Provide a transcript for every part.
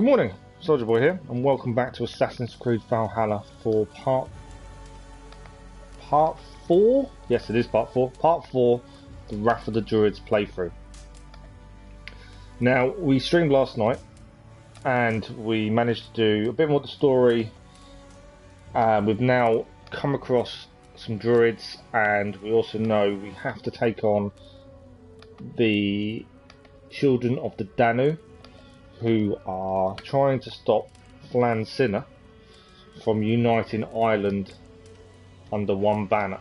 Good morning, Soldierboy here, and welcome back to Assassin's Creed Valhalla for part 4? Yes, it is part 4. Part 4, the Wrath of the Druids playthrough. Now, we streamed last night, and we managed to do a bit more of the story. We've now come across some Druids, and we also know we have to take on the children of the Danu, who are trying to stop Sinner from uniting Ireland under one banner.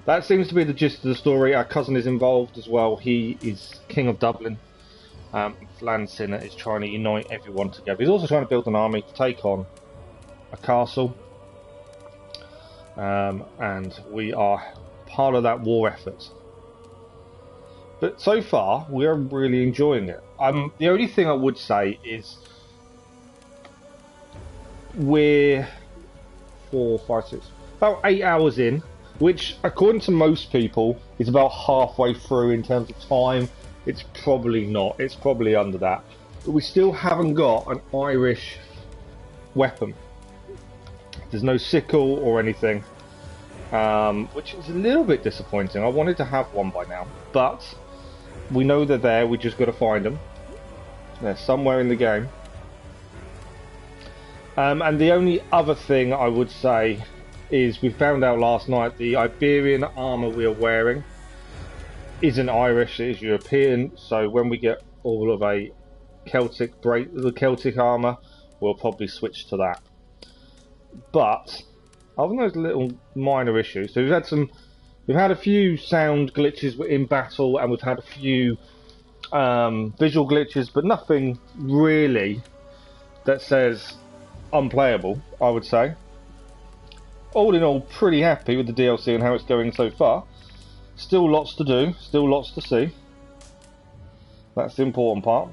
That seems to be the gist of the story. Our cousin is involved as well. He is King of Dublin. Sinner is trying to unite everyone together. He's also trying to build an army to take on a castle. And we are part of that war effort. But so far, we are really enjoying it. The only thing I would say is we're 4, 5, 6, about 8 hours in, which, according to most people, is about halfway through in terms of time. It's probably not. It's probably under that. But we still haven't got an Irish weapon. There's no sickle or anything, which is a little bit disappointing. I wanted to have one by now, but we know they're there. We just got to find them. They're somewhere in the game. And the only other thing I would say is we found out last night the Iberian armour we are wearing isn't Irish, it is European. So when we get all of the Celtic armour, we'll probably switch to that. But other than those little minor issues, so we've had a few sound glitches in battle, and we've had a few visual glitches, but nothing really that says unplayable, I would say. All in all, pretty happy with the DLC and how it's going so far. Still lots to do, still lots to see. That's the important part.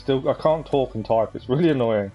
I can't talk and type, it's really annoying.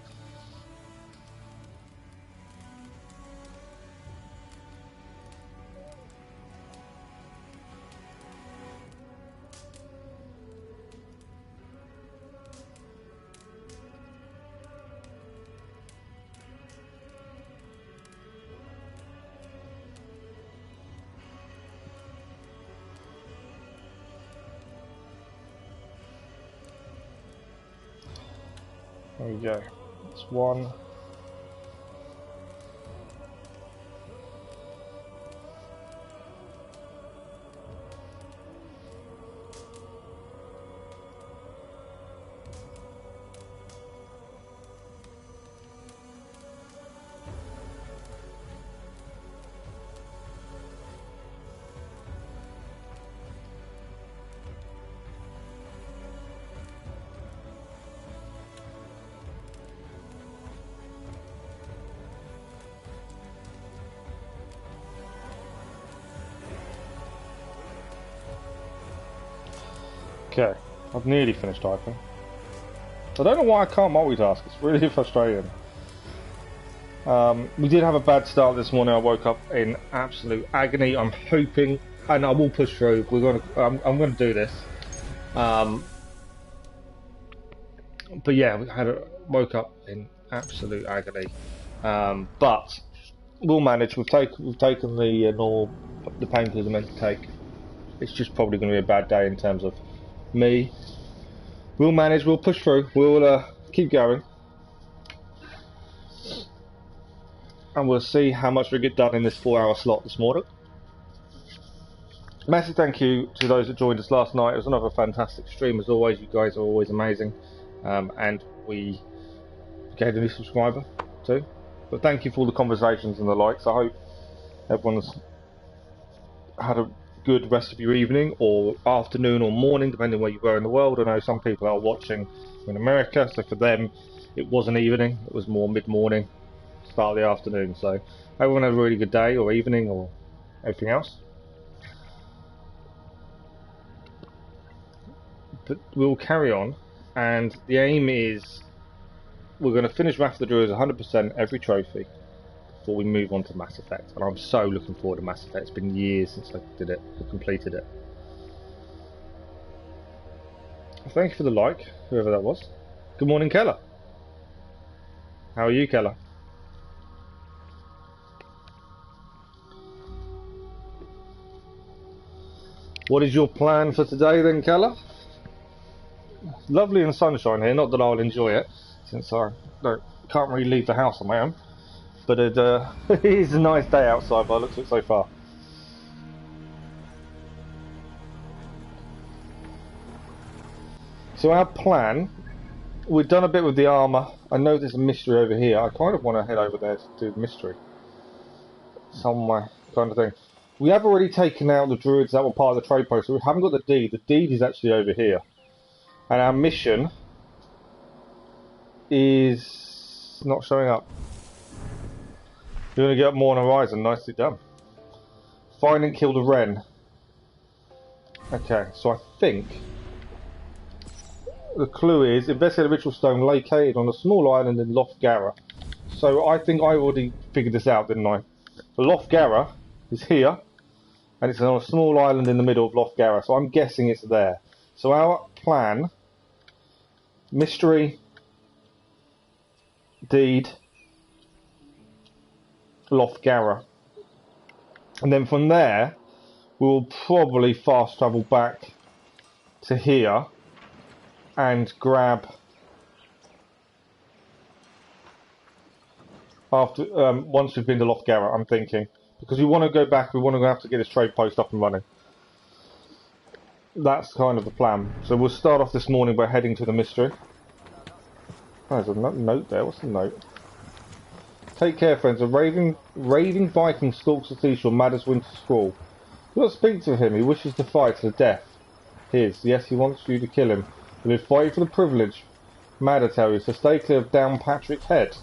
There we go. That's one. Okay, I've nearly finished typing. I don't know why I can't multitask, it's really frustrating. We did have a bad start this morning. I woke up in absolute agony. I'm hoping, and I will push through, I'm going to do this. But yeah, woke up in absolute agony. But we'll manage. We've taken the painkillers are meant to take. It's just probably going to be a bad day in terms of me. We'll manage, we'll push through, we'll keep going, and we'll see how much we get done in this 4-hour slot this morning. Massive thank you to those that joined us last night. It was another fantastic stream as always. You guys are always amazing, and we gained a new subscriber too, but thank you for all the conversations and the likes. I hope everyone's had a good rest of your evening or afternoon or morning, depending where you were in the world. I know some people are watching in America, so for them it wasn't evening, it was more mid-morning, start of the afternoon. So everyone had a really good day or evening or everything else. But we'll carry on and the aim is we're going to finish Wrath of the Druids 100% every trophy before we move on to Mass Effect. And I'm so looking forward to Mass Effect. It's been years since I did it, or completed it. Thank you for the like, whoever that was. Good morning, Keller. How are you, Keller? What is your plan for today then, Keller? Lovely and sunshine here, not that I'll enjoy it, since I can't really leave the house on my own. But it is a nice day outside by the looks of it so far. So our plan, we've done a bit with the armour. I know there's a mystery over here. I kind of want to head over there to do the mystery. Somewhere, kind of thing. We have already taken out the druids that were part of the trade post, so we haven't got the deed. The deed is actually over here. And our mission is not showing up. You're going to get up more on Horizon. Nicely done. Find and kill the wren. Okay, so I think the clue is investigate a ritual stone located on a small island in Loth Gara. So I think I already figured this out, didn't I? The Loth Gara is here, and it's on a small island in the middle of Loth Gara, so I'm guessing it's there. So our plan, mystery, deed, Loth Gara. And then from there, we'll probably fast travel back to here and grab after once we've been to Loth Gara, I'm thinking, because we want to go back. We want to have to get this trade post up and running. That's kind of the plan. So we'll start off this morning by heading to the mystery. Oh, there's a note there. What's the note? Take care, friends. A raving Viking stalks the seashore, mad as winter squall. Do not speak to him. He wishes to fight to the death. His. Yes, he wants you to kill him. But he'll fight for the privilege. Mad, I tell you. So stay clear of Downpatrick Head.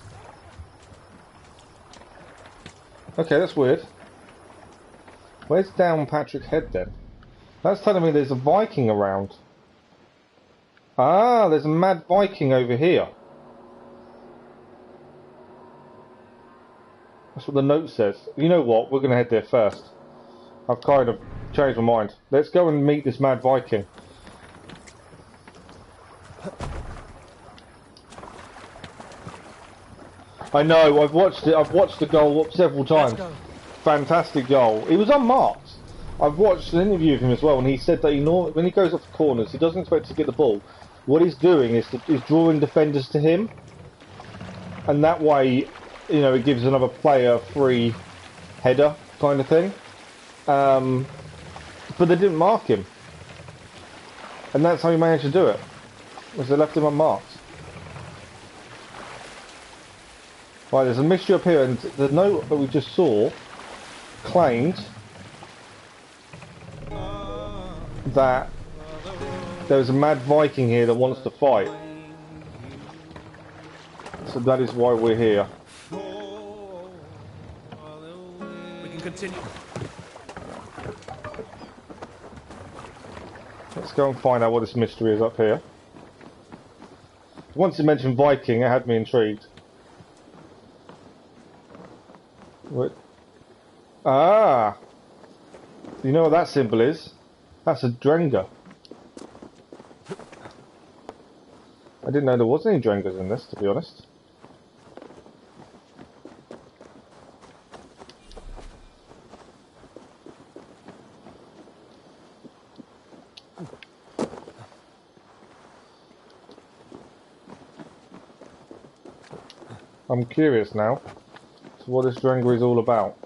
Okay, that's weird. Where's Downpatrick Head then? That's telling me there's a Viking around. Ah, there's a mad Viking over here. That's what the note says. You know what? We're going to head there first. I've kind of changed my mind. Let's go and meet this mad Viking. I know, I've watched it. I've watched the goal several times. Fantastic goal. He was unmarked. I've watched an interview of him as well, and he said that when he goes off the corners, he doesn't expect to get the ball. What he's doing is drawing defenders to him, and that way, you know, it gives another player a free header kind of thing. But they didn't mark him, and that's how he managed to do it. Was they left him unmarked. Right, there's a mystery up here, and the note that we just saw claimed that there's a mad Viking here that wants to fight. So that is why we're here. We can continue. Let's go and find out what this mystery is up here. Once you mentioned Viking, it had me intrigued. What? Ah! You know what that symbol is? That's a Drenga. I didn't know there was any Drengas in this, to be honest. I'm curious now to what this Drenga is all about.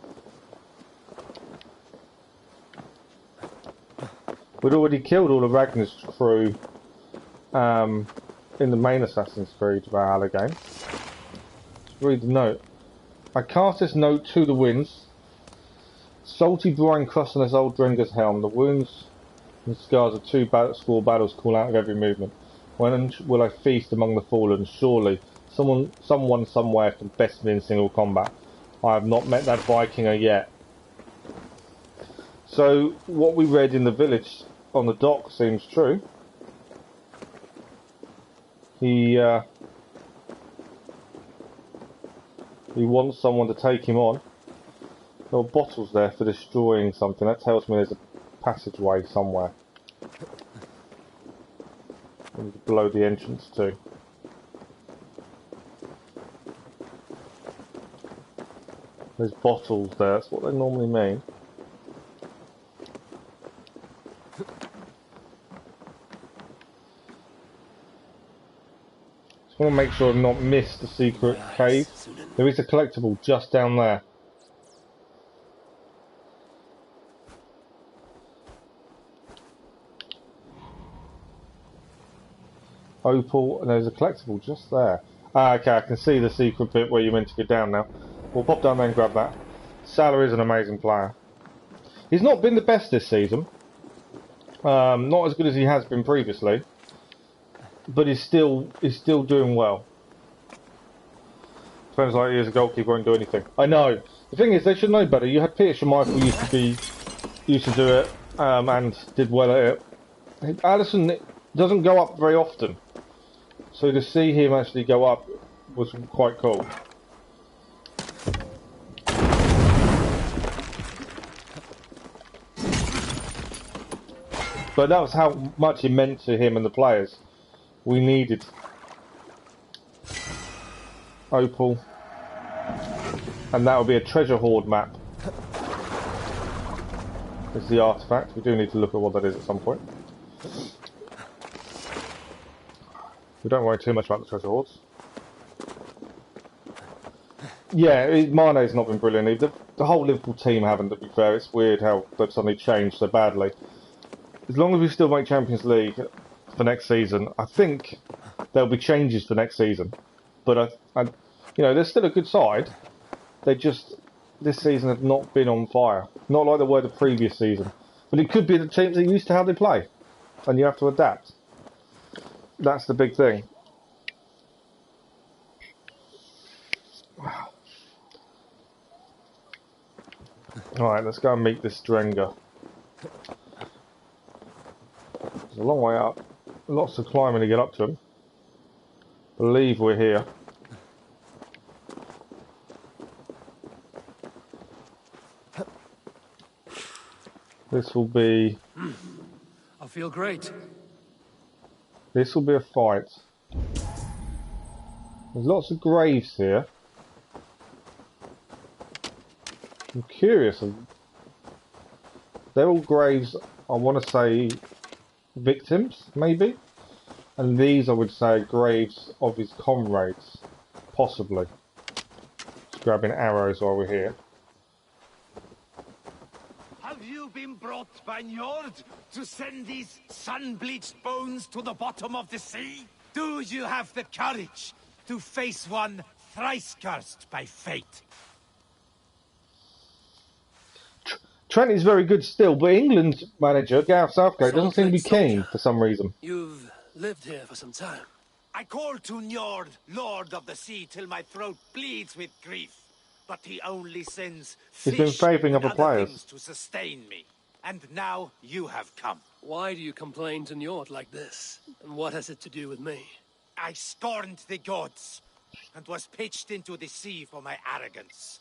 We'd already killed all of Ragnar's crew in the main Assassin's Creed Valhalla game. Let's read the note. I cast this note to the winds. Salty brine crust on this old Drenga's helm. The wounds and scars of two score battles call out of every movement. When will I feast among the fallen? Surely someone somewhere can best me in single combat. I have not met that Vikinger yet. So what we read in the village on the dock seems true. He wants someone to take him on. There are bottles there for destroying something. That tells me there's a passageway somewhere. We need to blow the entrance to. There's bottles there. That's what they normally mean. I want to make sure I've not missed the secret cave. There is a collectible just down there. Opal, and there's a collectible just there. Ah, okay, I can see the secret bit where you're meant to go down now. We'll pop down there and grab that. Salah is an amazing player. He's not been the best this season. Not as good as he has been previously. But he's still doing well. Depends like he is a goalkeeper, won't do anything. I know. The thing is, they should know better. You had Peter Schmeichel used to do it and did well at it. Allison doesn't go up very often, so to see him actually go up was quite cool. But that was how much it meant to him and the players. We needed Opal, and that will be a treasure hoard map. It's the artifact. We do need to look at what that is at some point. We don't worry too much about the treasure hoards. Yeah, Mane's not been brilliant either. The whole Liverpool team haven't, to be fair. It's weird how they've suddenly changed so badly. As long as we still make Champions League for next season, I think there'll be changes for next season. But you know, they're still a good side. They just this season have not been on fire, not like they were the previous season. But it could be the teams are used to how they play, and you have to adapt. That's the big thing. All right, let's go and meet this Drenga. It's a long way up. Lots of climbing to get up to him. Believe we're here. This will be... I feel great. This will be a fight. There's lots of graves here. I'm curious. They're all graves, I want to say, victims, maybe? And these, I would say, are graves of his comrades. Possibly. Just grabbing arrows while we're here. Have you been brought by Njord to send these sun-bleached bones to the bottom of the sea? Do you have the courage to face one thrice cursed by fate? Trent is very good still, but England's manager, Gareth Southgate, doesn't seem to be keen for some reason. You've lived here for some time. I call to Njord, Lord of the Sea, till my throat bleeds with grief. But he only sends He's been favouring and other other players things to sustain me. And now you have come. Why do you complain to Njord like this? And what has it to do with me? I scorned the gods, and was pitched into the sea for my arrogance.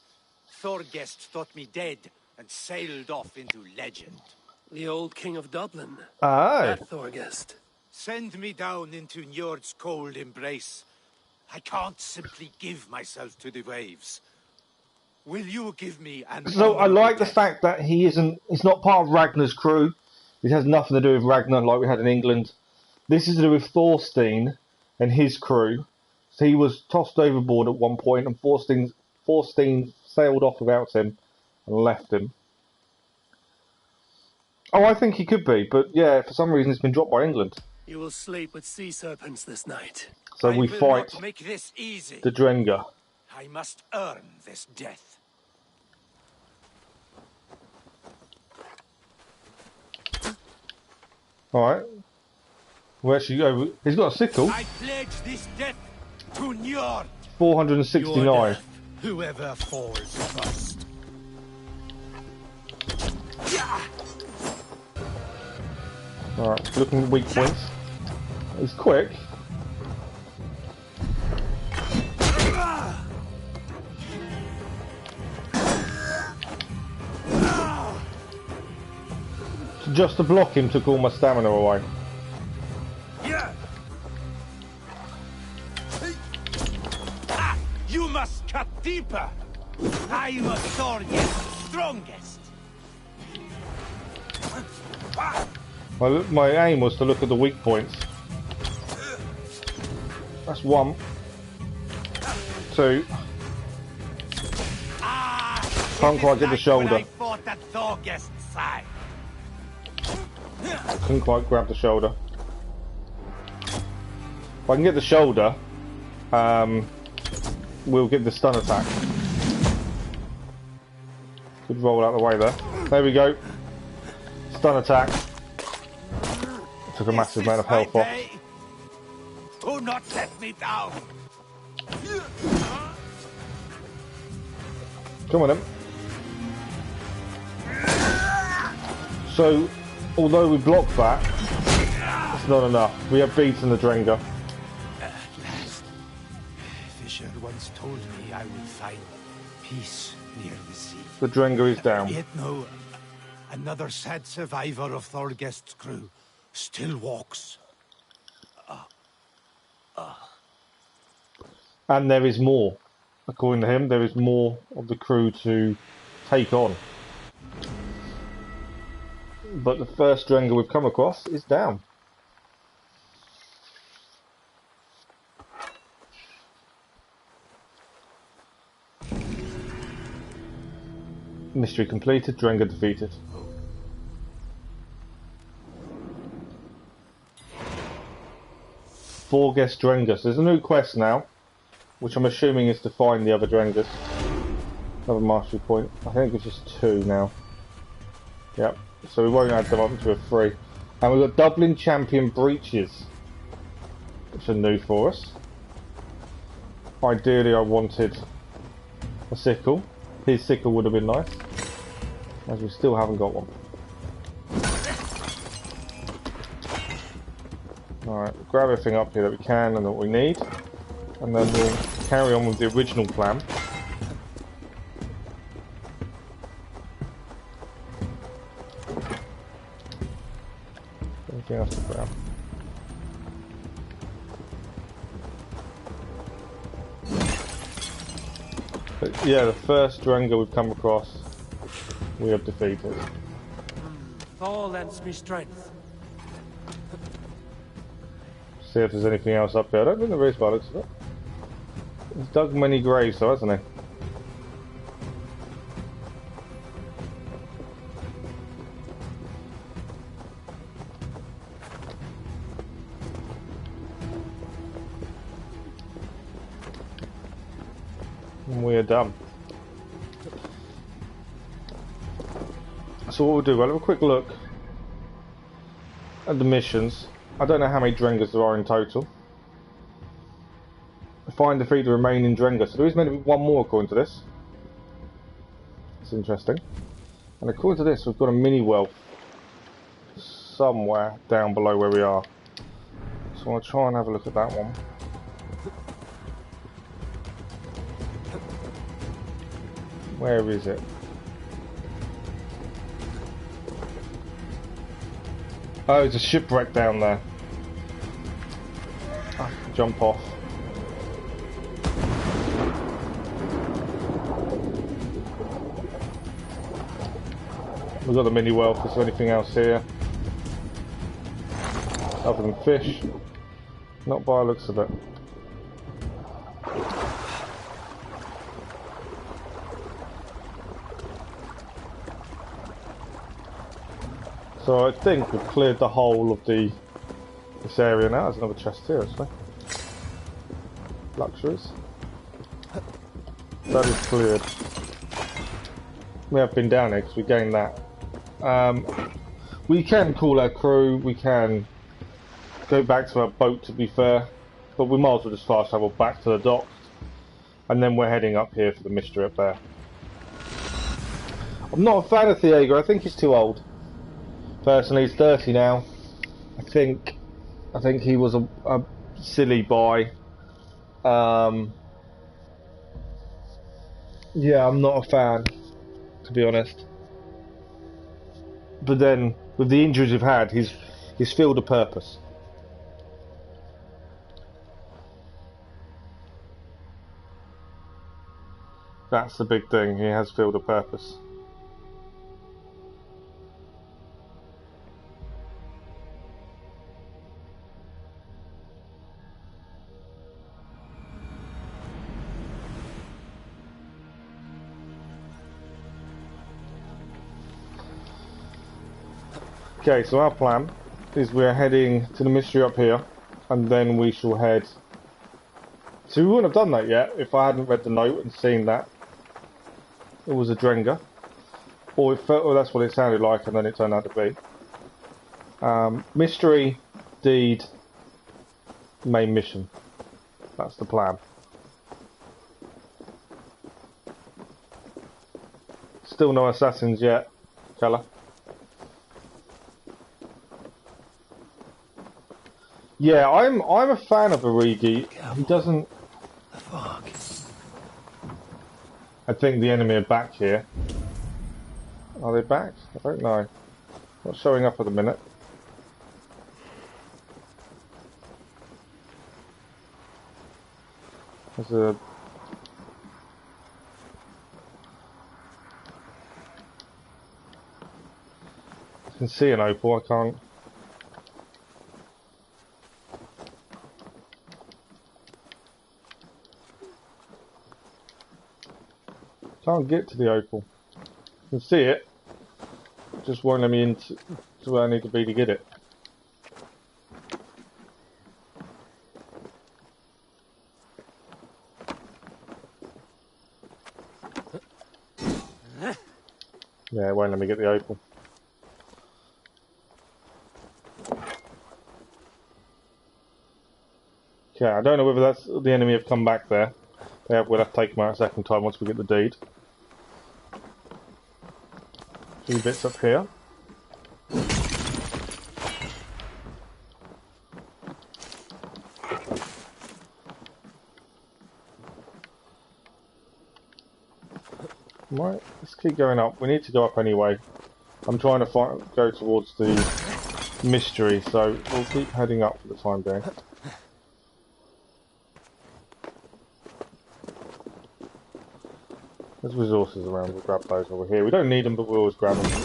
Thorgest thought me dead, and sailed off into legend. The old king of Dublin. Aye. That Thorgest. Send me down into Njord's cold embrace. I can't simply give myself to the waves. Will you give me an... So I like the fact that he's not part of Ragnar's crew. It has nothing to do with Ragnar like we had in England. This is to do with Thorstein and his crew. So he was tossed overboard at one point, and Thorstein sailed off without him and left him. Oh, I think he could be, but yeah, for some reason it's been dropped by England. You will sleep with sea serpents this night. So I we will fight not make this easy. the Drenga. I must earn this death. Alright. Where should you go? He's got a sickle. I pledge this death to Njord. 469. Your death, whoever falls first. Alright, looking at weak points. He's quick. Just to block him took all my stamina away. Yeah. You must cut deeper. I was Thorgest's strongest. My aim was to look at the weak points. That's 1, 2. Can't quite get the shoulder. I fought at Thorgest's side. Couldn't quite grab the shoulder. If I can get the shoulder, we'll get the stun attack. Good roll out of the way there. There we go. Stun attack. Took a massive amount of health off. Do not let me down. Come on then. So, although we blocked that, it's not enough. We have beaten the Drenga. At last, Fisher once told me I would find peace near the sea. The Drenga is down. Yet no, another sad survivor of Thorgest's crew still walks. And there is more. According to him, there is more of the crew to take on. But the first Drenga we've come across is down. Mystery completed, Drenga defeated. Thorgest Drengas. There's a new quest now, which I'm assuming is to find the other Drengas. Another mastery point. I think it's just 2 now. Yep. So we won't add them up to a 3. And we've got Dublin Champion Breaches, which are new for us. Ideally I wanted a Sickle. His Sickle would have been nice, as we still haven't got one. Alright, we'll grab everything up here that we can and that we need, and then we'll carry on with the original plan. Anything else to grab? But yeah, the first Drenga we've come across, we have defeated. Thor lends me strength. See if there's anything else up there. I don't think there is by the looks of it. He's dug many graves though, hasn't he? And we are done. So what we'll do, we'll have a quick look at the missions. I don't know how many Drengas there are in total. Find defeat the remaining Drenga. So there is meant to be one more according to this. That's interesting. And according to this, we've got a mini wealth somewhere down below where we are. So I'll try and have a look at that one. Where is it? Oh, it's a shipwreck down there. I have to jump off. We've got the mini wealth. Is there anything else here? Other than fish? Not by the looks of it. So I think we've cleared the whole of this area now. There's another chest here actually. Luxuries. That is cleared. We have been down here because we gained that. We can call our crew, we can go back to our boat to be fair, but we might as well just fast travel back to the docks, and then we're heading up here for the mystery up there. I'm not a fan of Thiago, I think he's too old. Personally, he's 30 now. I think he was a silly boy. Yeah, I'm not a fan, to be honest. But then, with the injuries we've had, he's filled a purpose. That's the big thing, he has filled a purpose. Okay, so our plan is we're heading to the mystery up here, and then we shall head... So we wouldn't have done that yet if I hadn't read the note and seen that it was a Drenga. Or it felt, well, that's what it sounded like, and then it turned out to be. Mystery, deed, main mission. That's the plan. Still no assassins yet, Keller. Yeah, I'm a fan of Origi. He doesn't. The fog. I think the enemy are back here. Are they back? I don't know. Not showing up at the minute. There's a... I can see an opal, I can't... Can't get to the opal. I can see it. Just won't let me into where I need to be to get it. Yeah, it won't let me get the opal. Okay, I don't know whether that's the enemy have come back there. We'll have to take them out a second time once we get the deed. A few bits up here. Right, let's keep going up. We need to go up anyway. I'm trying to go towards the mystery, so we'll keep heading up for the time being. There's resources around, we'll grab those over here. We don't need them, but we'll always grab them.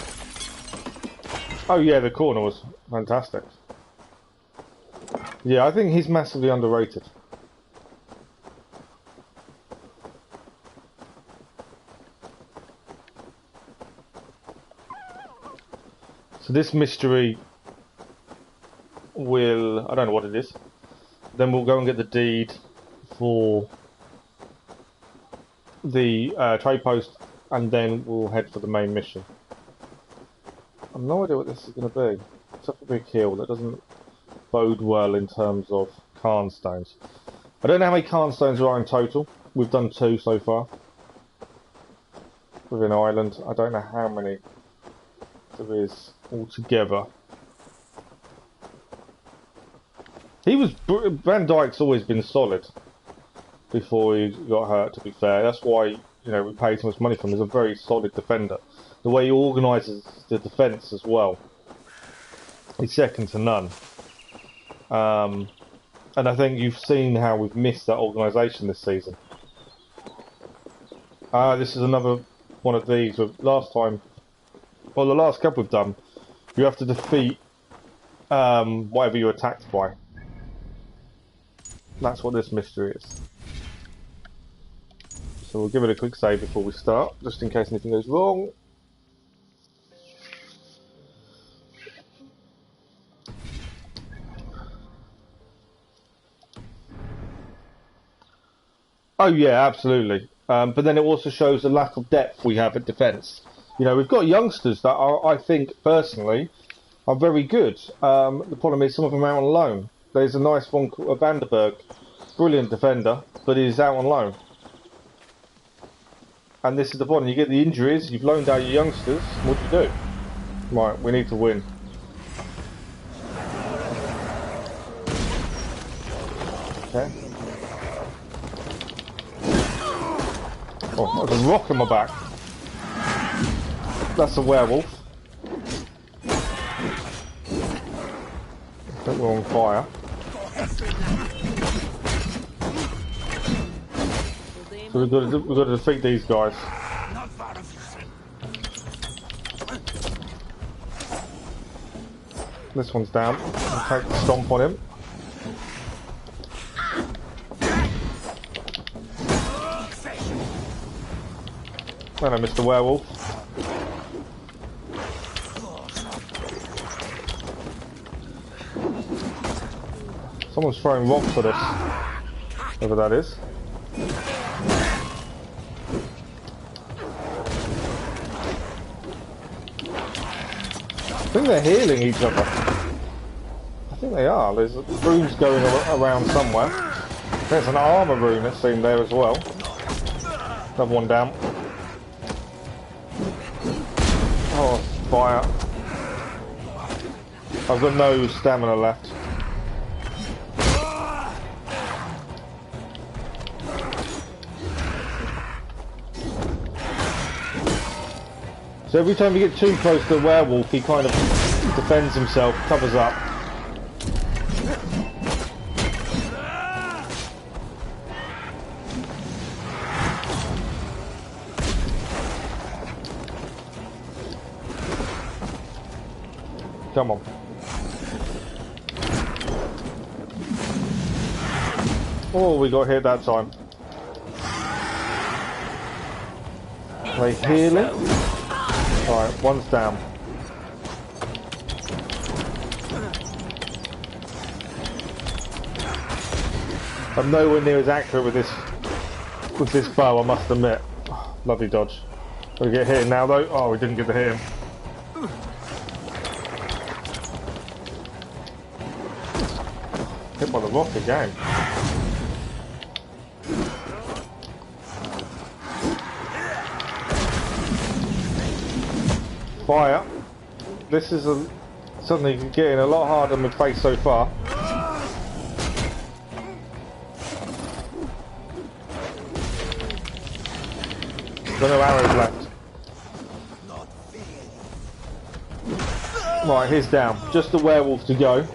Oh yeah, the corner was fantastic. Yeah, I think he's massively underrated. So this mystery will... I don't know what it is. Then we'll go and get the deed for... the trade post, and then we'll head for the main mission. I've no idea what this is going to be. It's up a big hill. That doesn't bode well in terms of Cairn stones. I don't know how many Cairn stones there are in total. We've done 2 so far. Within Ireland. I don't know how many there is altogether. Van Dijk's always been solid before he got hurt, to be fair. That's why, you know, we paid so much money for him. He's a very solid defender. The way he organises the defence as well, he's second to none. And I think you've seen how we've missed that organisation this season. This is another one of these. Last time, well, the last couple we've done, you have to defeat whatever you're attacked by. That's what this mystery is. So we'll give it a quick save before we start, just in case anything goes wrong. Oh yeah, absolutely. But then it also shows the lack of depth we have at defence. You know, we've got youngsters that are, I think, personally, are very good. The problem is some of them are out on loan. There's a nice one called Vanderberg, brilliant defender, but he's out on loan. And this is the problem, you get the injuries, you've loaned out your youngsters, what do you do? Right, we need to win. Okay. Oh, there's a rock in my back. That's a werewolf. think we're on fire. So we've got to defeat these guys. This one's down. I'll take the stomp on him. Hello, Mr. Werewolf. Someone's throwing rocks for this. Whatever that is. I think they're healing each other. I think they are. There's runes going around somewhere. There's an armor rune that seemed there as well. Another one down. Oh, fire. I've got no stamina left. So every time we get too close to the werewolf, he kind of defends himself, covers up. Come on. Oh, we got hit that time. Are they healing? Alright, one's down. I'm nowhere near as accurate with this bow, I must admit. Oh, lovely dodge. We get hit now though. Oh, we didn't get to hit him. Hit by the rock again. Fire. This is suddenly getting a lot harder than we've faced so far. Got no arrows left. Right, he's down. Just the werewolf to go.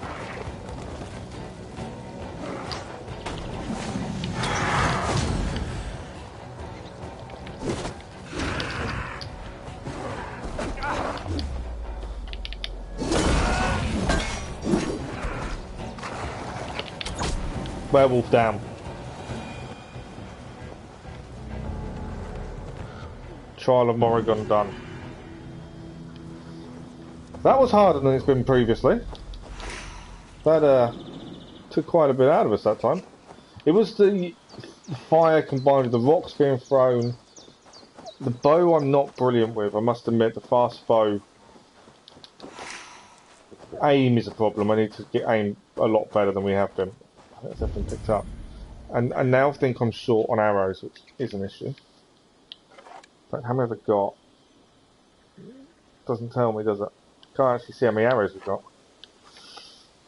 Werewolf down. Trial of Morrigan done. That was harder than it's been previously. That took quite a bit out of us that time. It was the fire combined with the rocks being thrown. The bow I'm not brilliant with, I must admit. The fast bow aim is a problem. I need to get aim a lot better than we have been. That's everything picked up. And I now think I'm short on arrows, which is an issue. But how many have I got? Doesn't tell me, does it? Can't actually see how many arrows we've got.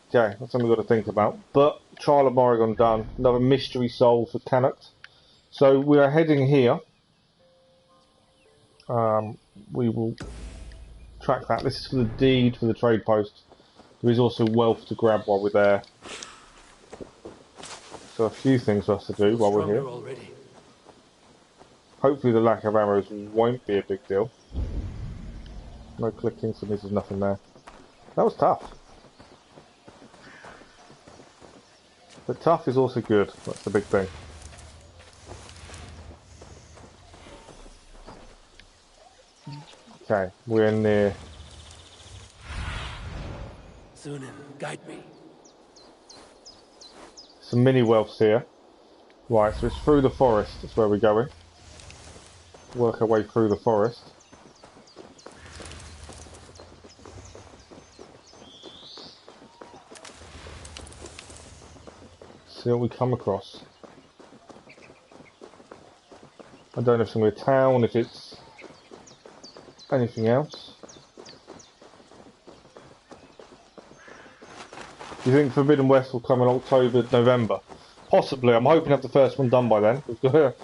Okay, that's something we've got to think about. But Trial of Morrigan done. Another mystery soul for Canucks. So we are heading here. We will track that. This is for the deed for the trade post. There is also wealth to grab while we're there. So a few things for us to do while we're here. Already. Hopefully the lack of arrows won't be a big deal. No clicking, so there's nothing there. That was tough. But tough is also good. That's the big thing. Okay, we're near. Sunan, guide me. Some mini wealths here. Right, so it's through the forest. That's where we're going. Work our way through the forest. See what we come across. I don't know if it's going to be a town, if it's anything else. Do you think Forbidden West will come in October, November? Possibly. I'm hoping to have the first one done by then. We've got to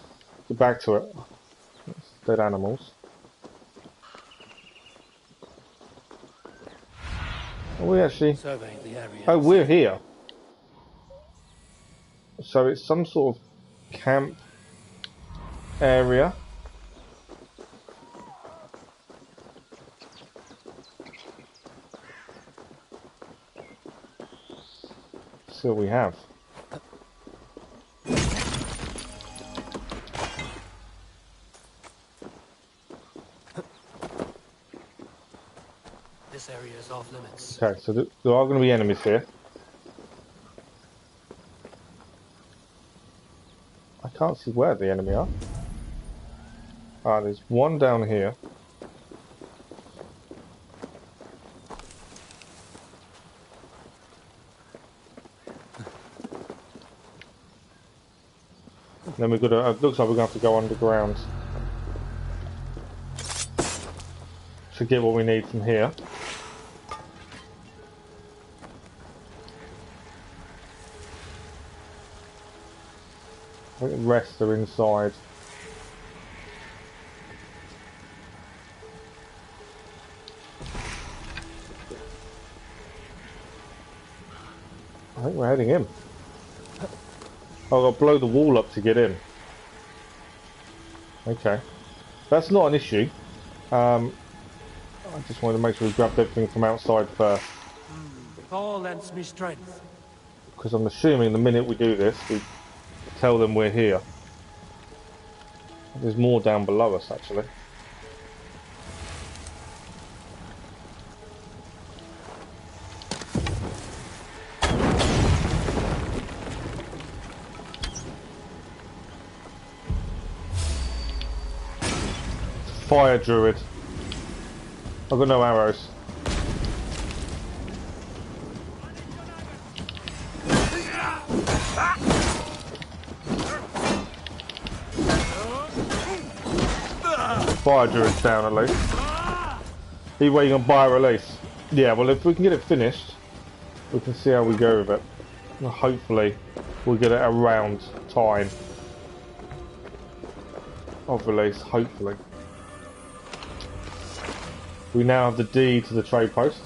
get back to it. Dead animals. Are we actually... Surveying the area. Oh, we're here. So it's some sort of camp area. So we have. This area is off limits. Okay, so there are going to be enemies here. I can't see where the enemy are. Ah, there's one down here. Then we've got to, it looks like we're going to have to go underground to get what we need from here. I think the rest are inside. I think we're heading in. Oh, I've got to blow the wall up to get in. Okay. That's not an issue. I just wanted to make sure we grabbed everything from outside first. All lends me strength. Because I'm assuming the minute we do this, we tell them we're here. There's more down below us, actually. Fire druid. I've got no arrows. Fire druid's down at least. Either way, you're gonna buy a release. Yeah, well, if we can get it finished, we can see how we go with it. Well, hopefully, we'll get it around time of release. Hopefully. We now have the D to the trade post.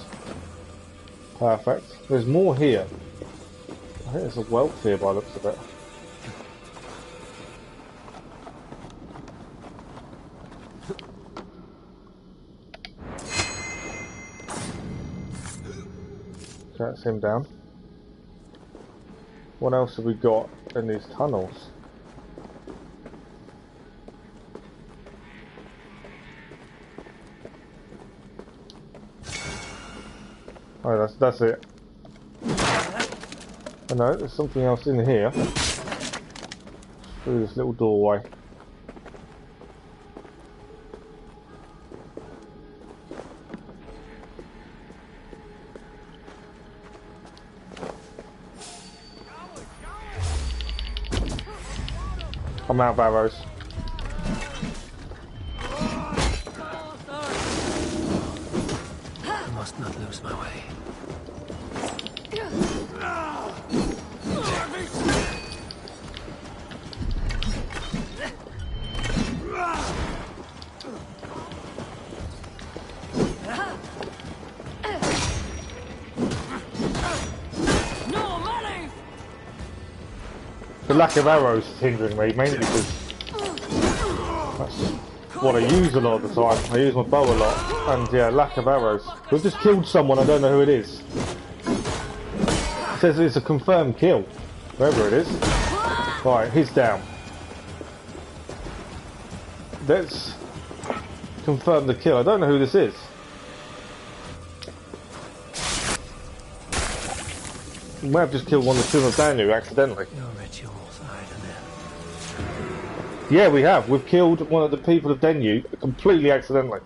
Perfect. There's more here. I think there's a wealth here by the looks of it. Okay, that's him down. What else have we got in these tunnels? Oh, that's it. Oh no, there's something else in here. Through this little doorway. I'm out of arrows. I must not lose my way. The lack of arrows is hindering me, mainly because that's what I use a lot of the time. I use my bow a lot, and yeah, lack of arrows. We've just killed someone, I don't know who it is. It says it's a confirmed kill, whoever it is. Right, he's down. Let's confirm the kill. I don't know who this is. We may have just killed one of the two of Danu accidentally. Your rituals are an end. Yeah, we have. We've killed one of the people of Danu completely accidentally.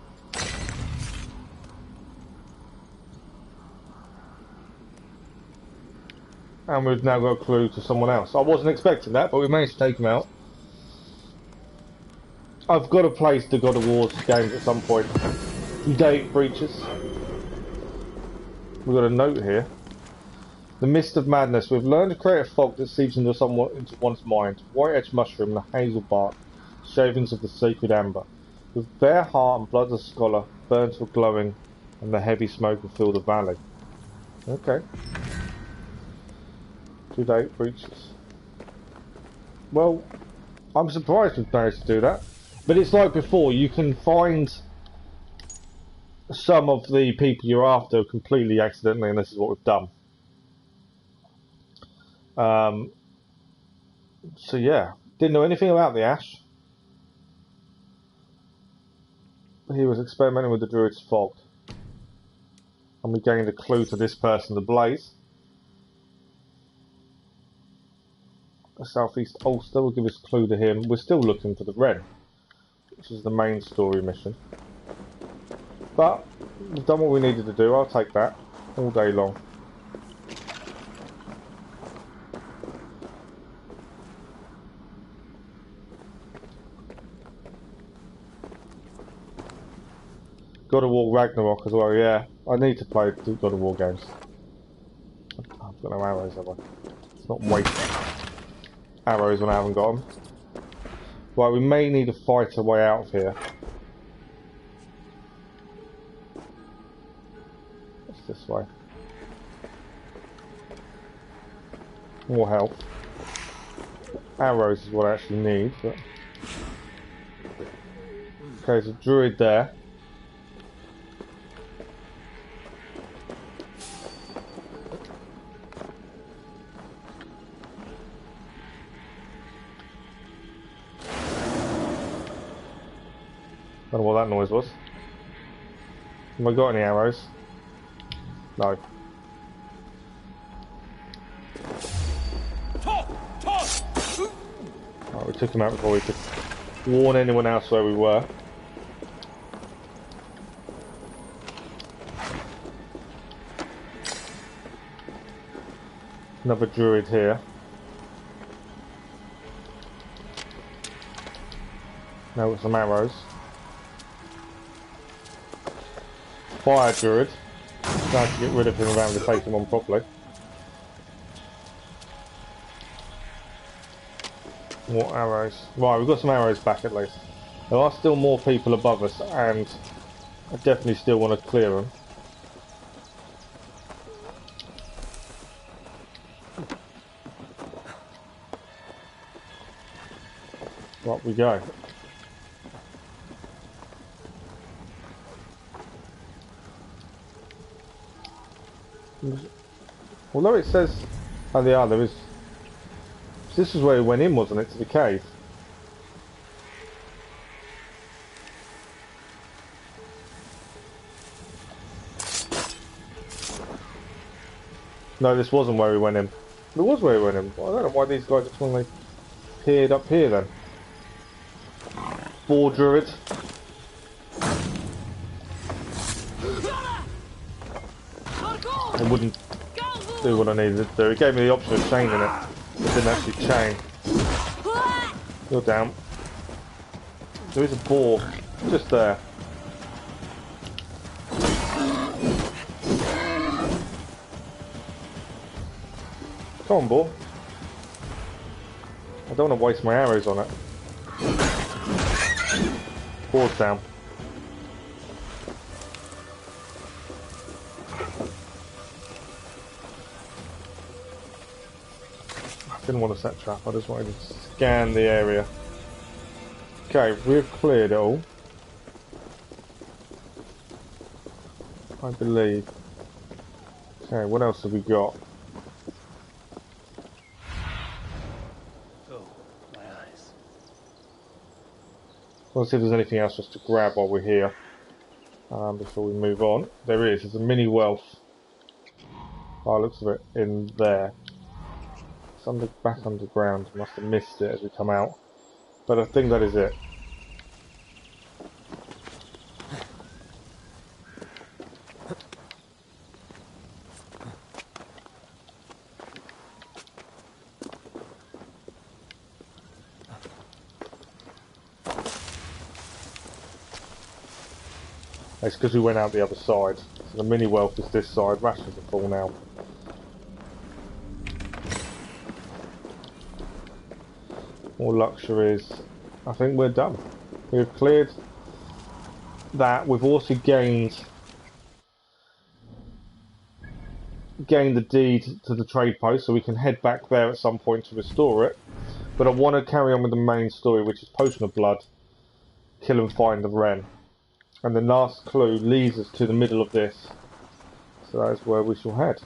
And we've now got a clue to someone else. I wasn't expecting that, but we managed to take him out. I've got to place the God of War's games at some point. You date breaches. We've got a note here. The mist of madness. We've learned to create a fog that seeps into one's mind. White edge mushroom, the hazel bark, shavings of the sacred amber. With bare heart and blood of scholar, burns were glowing, and the heavy smoke will fill the valley. Okay. 2 date breaches. Well, I'm surprised we've managed to do that. But it's like before, you can find some of the people you're after completely accidentally, and this is what we've done. So yeah, didn't know anything about the Ash. He was experimenting with the Druid's fog. And we gained a clue to this person, the Blaze. A southeast Ulster will give us a clue to him. We're still looking for the Wren, which is the main story mission. But we've done what we needed to do. I'll take that all day long. God of War Ragnarok as well, yeah. I need to play God of War games. I've got no arrows, have I? It's not wasting arrows when I haven't got them. Right, we may need to fight our way out of here. What's this way? More health. Arrows is what I actually need, but... Okay, there's a druid there. I don't know what that noise was. Have I got any arrows? No. Right, we took him out before we could warn anyone else where we were. Another druid here. Now with some arrows. Fire druid. Trying to get rid of him without having to take him on properly. More arrows. Right, we've got some arrows back at least. There are still more people above us, and I definitely still want to clear them. Right, we go. Although it says, oh they are, there is. This is where we went in, wasn't it, to the cave? No, this wasn't where we went in. It was where we went in. I don't know why these guys just suddenly appeared up here then. 4 druids. It wouldn't do what I needed to do. It gave me the option of chaining it. It didn't actually chain. You're down. There is a boar just there. Come on, boar. I don't want to waste my arrows on it. Boar's down. Didn't want to set trap, I just wanted to scan the area. Okay, we've cleared it all. I believe. Okay, what else have we got? Oh, my eyes. Let's see if there's anything else for us to grab while we're here. Before we move on. There is, there's a mini wealth. Oh, looks of it in there. Back underground, must have missed it as we come out, but I think that is it. It's because we went out the other side, so the mini wealth is this side. Rations are full now. More luxuries. I think we're done. We've cleared that. We've also gained gain the deed to the trade post, so we can head back there at some point to restore it. But I want to carry on with the main story, which is Potion of Blood, kill and find the Wren. And the last clue leads us to the middle of this, so that is where we shall head.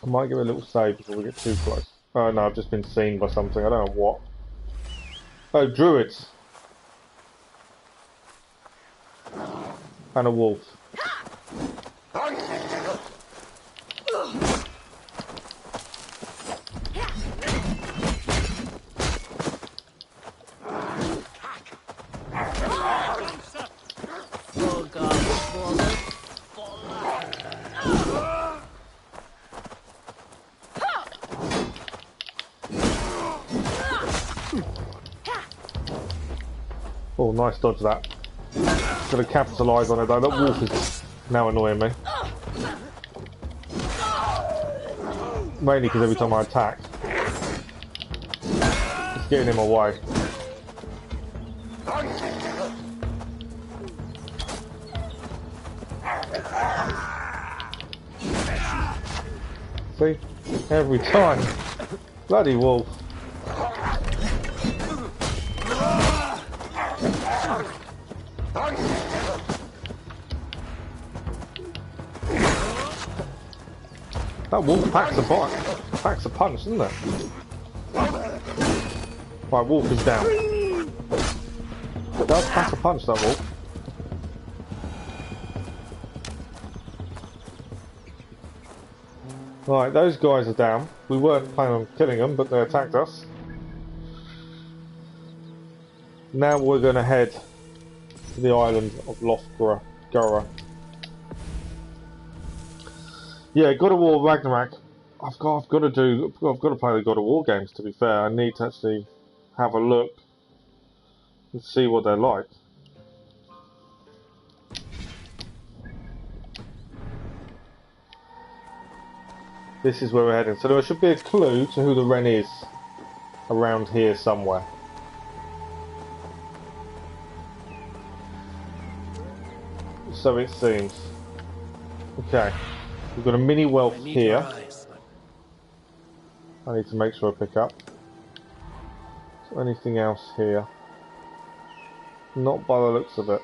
I might give it a little save before we get too close. Oh no, I've just been seen by something, I don't know what. Oh, Druids! And a wolf. Oh, nice dodge that. Got to capitalise on it though. That wolf is now annoying me. Mainly because every time I attack, it's getting in my way. See? Every time. Bloody wolf. That wolf packs a punch, doesn't it? Right, wolf is down. It does pack a punch, that wolf. Right, those guys are down. We weren't planning on killing them, but they attacked us. Now we're going to head to the island of Lothgora. Yeah, God of War Ragnarok. I've got to play the God of War games. To be fair, I need to actually have a look and see what they're like. This is where we're heading. So there should be a clue to who the Wren is around here somewhere. So it seems. Okay. We've got a mini wealth here. I need to make sure I pick up. Is there anything else here? Not by the looks of it.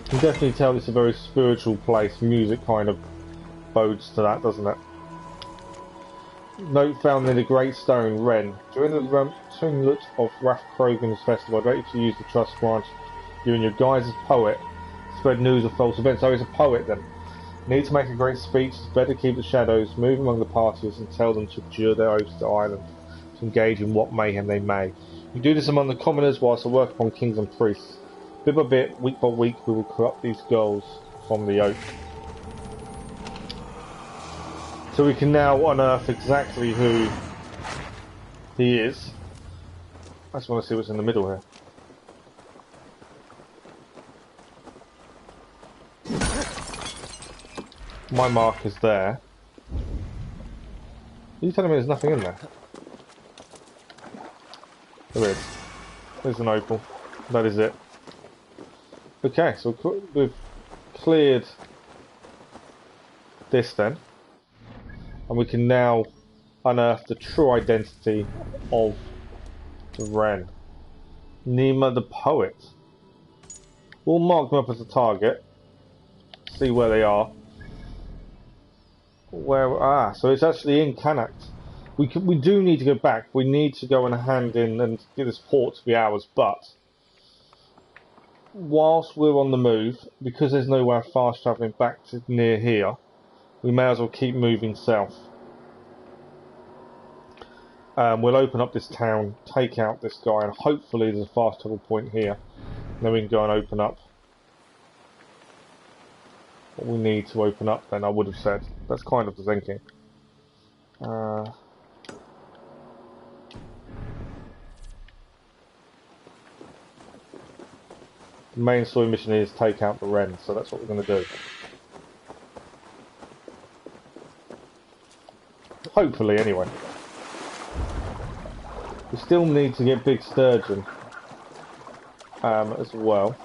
You can definitely tell it's a very spiritual place. Music kind of bodes to that, doesn't it? Note found near the Great Stone, Wren. During the tumult of Rath Krogan's festival, I'd like you to use the Trust Branch. You and your guise as poet spread news of false events. So he's a poet then. Need to make a great speech. It's better keep the shadows, move among the parties, and tell them to abjure their oaths to Ireland, to engage in what mayhem they may. You do this among the commoners whilst I work upon kings and priests. Bit by bit, week by week, we will corrupt these girls from the oak. So we can now unearth exactly who he is. I just want to see what's in the middle here. My mark is there. Are you telling me there's nothing in there? There is. There's an opal. That is it. Okay, so we've cleared this then. And we can now unearth the true identity of the Wren. Nima the poet. We'll mark them up as a target. See where they are. So it's actually in Connacht. We do need to go back. We need to go and hand in and get this port to be ours. But whilst we're on the move, because there's no way of fast travelling back to near here, we may as well keep moving south. We'll open up this town, take out this guy, and hopefully there's a fast travel point here. And then we can go and open up what we need to open up then, I would have said. That's kind of the thinking. The main story mission is take out the Wren, so that's what we're going to do. Hopefully, anyway. We still need to get Big Sturgeon as well.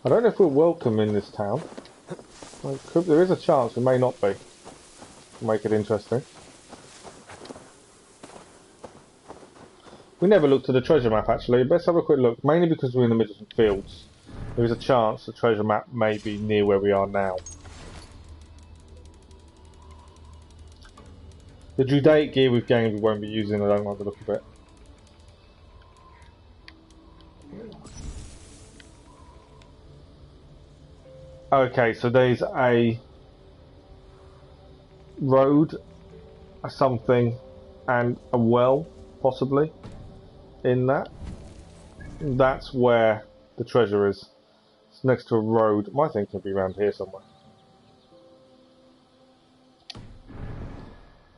I don't know if we're welcome in this town. There is a chance we may not be. Make it interesting. We never looked at the treasure map actually. Let's have a quick look. Mainly because we're in the middle of some fields. There is a chance the treasure map may be near where we are now. The Druidic gear we've gained we won't be using. I don't like the look of it. Okay, so there's a road, a something, and a well, possibly, in that. That's where the treasure is. It's next to a road. My thing could be around here somewhere.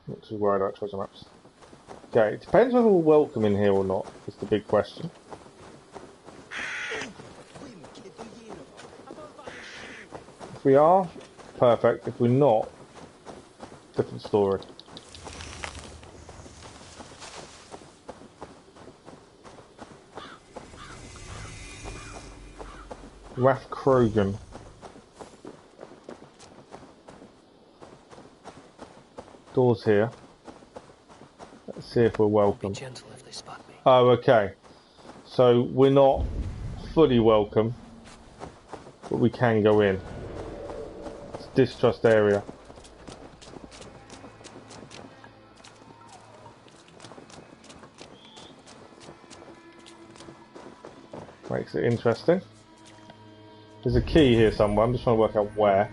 Not too worried about treasure maps. Okay, it depends whether we're welcome in here or not, is the big question. If we are, perfect. If we're not, different story. Rath Krogan. Doors here. Let's see if we're welcome. Be gentle if they spot me. Oh, okay. So we're not fully welcome, but we can go in. It's a distrust area. Makes it interesting. There's a key here somewhere. I'm just trying to work out where.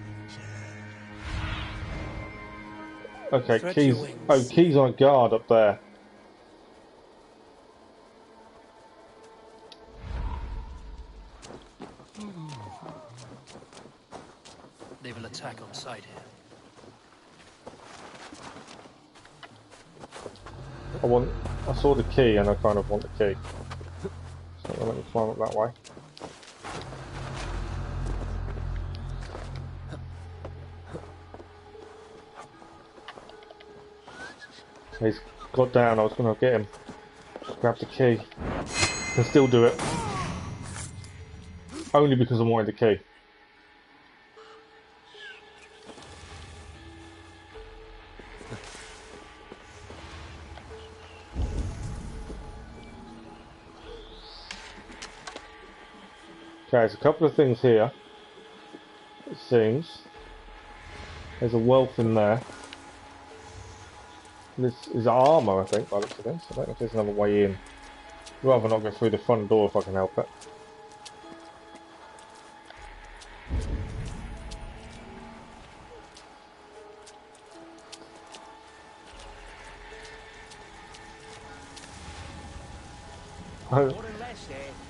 Okay, keys. Oh, keys on a guard up there. They will attack on sight here. I saw the key and I kind of want the key. So let me climb up that way. He's got down, I was going to get him. Grab the key. Can still do it. Only because I wanted the key. Okay, there's a couple of things here. It seems. There's a wealth in there. This is armour, I think, by the looks of this. I don't know if there's another way in. I'd rather not go through the front door if I can help it.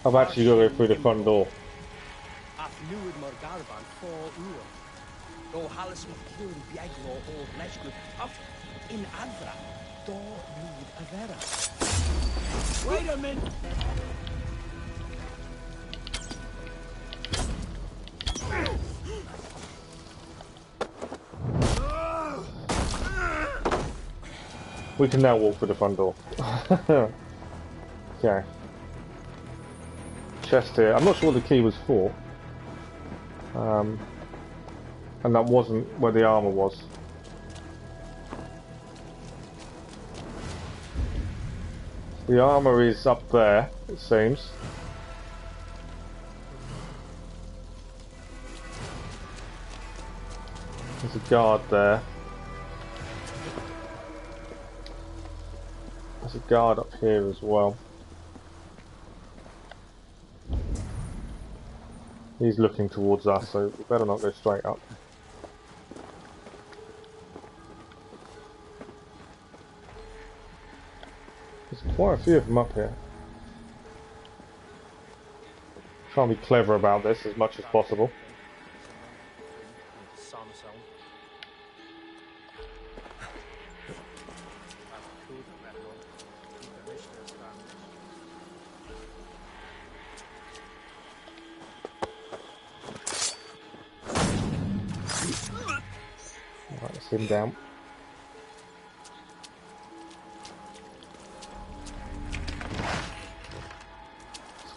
I've actually got to go through the front door. Wait a minute! We can now walk through the front door. Okay. Chest here. I'm not sure what the key was for. And that wasn't where the armour was. The armour is up there, it seems. There's a guard there. There's a guard up here as well. He's looking towards us, so we better not go straight up. There's quite a few of them up here. Trying to be clever about this as much as possible. Right, let's him down.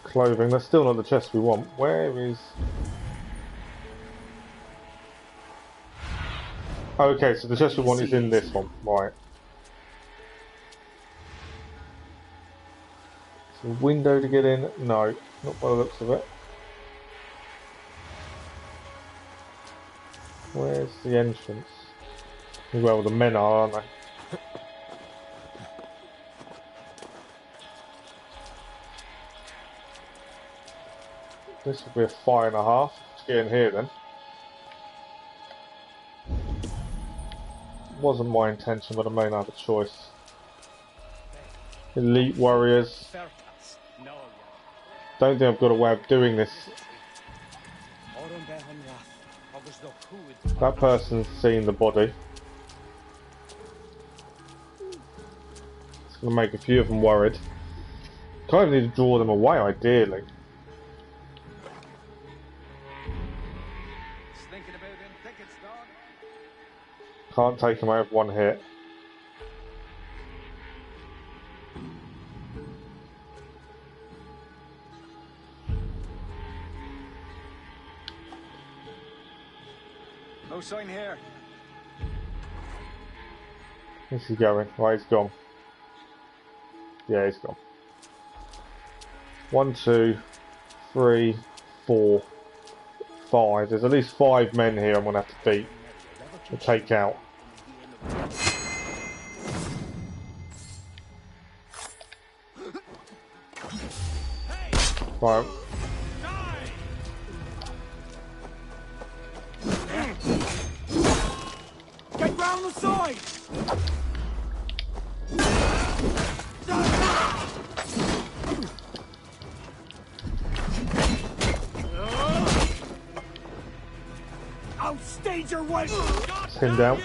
Clothing, that's still not the chest we want. Where is... Okay, so the chest we want is in this one, right. So window to get in? No, not by the looks of it. Where's the entrance? Well, the men are, aren't they? This will be a fire and a half. Let's get in here then. Wasn't my intention, but I may not have a choice. Elite warriors. Don't think I've got a way of doing this. That person's seen the body. It's going to make a few of them worried. Kind of need to draw them away, ideally. Can't take them out of one hit. No sign here. Where's he going? Right, he's gone. Yeah, he's gone. 1, 2, 3, 4, 5. There's at least 5 men here I'm going to have to beat. To take out. Right. Get round the side. I'll stage your way. Him down.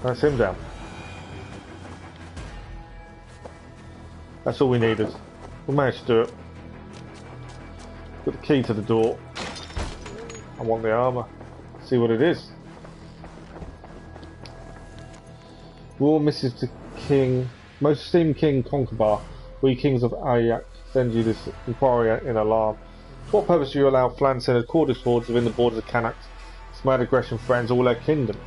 That's him down. That's all we needed. We managed to do it. Got the key to the door. I want the armour. See what it is. War missive to King, most esteemed King Conqueror. We kings of Ayak send you this inquiry in alarm. For what purpose do you allow Flansen core discords within the borders of Canucks? Mad aggression threatens all their kingdoms.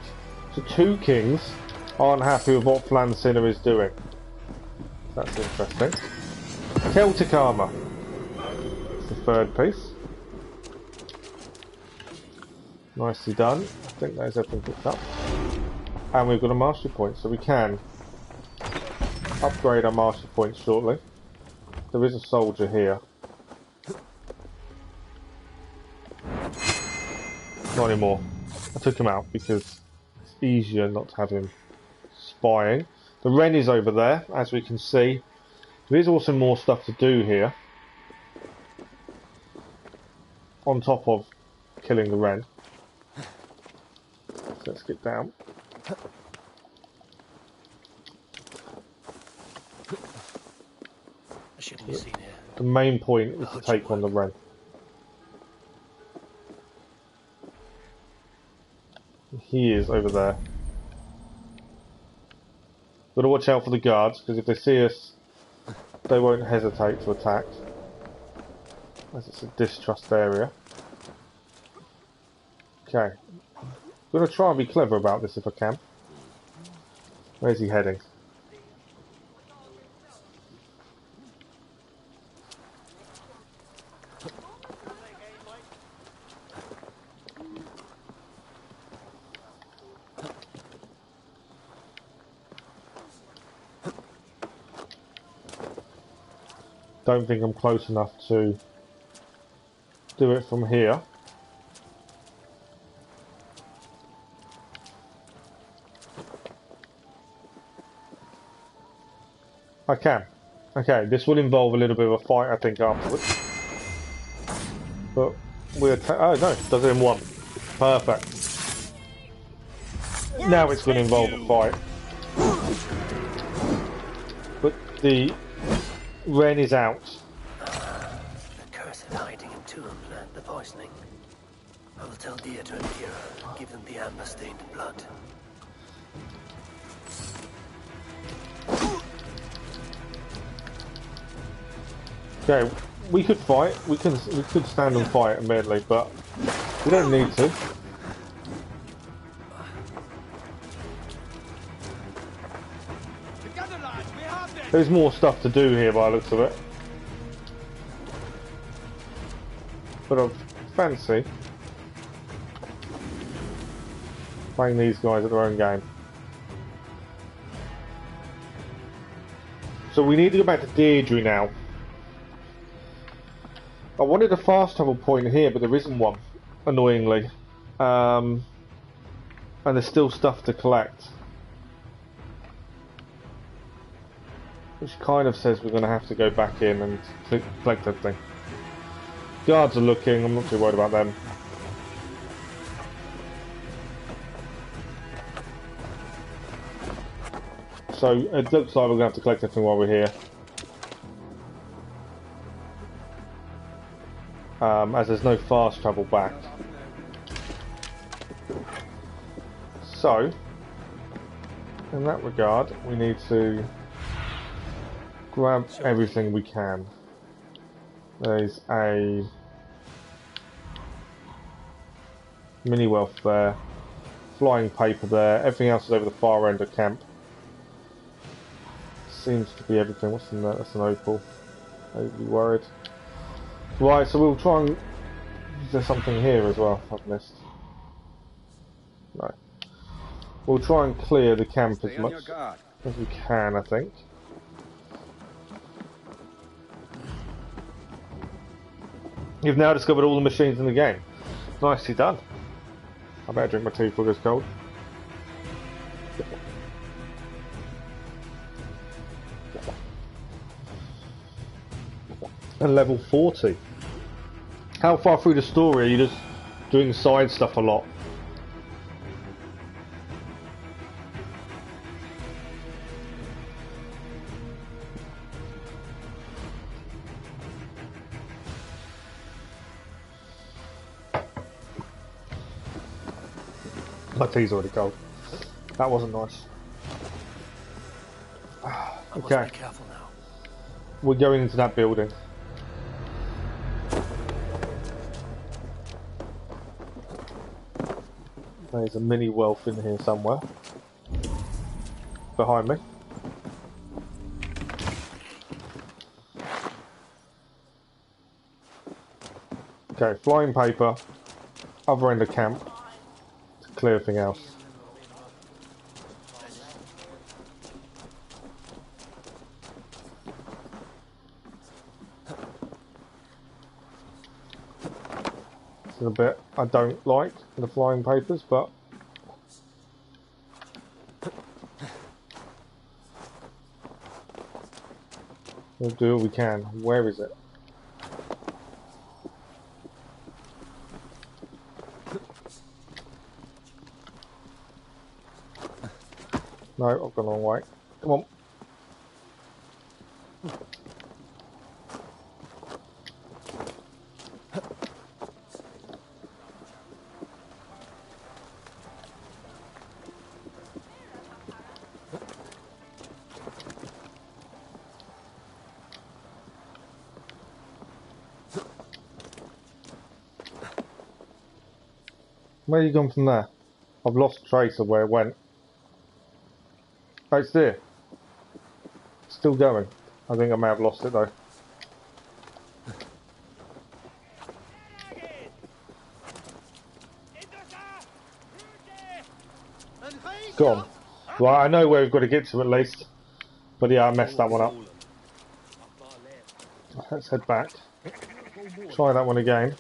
So 2 kings aren't happy with what Flansen is doing. That's interesting. Celtic armour. It's the 3rd piece. Nicely done. I think there's everything picked up. And we've got a mastery point, so we can upgrade our mastery point shortly. There is a soldier here. Not anymore. I took him out because it's easier not to have him spying. The Wren is over there, as we can see. There is also more stuff to do here. On top of killing the Wren. So let's get down. The main point is to take on the Wren. He is over there. Got to watch out for the guards, because if they see us, they won't hesitate to attack. As it's a distrust area. Okay. I'm going to try and be clever about this if I can. Where's he heading? Don't think I'm close enough to do it from here. I can. Okay, this will involve a little bit of a fight, I think, afterwards. But we're... oh, no, it does it in one. Perfect. Now it's going to involve a fight. But the Ren is out. The curse of hiding in tomb and the poisoning. I will tell Dia to appear. Give them the amber-stained blood. Okay, we could fight. We could stand and fight immediately, but we don't need to. There's more stuff to do here by the looks of it. But I fancy playing these guys at their own game. So we need to go back to Deirdre now. I wanted a fast travel point here, but there isn't one, annoyingly. And there's still stuff to collect. Which kind of says we're going to have to go back in and collect everything. Guards are looking, I'm not too worried about them. So it looks like we're going to have to collect everything while we're here. As there's no fast travel back. So, in that regard, we need to grab everything we can. There's a mini wealth there, flying paper there, everything else is over the far end of camp. Seems to be everything. What's in there? That's an opal. Overly worried. Right, so we'll try and... is there something here as well I've missed? No. We'll try and clear the camp as much as we can, I think. You've now discovered all the machines in the game. Nicely done. I better drink my tea before it goes cold. And level 40. How far through the story are you just doing side stuff a lot? My tea's already cold. That wasn't nice. Okay. Be careful now. We're going into that building. There's a mini wealth in here somewhere. Behind me. Okay, flying paper. Other end of camp. To clear everything else. A bit I don't like the flying papers, but we'll do what we can. Where is it? No, I've gone the wrong way. Come on. Where you gone from there? I've lost trace of where it went. Oh, it's there. Still going. I think I may have lost it though. Gone. Well, I know where we've got to get to at least. But yeah, I messed that one up. Let's head back. Try that one again.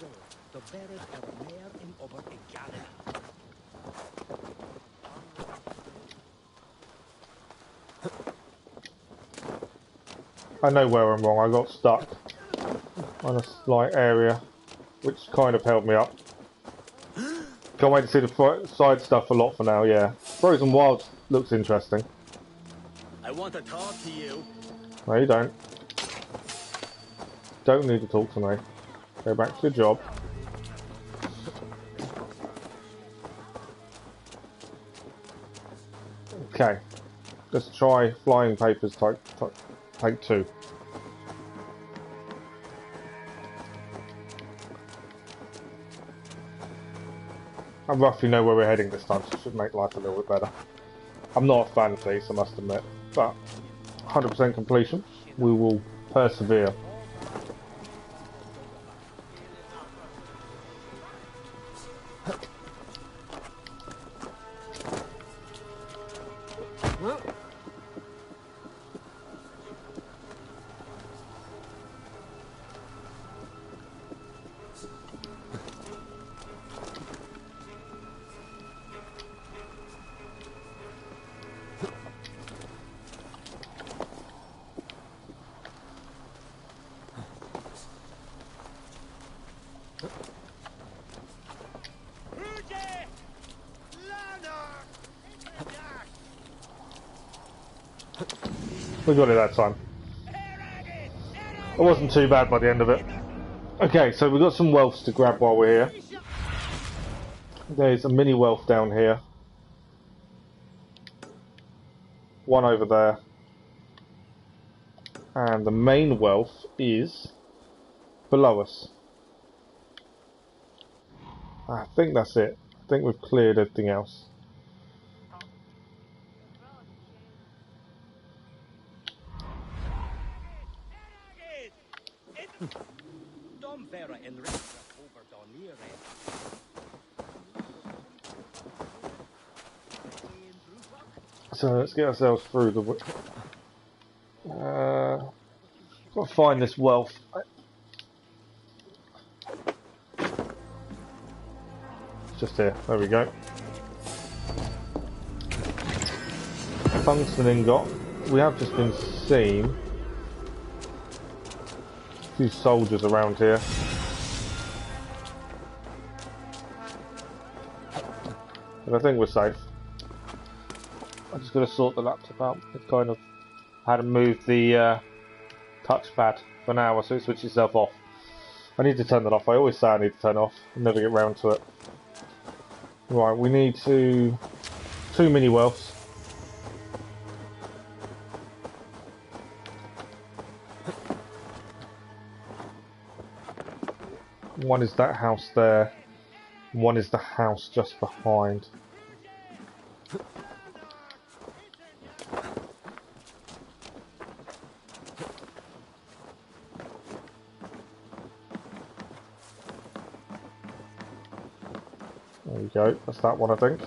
I know where I'm wrong. I got stuck on a slight area, which kind of held me up. Can't wait to see the side stuff a lot for now, yeah. Frozen Wilds looks interesting. I want to talk to you. No, you don't. Don't need to talk to me. Go back to your job. Okay. Let's try flying papers take 2. I roughly know where we're heading this time, so it should make life a little bit better. I'm not a fan of these, I must admit, but 100% completion, we will persevere. We got it that time. It wasn't too bad by the end of it. Okay, so we've got some wealths to grab while we're here. There's a mini wealth down here. One over there. And the main wealth is below us. I think that's it. I think we've cleared everything else. So let's get ourselves through the... got to find this wealth. It's just here. There we go. Tungsten ingot. We have just been seeing a few soldiers around here. But I think we're safe. I'm just going to sort the laptop out. It kind of had to move the touchpad for now, so it switches itself off. I need to turn that off. I always say I need to turn it off. I never get round to it. Right, we need two mini wealths. One is that house there. One is the house just behind. There we go, that's that one I think.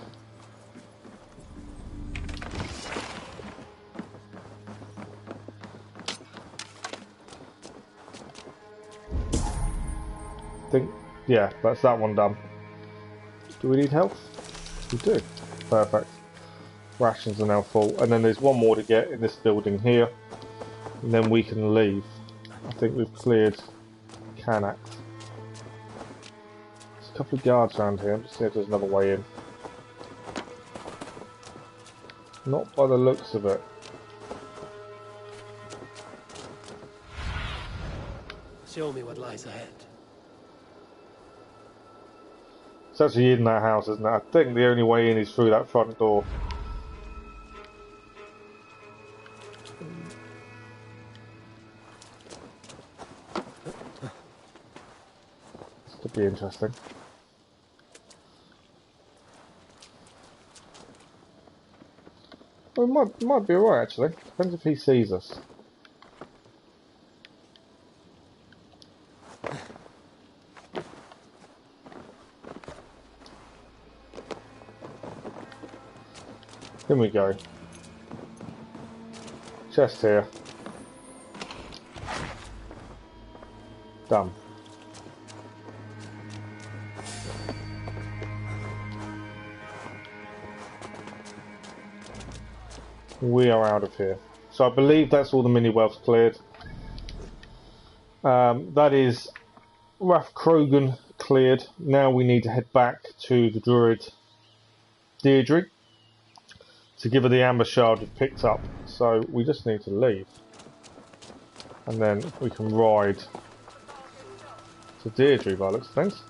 Yeah, that's that one done. Do we need health? We do. Perfect. Rations are now full. And then there's one more to get in this building here. And then we can leave. I think we've cleared Canac. There's a couple of guards around here. I'm just seeing if there's another way in. Not by the looks of it. Show me what lies ahead. It's actually in that house, isn't it? I think the only way in is through that front door. This could be interesting. Well, it might be alright actually. Depends if he sees us. Here we go. Chest here. Done. We are out of here. So I believe that's all the mini wealths cleared. That is Rath Krogan cleared. Now we need to head back to the Druid Deirdre to give her the amber shard we've picked up. So we just need to leave. And then we can ride to Deirdre by the looks of things.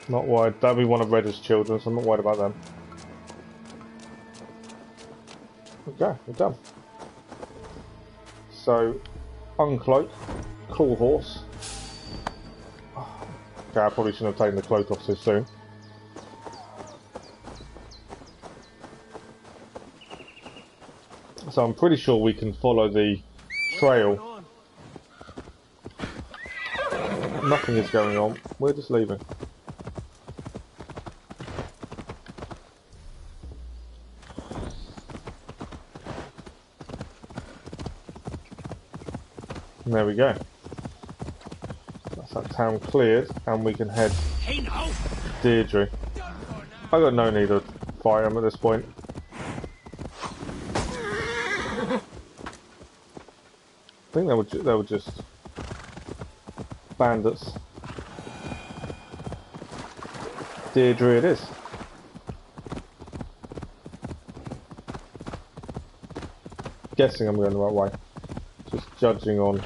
Not worried. That'll be one of Redder's children, so I'm not worried about them. Okay, we're done. So, uncloak, cool horse. Okay, I probably shouldn't have taken the cloak off so soon. So I'm pretty sure we can follow the trail. Nothing is going on. We're just leaving. And there we go. That's that town cleared, and we can head to Deirdre. I've got no need to fight him at this point. I think they were just bandits. Deirdre it is. Guessing I'm going the right way. Just judging on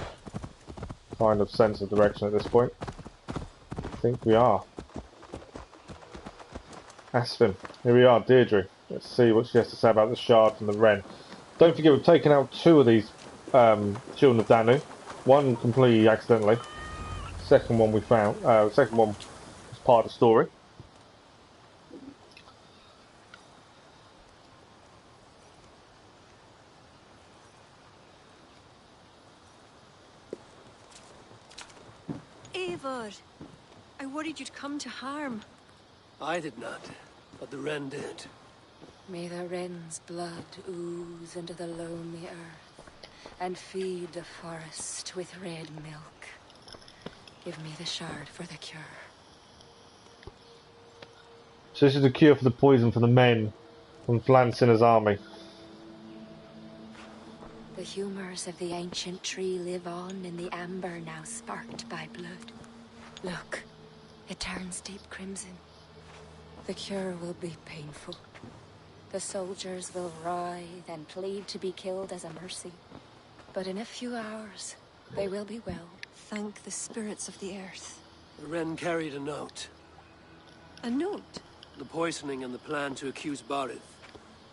kind of sense of direction at this point. I think we are. Aspen. Here we are, Deirdre. Let's see what she has to say about the shard and the wren. Don't forget we've taken out 2 of these children of Danu. One completely accidentally. Second one we found. Second one was part of the story. Eivor, I worried you'd come to harm. I did not, but the wren did. May the wren's blood ooze into the lonely earth and feed the forest with red milk. Give me the shard for the cure. So this is the cure for the poison for the men from Flansinner's army. The humours of the ancient tree live on in the amber now sparked by blood. Look, it turns deep crimson. The cure will be painful. The soldiers will writhe and plead to be killed as a mercy. But in a few hours, they will be well. Thank the spirits of the earth. The wren carried a note. A note? The poisoning and the plan to accuse Barith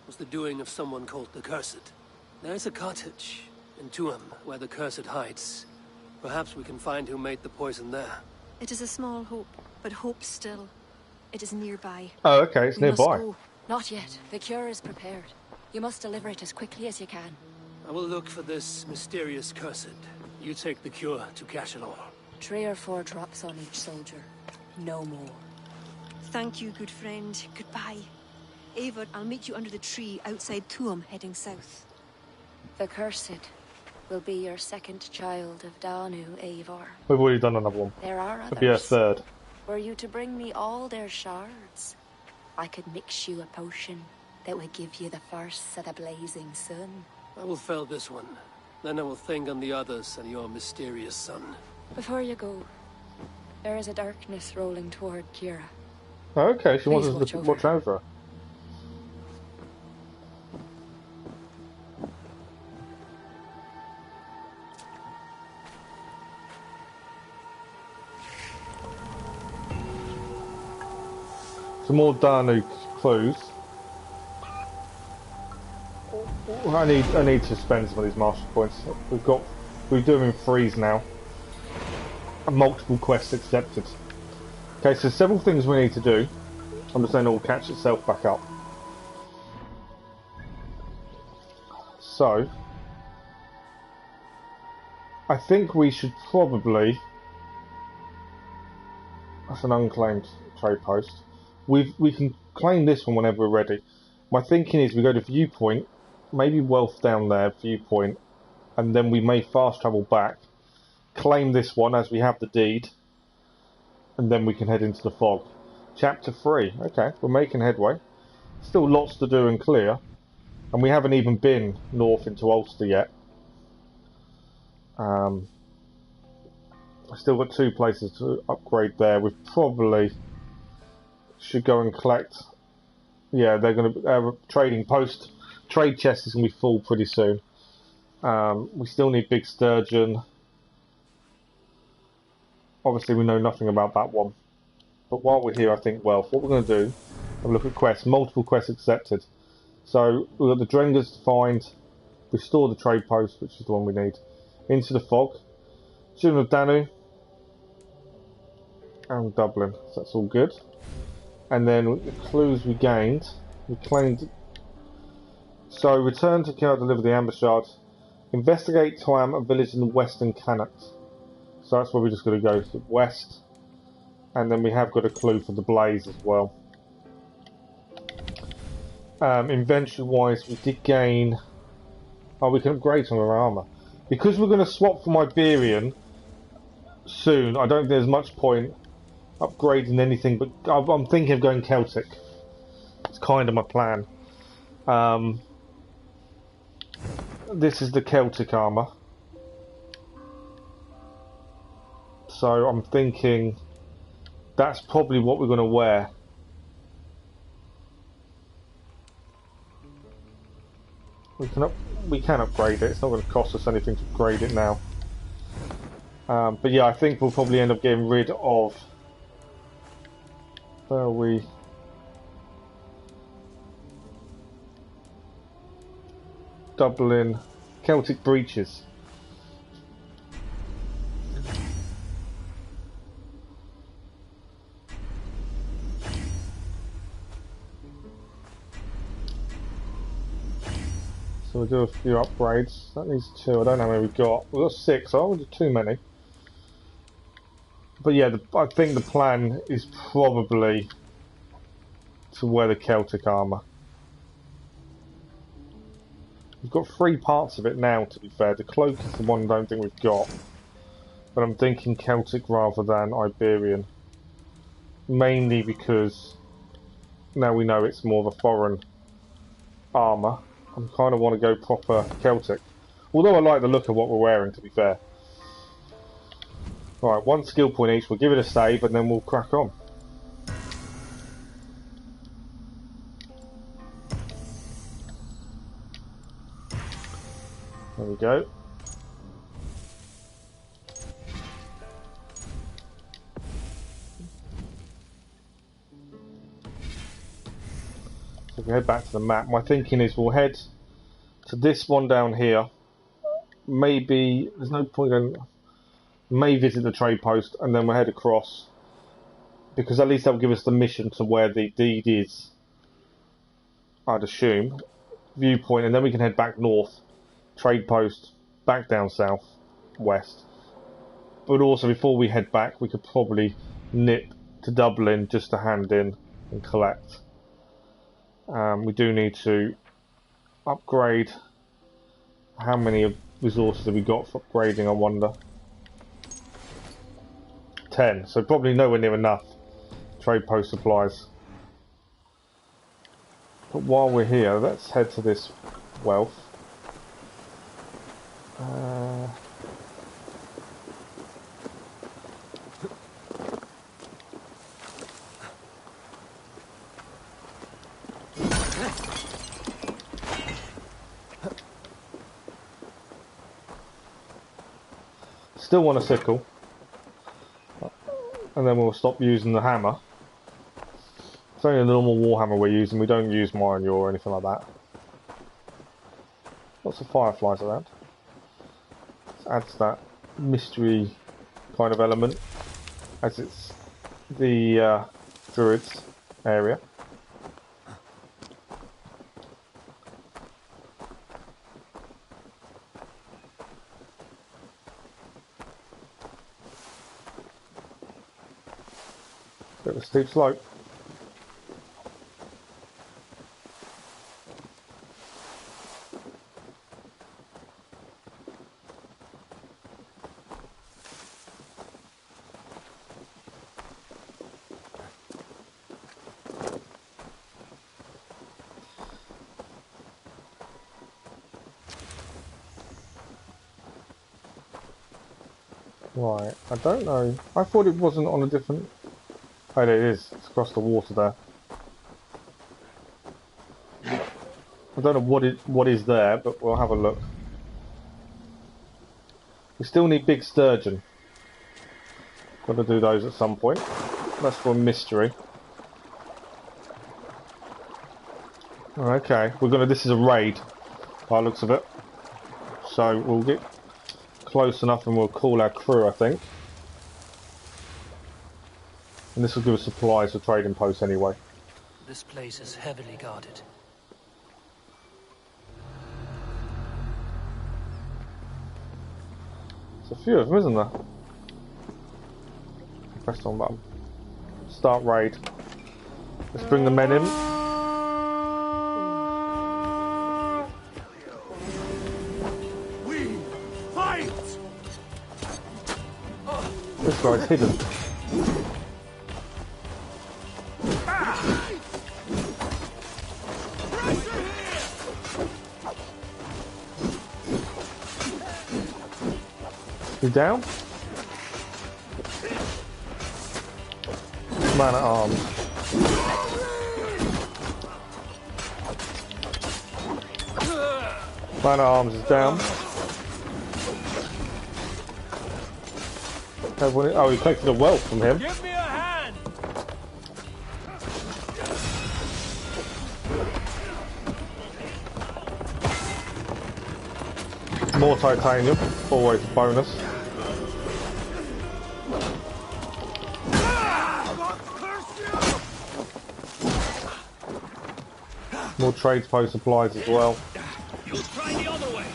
was the doing of someone called the Cursed. There's a cottage in Tuam where the Cursed hides. Perhaps we can find who made the poison there. It is a small hope, but hope still. It is nearby. Oh, okay, it's We must nearby. go. Not yet. The cure is prepared. You must deliver it as quickly as you can. I will look for this mysterious Cursed. You take the cure to cash it all. 3 or 4 drops on each soldier. No more. Thank you, good friend. Goodbye. Eivor, I'll meet you under the tree outside Tuam, heading south. The Cursed will be your second child of Danu, Eivor. We've already done another one. There are It'll be our others. third. Were you to bring me all their shards, I could mix you a potion that would give you the force of the blazing sun. I will fell this one. Then I will think on the others and your mysterious son. Before you go, there is a darkness rolling toward Kira. Oh, okay, she wants Please us to watch watch over her. Some more Danu clues. I need to spend some of these master points. We're doing freeze now. And multiple quests accepted. Okay, so several things we need to do. I'm just saying it will catch itself back up. So I think we should probably, that's an unclaimed trade post. We can claim this one whenever we're ready. My thinking is we go to viewpoint, maybe wealth down there, viewpoint, and then we may fast travel back, claim this one as we have the deed, and then we can head into the fog. Chapter 3. Okay, we're making headway. Still lots to do and clear, and we haven't even been north into Ulster yet. I've still got 2 places to upgrade there. We probably should go and collect. Yeah, they're going to trading post. Trade chest is going to be full pretty soon. We still need big sturgeon. Obviously, we know nothing about that one. But while we're here, I think wealth. What we're going to do, have a look at quests. Multiple quests accepted. So we've got the Drengers to find. Restore the trade post, which is the one we need. Into the fog. Children of Danu. And Dublin. So that's all good. And then the clues we gained. We claimed. So return to Kill, deliver the amber shard. Investigate Tuam, a village in the western Connacht. So that's where we're just going to go to west. And then we have got a clue for the blaze as well. Inventory wise, we did gain. Oh, we can upgrade some of our armour. Because we're going to swap from Iberian soon, I don't think there's much point upgrading anything, but I'm thinking of going Celtic. It's kind of my plan. This is the Celtic armour. So I'm thinking that's probably what we're going to wear. We can upgrade it. It's not going to cost us anything to upgrade it now. But yeah, I think we'll probably end up getting rid of. Where are we? Dublin, Celtic breeches. So we'll do a few upgrades. That needs 2. I don't know how many we've got. We've got 6. I don't want to do too many. But yeah, I think the plan is probably to wear the Celtic armour. We've got 3 parts of it now, to be fair. The cloak is the one I don't think we've got. But I'm thinking Celtic rather than Iberian. Mainly because now we know it's more of a foreign armour. I kind of want to go proper Celtic. Although I like the look of what we're wearing, to be fair. Alright, 1 skill point each. We'll give it a save and then we'll crack on. There we go. So we head back to the map. My thinking is we'll head to this one down here. Maybe there's no point in. May visit the trade post and then we'll head across, because at least that will give us the mission to where the deed is, I'd assume. Viewpoint, and then we can head back north, trade post, back down south, west. But also before we head back, we could probably nip to Dublin just to hand in and collect. We do need to upgrade. How many resources have we got for upgrading, I wonder? 10, so probably nowhere near enough trade post supplies. But while we're here, let's head to this wealth. Still want a sickle. And then we'll stop using the hammer. It's only a normal warhammer we're using. We don't use Mine or anything like that. Lots of fireflies around. This adds that mystery kind of element, as it's the Druids area. Bit of a steep slope. Right, I don't know. I thought it wasn't on a different... Oh, there it is. It's across the water there. I don't know what is there, but we'll have a look. We still need big sturgeon. Got to do those at some point. That's for a mystery. Okay, we're gonna. This is a raid, by the looks of it. So we'll get close enough and we'll call our crew, I think. And this will give us supplies for trading posts anyway. This place is heavily guarded. There's a few of them, isn't there? Press on button. Start raid. Let's bring the men in. We fight! This guy's hidden. You down? Man at arms. Man at arms is down. Everyone, oh, he collected a wealth from him. Give me a hand! More titanium, always a bonus. More trade post supplies as well. You try the other way.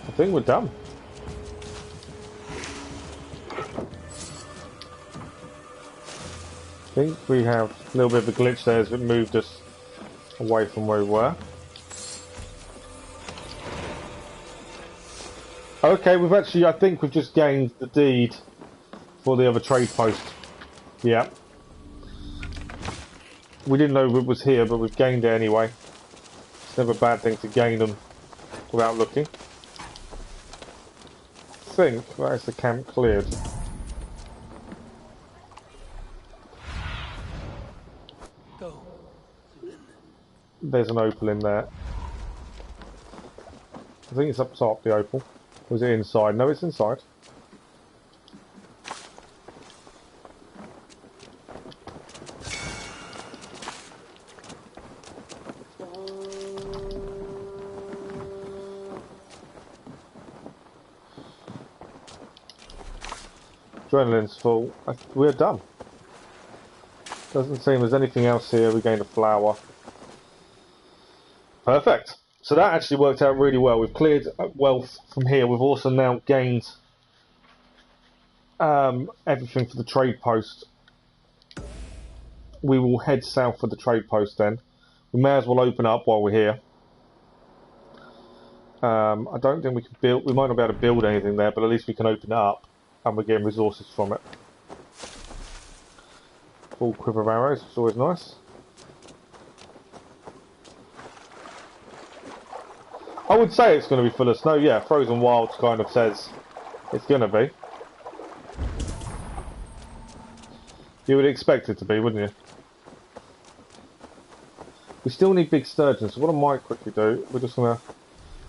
I think we're done. I think we have a little bit of a glitch there as it moved us away from where we were. Okay, we've actually, I think we've just gained the deed for the other trade post. Yeah. We didn't know it was here, but we've gained it anyway. It's never a bad thing to gain them without looking. I think that is the camp cleared. Go. There's an opal in there. I think it's up top, the opal. Or is it inside? No, it's inside. Adrenaline's full. We're done. Doesn't seem there's anything else here. We gained a flower. Perfect. So that actually worked out really well. We've cleared wealth from here. We've also now gained everything for the trade post. We will head south for the trade post then. We may as well open up while we're here. I don't think we can build. We might not be able to build anything there, but at least we can open it up. And we're getting resources from it. Full quiver of arrows, it's always nice. I would say it's going to be full of snow, yeah. Frozen Wilds kind of says it's going to be. You would expect it to be, wouldn't you? We still need big sturgeon, so what I might quickly do, we're just going to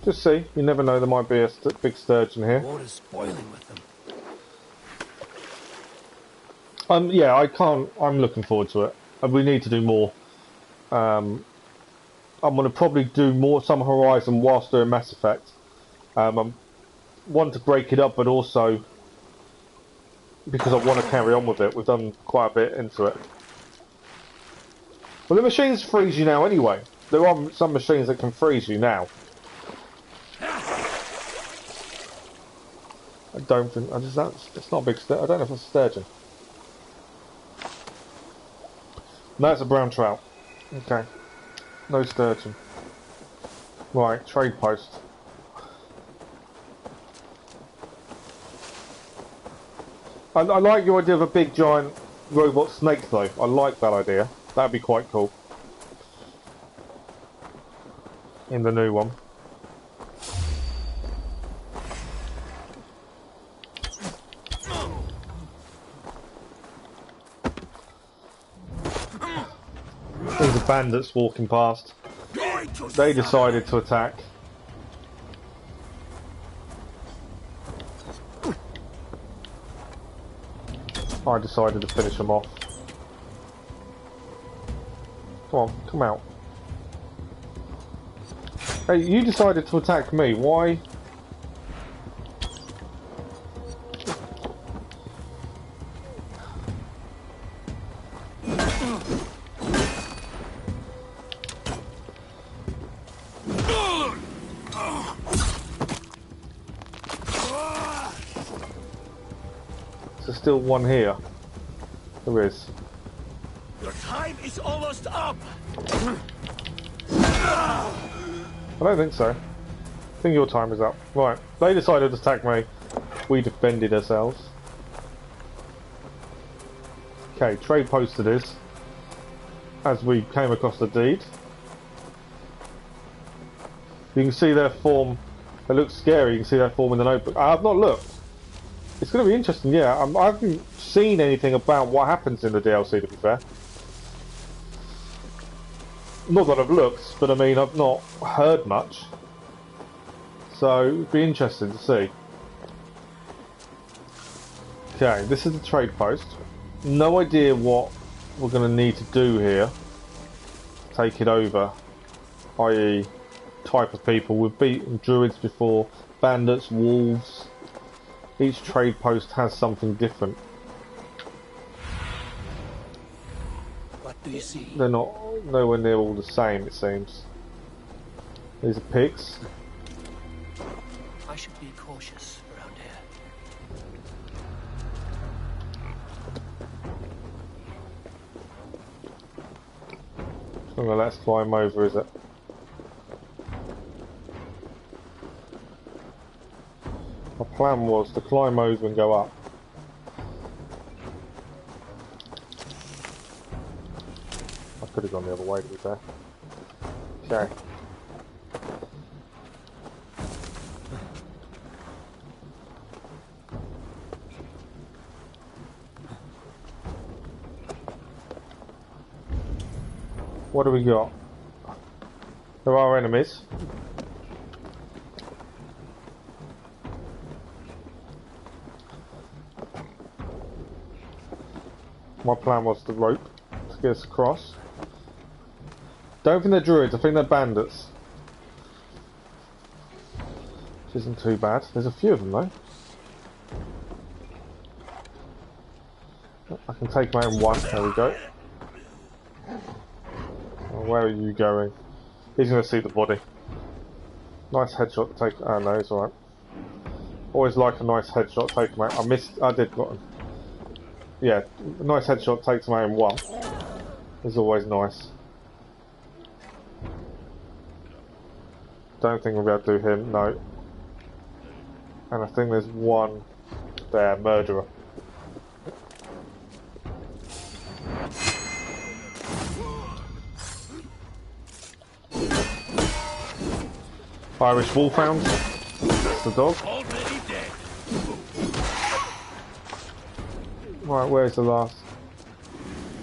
just see. You never know, there might be a big sturgeon here. Water's boiling with them. Yeah, I'm looking forward to it. We need to do more. I'm going to probably do more some Horizon whilst doing Mass Effect. I want to break it up, but also because I want to carry on with it. We've done quite a bit into it. Well, the machines freeze you now anyway. There are some machines that can freeze you now. I don't think... it's not a big sturgeon. I don't know if it's a sturgeon. No, it's a brown trout. Okay. No sturgeon. Right, trade post. I like your idea of a big giant robot snake though. I like that idea. That'd be quite cool. in the new one. There's the bandits walking past. They decided to attack. I decided to finish them off. Come on, come out. Hey, you decided to attack me. Why? There's still one here. There is. Your time is almost up. I don't think so. I think your time is up. Right, they decided to attack me. We defended ourselves. Okay, trade post it is. As we came across the deed. You can see their form. It looks scary. You can see their form in the notebook. I've not looked. It's going to be interesting, yeah. I haven't seen anything about what happens in the DLC, to be fair. Not that I've looked, but I mean, I've not heard much. So, it'd be interesting to see. Okay, this is the trade post. No idea what we're going to need to do here. Take it over. I.e. type of people. We've beaten Druids before. Bandits, wolves. Each trade post has something different. What do you see? They're not nowhere near all the same, it seems. These are pigs. I should be cautious around here. It's not gonna let us climb over, is it? My plan was to climb over and go up. I could have gone the other way, to be fair. Okay. What do we got? There are enemies. My plan was the rope to get us across. Don't think they're druids, I think they're bandits. Which isn't too bad. There's a few of them though. I can take them out in one. There we go. Oh, where are you going? He's going to see the body. Nice headshot to take. Oh no, it's alright. Always like a nice headshot to take him out. I did got him. Yeah, a nice headshot takes him out in one. It's always nice. Don't think we'll be able to do him, no. And I think there's one there, murderer. Irish wolfhounds. That's the dog. Right, where's the last?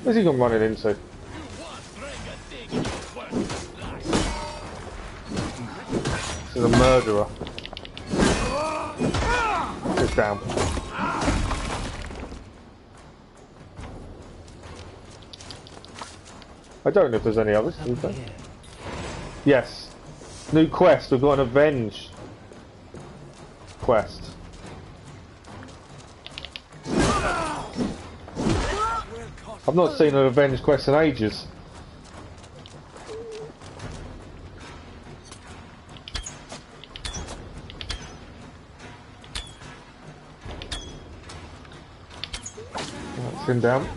Where's he gone running into? This is a murderer. Get down. I don't know if there's any others. Is there? Yes. New quest. We've got an avenged quest. I've not seen an avenged quest in ages. That's him down.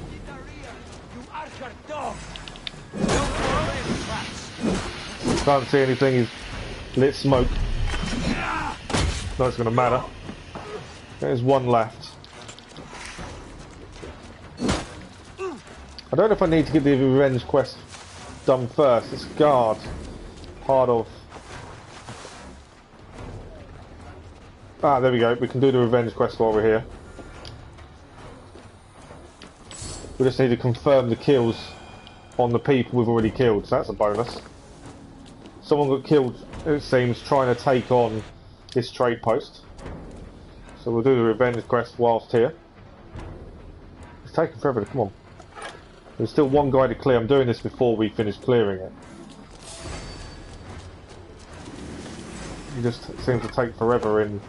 Can't see anything, he's lit smoke. Not it's going to matter. There's one left. I don't know if I need to get the revenge quest done first. It's guard. Part of Ah, there we go. We can do the revenge quest while we're here. We just need to confirm the kills on the people we've already killed, so that's a bonus. Someone got killed, it seems, trying to take on this trade post. So we'll do the revenge quest whilst here. It's taking forever to come on. There's still one guy to clear. I'm doing this before we finish clearing it. It just seems to take forever in...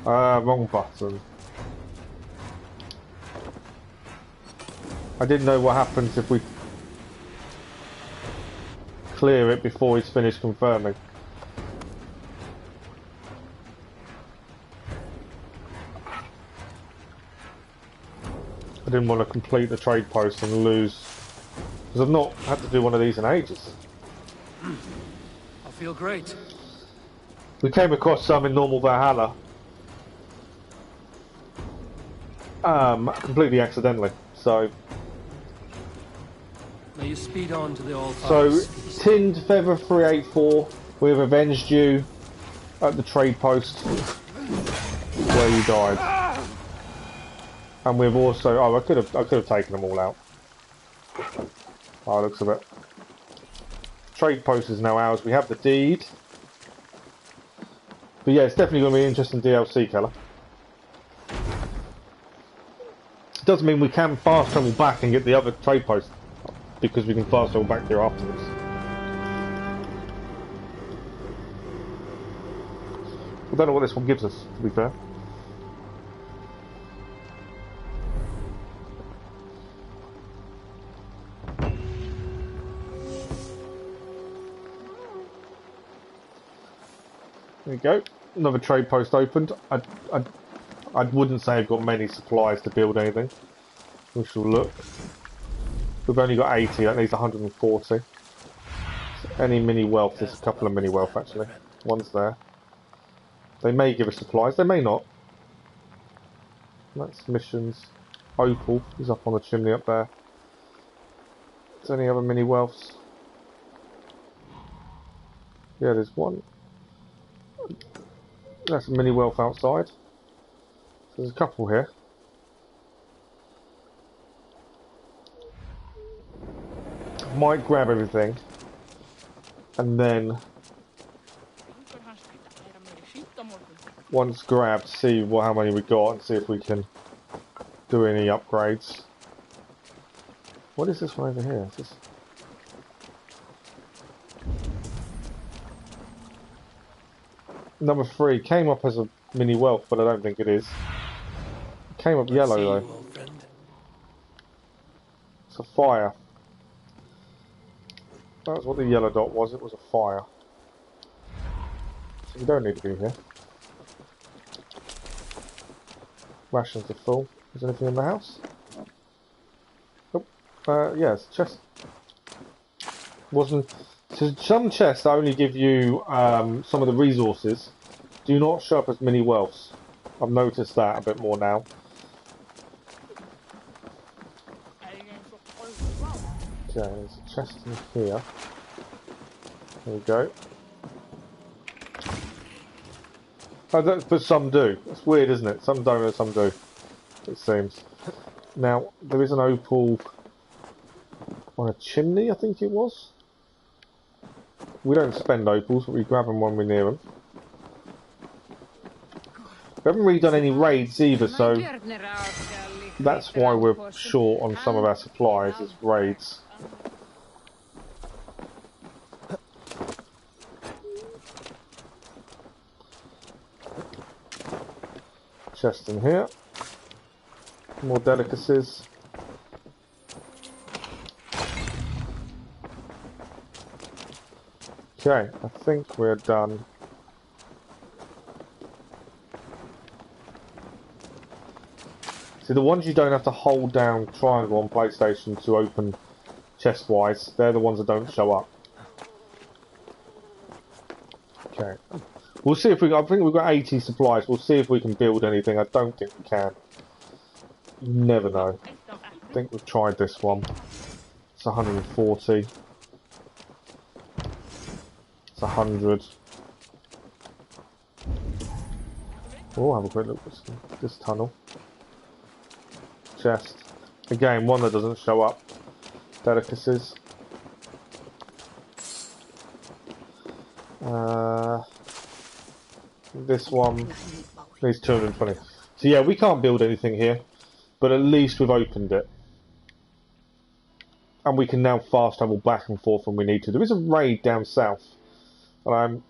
wrong button. I didn't know what happens if we clear it before he's finished confirming. I didn't want to complete the trade post and lose, because I've not had to do one of these in ages. I feel great. We came across some in normal Valhalla. Completely accidentally, so... Now you speed on to the old So, Tinned Feather 384, we've avenged you at the trade post where you died. And we've also... Oh, I could have taken them all out. Oh, looks a bit... Trade post is now ours. We have the deed. But yeah, it's definitely going to be an interesting DLC, Keller. It doesn't mean we can fast travel back and get the other trade post, because we can fast travel back there afterwards. I don't know what this one gives us, to be fair. There we go. Another trade post opened. I wouldn't say I've got many supplies to build anything. We shall look. We've only got 80, that needs 140. So any mini wealth, there's a couple of mini wealth actually. One's there. They may give us supplies, they may not. That's missions. Opal is up on the chimney up there. Is there any other mini wealths? Yeah, there's one. That's a mini wealth outside. So there's a couple here. Might grab everything and then once grabbed, see how many we got and see if we can do any upgrades. What is this one over here? Is this... Number 3 came up as a mini wealth, but I don't think it is. It came up yellow though. It's a fire. That's what the yellow dot was, it was a fire. So we don't need to be here. Rations are full. Is there anything in the house? Oh, yes, chest. Wasn't... So some chests only give you some of the resources. Do not show up as mini wealths. I've noticed that a bit more now. Okay, there's a chest in here. There we go. Oh, but some do. It's weird, isn't it? Some don't and some do, it seems. Now, there is an opal on a chimney, I think it was. We don't spend opals, but we grab them when we're near them. We haven't really done any raids either, so that's why we're short on some of our supplies, is raids. Chest in here. More delicacies. Okay, I think we're done. See, the ones you don't have to hold down triangle on PlayStation to open chest-wise, they're the ones that don't show up. Okay. We'll see if we... I think we've got 80 supplies. We'll see if we can build anything. I don't think we can. You never know. I think we've tried this one. It's 140. It's 100. We'll have a quick look at this tunnel. Chest. Again, one that doesn't show up. Delicacies. This one needs 220. So yeah, we can't build anything here, but at least we've opened it. And we can now fast travel back and forth when we need to. There is a raid down south that I'm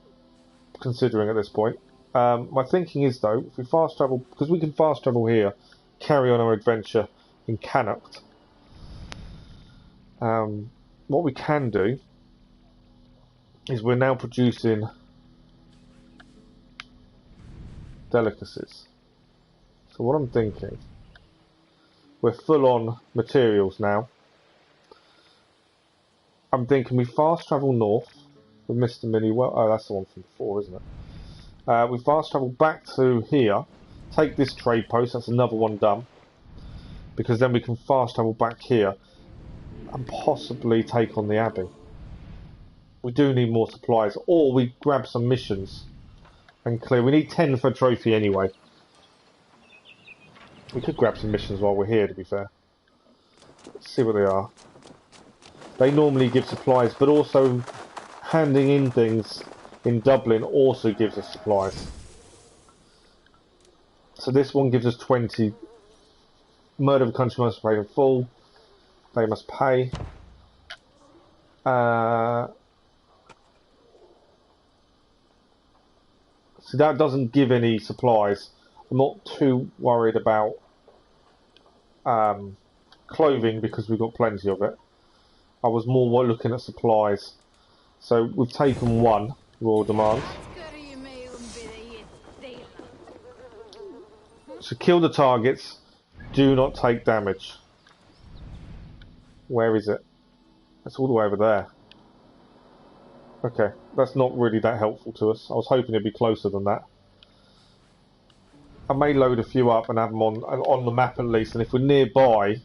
considering at this point. My thinking is though, if we fast travel, because we can fast travel here, carry on our adventure in Connacht. What we can do is we're now producing delicacies. So what I'm thinking, we're full on materials now. I'm thinking we fast travel north with Mr. Mini. Well, oh, that's the one from before, isn't it? We fast travel back to here, take this trade post. That's another one done, because then we can fast travel back here and possibly take on the Abbey. We do need more supplies, or we grab some missions and clear. We need 10 for a trophy anyway. We could grab some missions while we're here, to be fair. Let's see what they are. They normally give supplies, but also handing in things in Dublin also gives us supplies. So this one gives us 20. Murder of a country must pay in full. They must pay. So that doesn't give any supplies. I'm not too worried about clothing because we've got plenty of it. I was more looking at supplies. So we've taken one royal demand. So kill the targets. Do not take damage. Where is it? It's all the way over there. Okay, that's not really that helpful to us. I was hoping it'd be closer than that. I may load a few up and have them on the map at least, and if we're nearby,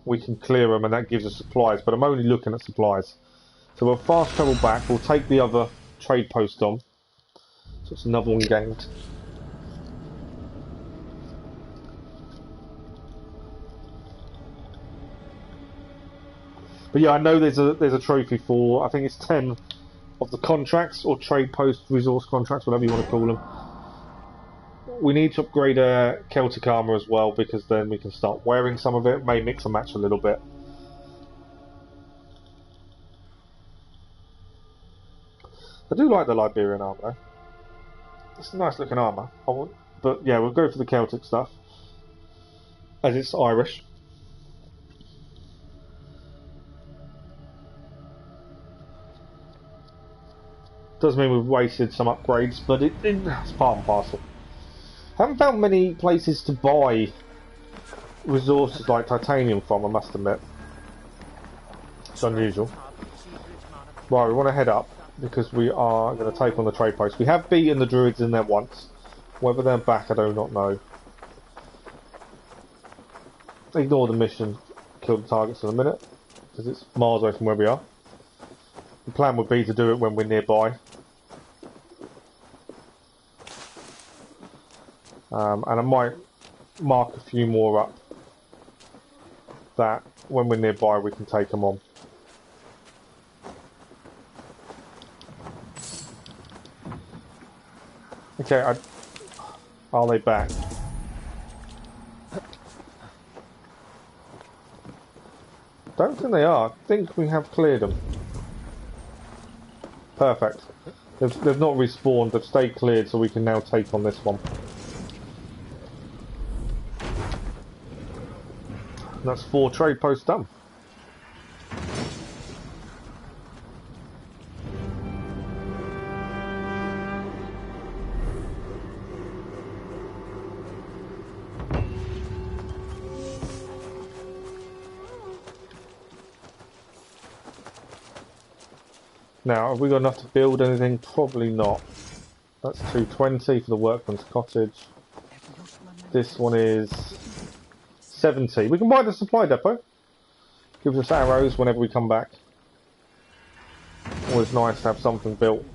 we can clear them and that gives us supplies, but I'm only looking at supplies. So we'll fast travel back, we'll take the other trade post on. So it's another one gained. But yeah, I know there's a trophy for, I think it's 10 of the contracts, or trade post resource contracts, whatever you want to call them. We need to upgrade Celtic armour as well, because then we can start wearing some of it. May mix and match a little bit. I do like the Liberian armour though. It's a nice looking armour. But yeah, we'll go for the Celtic stuff, as it's Irish. Does mean we've wasted some upgrades, but it's part and parcel. Haven't found many places to buy resources like titanium from, I must admit. It's unusual. Right, we want to head up because we are going to take on the trade post. We have beaten the Druids in there once. Whether they're back, I do not know. Ignore the mission, kill the targets in a minute, because it's miles away from where we are. The plan would be to do it when we're nearby. And I might mark a few more up that when we're nearby we can take them on. Okay, are they back? Don't think they are. I think we have cleared them. Perfect. They've not respawned, they've stayed cleared, so we can now take on this one. And that's 4 trade posts done. Now, have we got enough to build anything? Probably not. That's 220 for the workman's cottage. This one is 70. We can buy the supply depot. Gives us arrows whenever we come back. Always nice to have something built.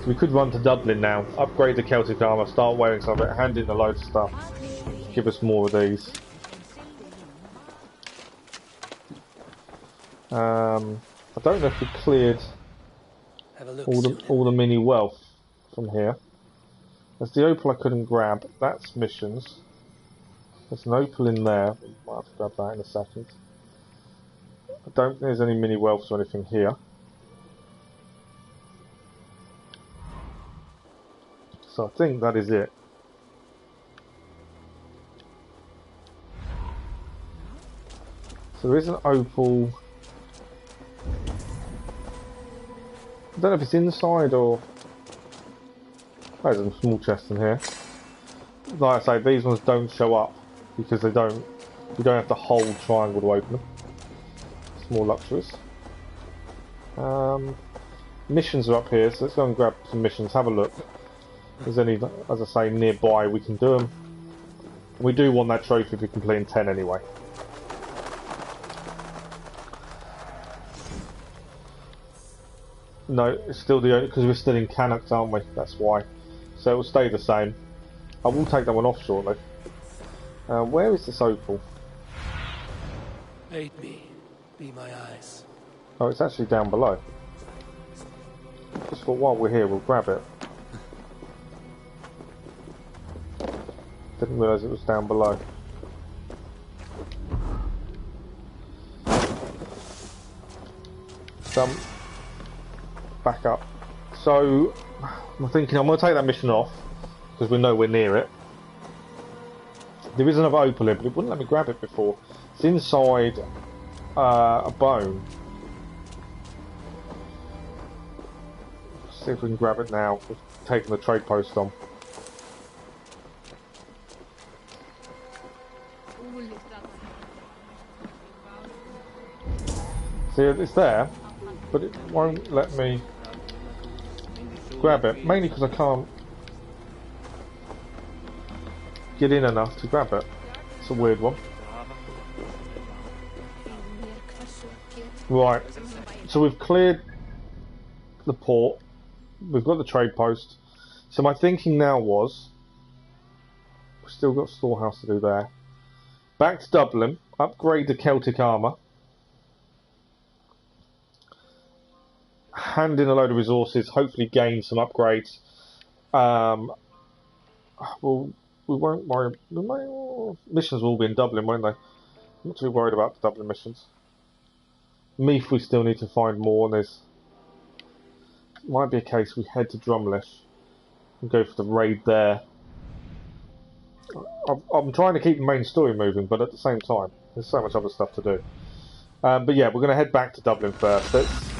So we could run to Dublin now, upgrade the Celtic armour, start wearing some of it, hand in a load of stuff, give us more of these. I don't know if we cleared all the mini wealth from here. There's the opal I couldn't grab, that's missions. There's an opal in there, might have to grab that in a second. I don't think there's any mini wealths or anything here. So I think that is it. So there is an opal. I don't know if it's inside or... There's a small chest in here. Like I say, these ones don't show up because they don't... You don't have to hold triangle to open them. It's more luxurious. Missions are up here, so let's go and grab some missions, have a look. If there's any, as I say, nearby, we can do them. We do want that trophy if we complete in 10 anyway. No, it's still the only, because we're still in Canucks, aren't we? That's why. So it will stay the same. I will take that one off shortly. Where is this opal? Aid me. Be my eyes. Oh, it's actually down below. Just thought while we're here, we'll grab it. Didn't realise it was down below. Back up. So, I'm thinking I'm going to take that mission off, because we're nowhere near it. There is another opal here, but it wouldn't let me grab it before. It's inside a bone. Let's see if we can grab it now. We've taken the trade post on. See, it's there, but it won't let me grab it, mainly because I can't get in enough to grab it. It's a weird one. Right, so we've cleared the port, we've got the trade post, so my thinking now was, we've still got storehouse to do there, back to Dublin, upgrade the Celtic armour, hand in a load of resources, hopefully gain some upgrades. We won't worry. Missions will be in Dublin, won't they? I'm not too worried about the Dublin missions. Meath we still need to find more, and there's might be a case we head to Drumlish and go for the raid there. I'm trying to keep the main story moving, but at the same time, there's so much other stuff to do. But yeah, we're going to head back to Dublin first. Let's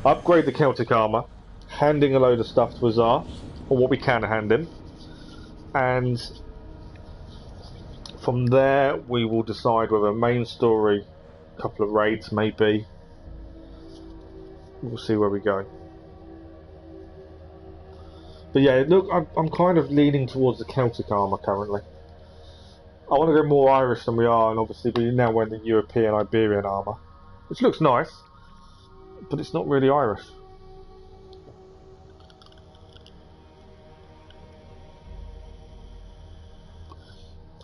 upgrade the Celtic armour, handing a load of stuff to Azar, or what we can hand him, and from there we will decide whether main story, a couple of raids maybe. We'll see where we go. But yeah, look, I'm kind of leaning towards the Celtic armour currently. I want to go more Irish than we are, and obviously we now wear the European Iberian armour, which looks nice, but it's not really Irish.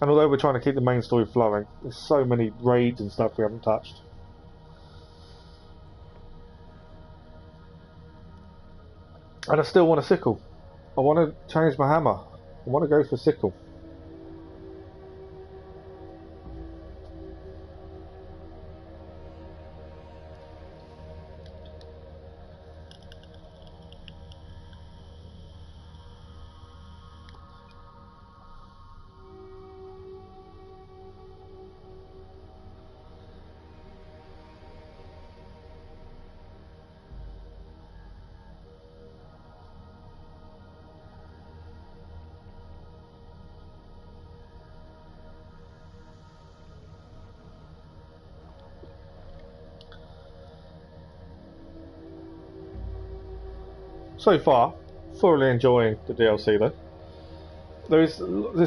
And although we're trying to keep the main story flowing, there's so many raids and stuff we haven't touched. And I still want a sickle. I want to change my hammer. I want to go for sickle. So far, thoroughly enjoying the DLC though. There's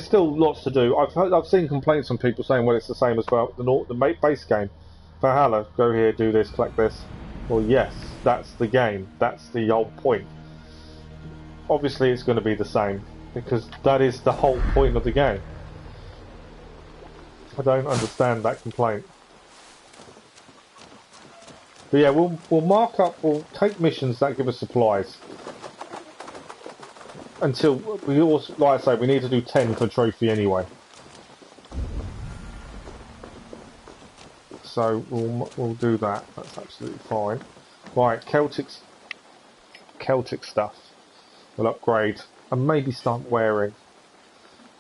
still lots to do. I've seen complaints from people saying, well, it's the same as the base game. Valhalla, go here, do this, collect this. Well, yes, that's the game. That's the whole point. obviously it's going to be the same, because that is the whole point of the game. I don't understand that complaint. But yeah, we'll mark up, we'll take missions that give us supplies. Until, we also, like I say, we need to do 10 for trophy anyway. So we'll do that, that's absolutely fine. Right, Celtic stuff. We'll upgrade and maybe start wearing.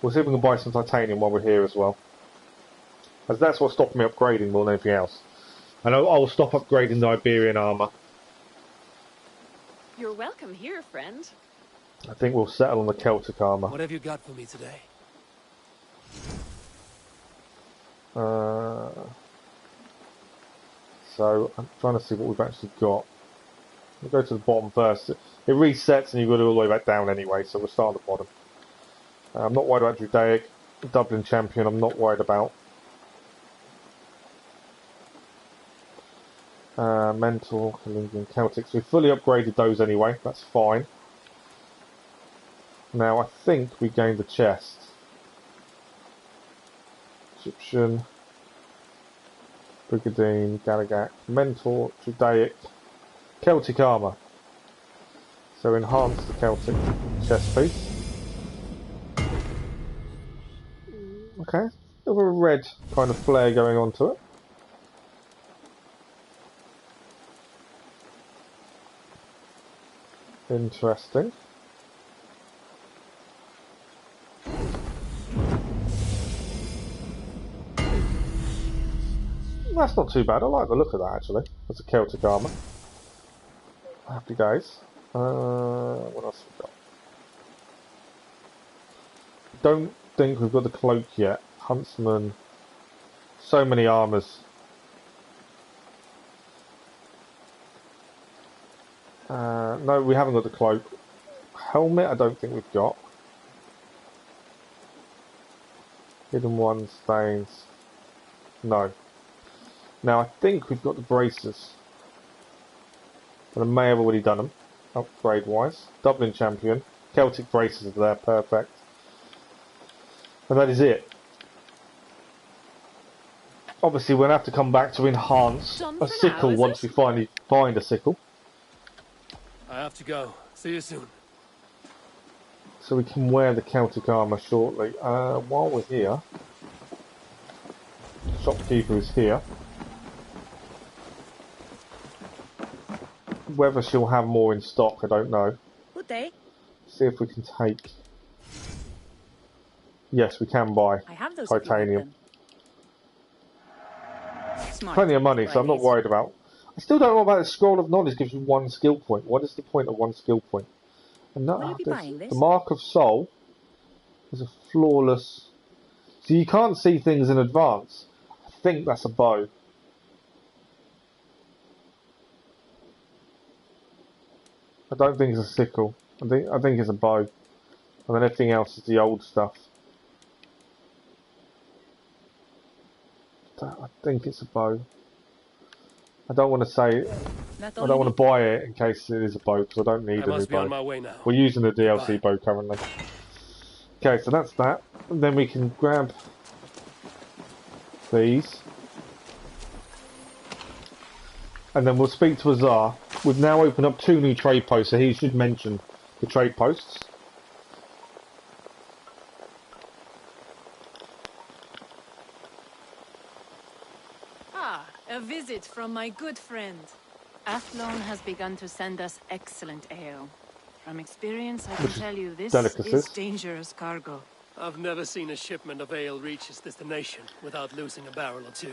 We'll see if we can buy some titanium while we're here as well. As that's what's stopping me upgrading more than anything else. And I'll stop upgrading the Iberian armour. You're welcome here, friend. I think we'll settle on the Celtic armour. What have you got for me today? So I'm trying to see what we've actually got. We'll go to the bottom first. It resets and you've got to go all the way back down anyway, so we'll start at the bottom. I'm not worried about Druidic. Dublin champion I'm not worried about. Mental, Calingian, Celtic. So we fully upgraded those anyway, that's fine. Now I think we gained the chest. Egyptian, Brigadine, Galagac, Mentor, Judaic, Celtic armour. So enhance the Celtic chest piece. Okay, a little red kind of flare going onto it. Interesting. That's not too bad. I like the look of that actually. That's a Celtic armour. Happy days. What else have we got? Don't think we've got the cloak yet. Huntsman. So many armours. No, we haven't got the cloak. Helmet, I don't think we've got. Hidden one, stains. No. Now, I think we've got the braces. But I may have already done them, upgrade-wise. Dublin champion. Celtic braces are there, perfect. And that is it. Obviously, we'll have to come back to enhance a sickle once we finally find a sickle. I have to go. See you soon. So we can wear the Celtic armour shortly. While we're here, the shopkeeper is here. Whether she'll have more in stock, I don't know. Good day. See if we can take. Yes, we can buy I have those titanium. Smart. Plenty of money, so I'm not worried about. I still don't know about the scroll of knowledge. Gives you 1 skill point. What is the point of 1 skill point? And Will you be buying this? The mark of soul is a flawless. So you can't see things in advance. I think that's a bow. I don't think it's a sickle. I think it's a bow. And then everything else is the old stuff. I think it's a bow. I don't want to say. I don't want to buy it in case it is a bow because I don't need a new I must be on my bow. way now. We're using the DLC bow currently. Okay, so that's that. And then we can grab these. And then we'll speak to Azar. We've now opened up 2 new trade posts, so he should mention the trade posts. Ah, a visit from my good friend. Athlone has begun to send us excellent ale. From experience, I can tell you this is dangerous cargo. I've never seen a shipment of ale reach its destination without losing a barrel or 2.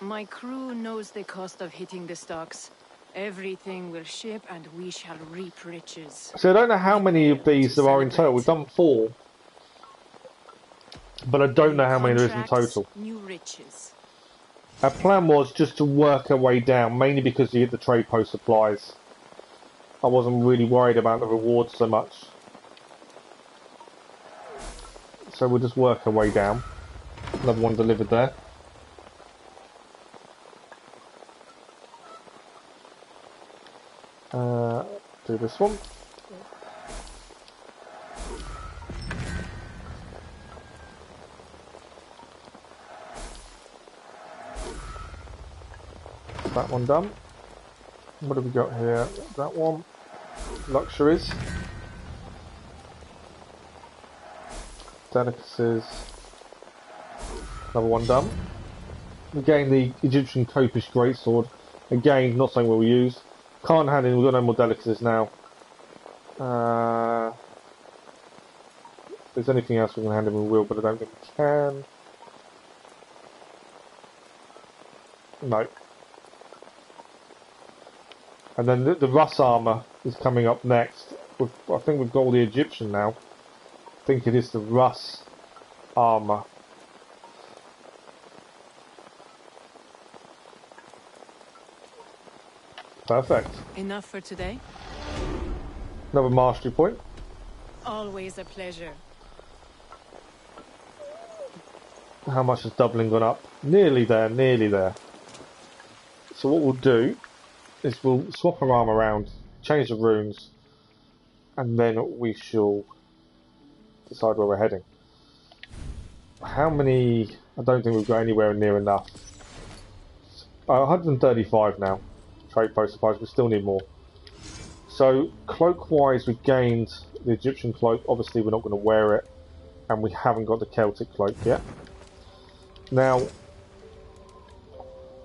My crew knows the cost of hitting the stocks. Everything will ship and we shall reap riches. So I don't know how many of these there are in total. We've done 4. But I don't know how many there is in total. New riches. Our plan was just to work our way down, mainly because you get the trade post supplies. I wasn't really worried about the rewards so much. So we'll just work our way down. Another one delivered there. Do this one. that one done. What have we got here? That one. Luxuries. Delicacies. Another one done. Again, the Egyptian Copish Greatsword. Again, not something we'll use. Can't hand in, we've got no more delicacies now. If there's anything else we can hand in, we will, but I don't think we can. No. And then the Russ armour is coming up next. I think we've got all the Egyptian now. I think it is the Russ armour. Perfect. Enough for today? Another mastery point. Always a pleasure. How much has doubling gone up? Nearly there, nearly there. So what we'll do is we'll swap our arm around, change the runes, and then we shall decide where we're heading. How many? I don't think we've got anywhere near enough. 135 now. Trade post supplies, we still need more. So cloak-wise, we gained the Egyptian cloak. Obviously, we're not going to wear it, and we haven't got the Celtic cloak yet. Now,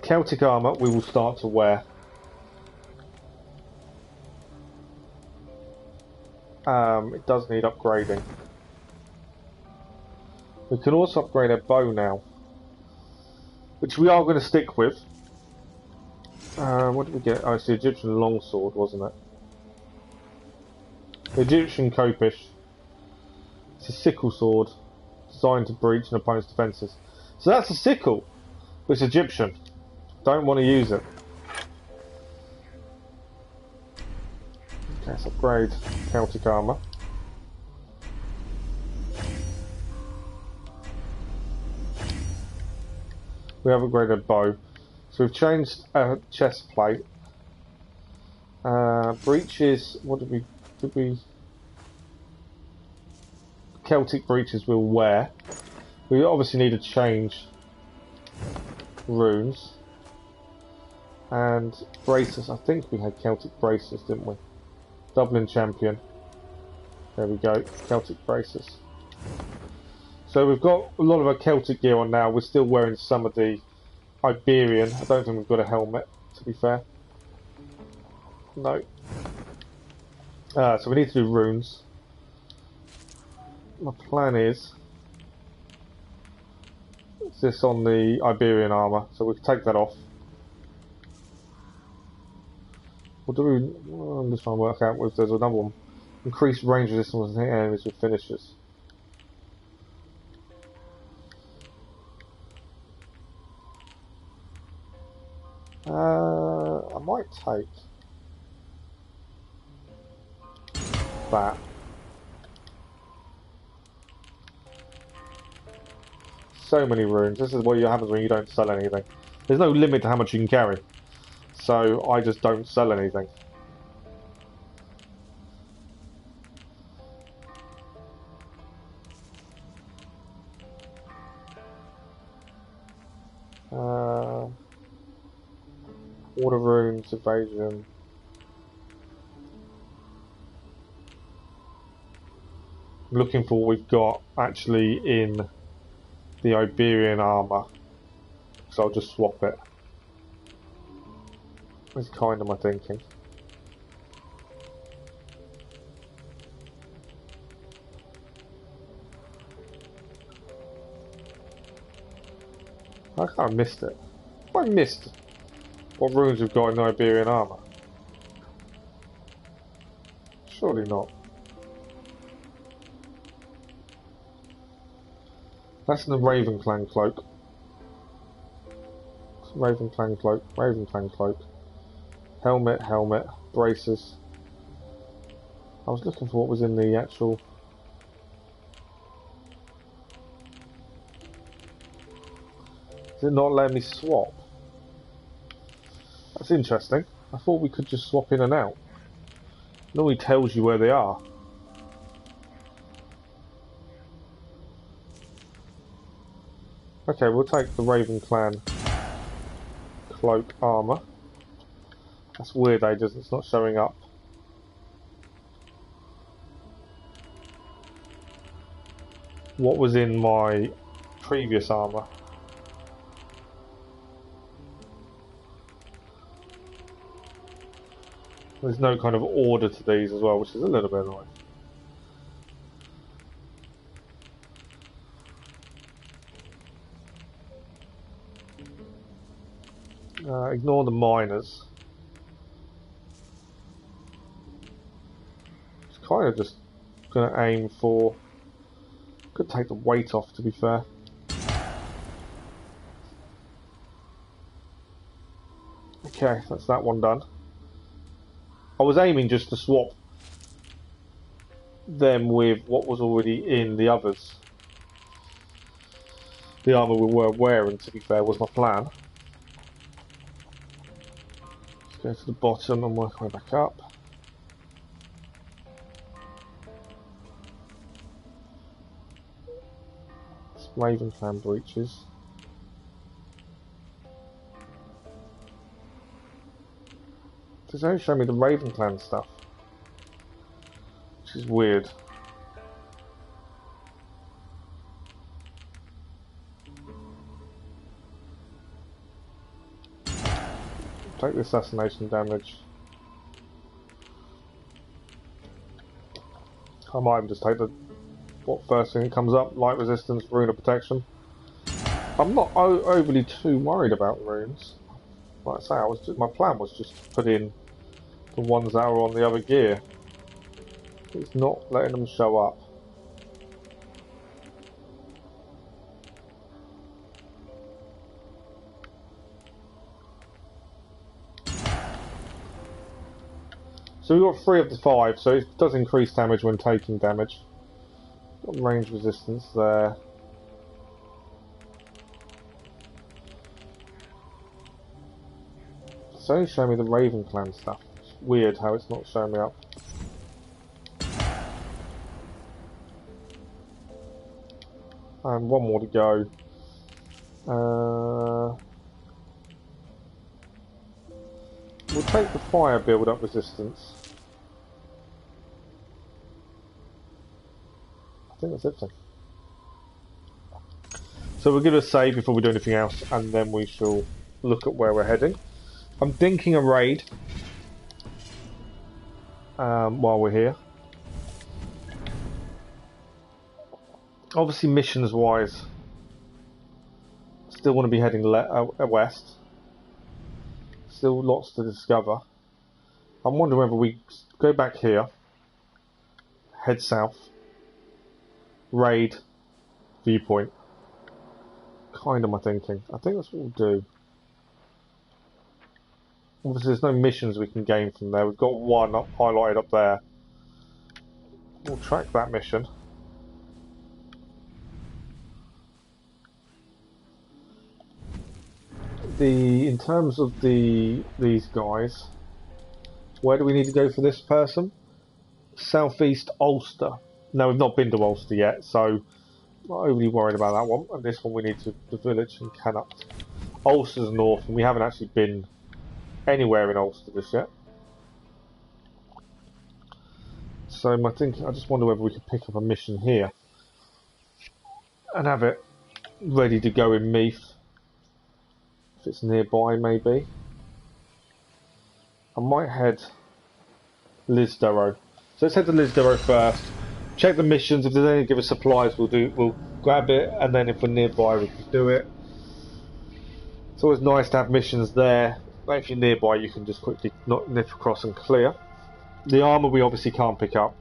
Celtic armour we will start to wear. It does need upgrading. We can also upgrade our bow now, which we are going to stick with. What did we get? Oh, it's the Egyptian longsword, wasn't it? The Egyptian Copish. It's a sickle sword designed to breach an opponent's defences. So that's a sickle, but it's Egyptian. Don't want to use it. Okay, let's upgrade Celtic armour. We have upgraded a bow. So we've changed our chest plate. Breeches, what did we... Celtic breeches we'll wear. We obviously need to change runes. And braces, I think we had Celtic braces, didn't we? Dublin champion. There we go, Celtic braces. So we've got a lot of our Celtic gear on now. We're still wearing some of the Iberian. I don't think we've got a helmet, to be fair. No. So we need to do runes. My plan is this on the Iberian armour, so we can take that off. What do we... I'm just trying to work out if there's another one. Increased range resistance on enemies with finishes. I might take that. So many runes. This is what happens when you don't sell anything. There's no limit to how much you can carry. So I just don't sell anything. Water runes, evasion. I'm looking for what we've got actually in the Iberian armour. So I'll just swap it. That's kind of my thinking. I kind of missed it. I missed what runes we've got in the Iberian armour. Surely not. That's in the Raven Clan cloak. Raven Clan cloak, Raven Clan cloak. Helmet, helmet, braces. I was looking for what was in the actual... Is it not letting me swap? That's interesting. I thought we could just swap in and out. It normally tells you where they are. Okay, we'll take the Raven Clan cloak armour. That's weird, it's not showing up. What was in my previous armour? There's no kind of order to these as well, which is a little bit annoying. Ignore the miners. It's kind of just going to aim for... Could take the weight off, to be fair. Okay, that's that one done. I was aiming just to swap them with what was already in the others. The armour we were wearing, to be fair, was my plan. Let's go to the bottom and work our way back up. Raven Clan breaches. Does only show me the Raven Clan stuff, which is weird. Take the assassination damage. I might even just take the first thing that comes up, light resistance, rune of protection. I'm not overly too worried about runes. Like I say, my plan was just to put in the ones that are on the other gear. It's not letting them show up. So we've got 3 of the 5, so it does increase damage when taking damage. Got range resistance there. It's only showing me the Raven Clan stuff. It's weird how it's not showing me up. And one more to go. We'll take the fire build-up resistance. I think that's everything. So we'll give it a save before we do anything else, and then we shall look at where we're heading. I'm thinking a raid while we're here. Obviously, missions-wise, still want to be heading west. Still lots to discover. I'm wondering whether we go back here, head south, raid, viewpoint. Kind of my thinking. I think that's what we'll do. Obviously, there's no missions we can gain from there. We've got one highlighted up there. We'll track that mission. In terms of these guys, where do we need to go for this person? Southeast Ulster. No, we've not been to Ulster yet, so I'm not overly worried about that one. And this one we need to the village in Connacht. Ulster's north, and we haven't actually been anywhere in Ulster just yet. So I just wonder whether we could pick up a mission here and have it ready to go in Meath. If it's nearby, maybe. I might head Lisdurrow. So let's head to Lisdurrow first. Check the missions. If there's any give us supplies, we'll grab it, and then if we're nearby, we can do it. It's always nice to have missions there. But if you're nearby, you can just quickly nip across and clear. The armour we obviously can't pick up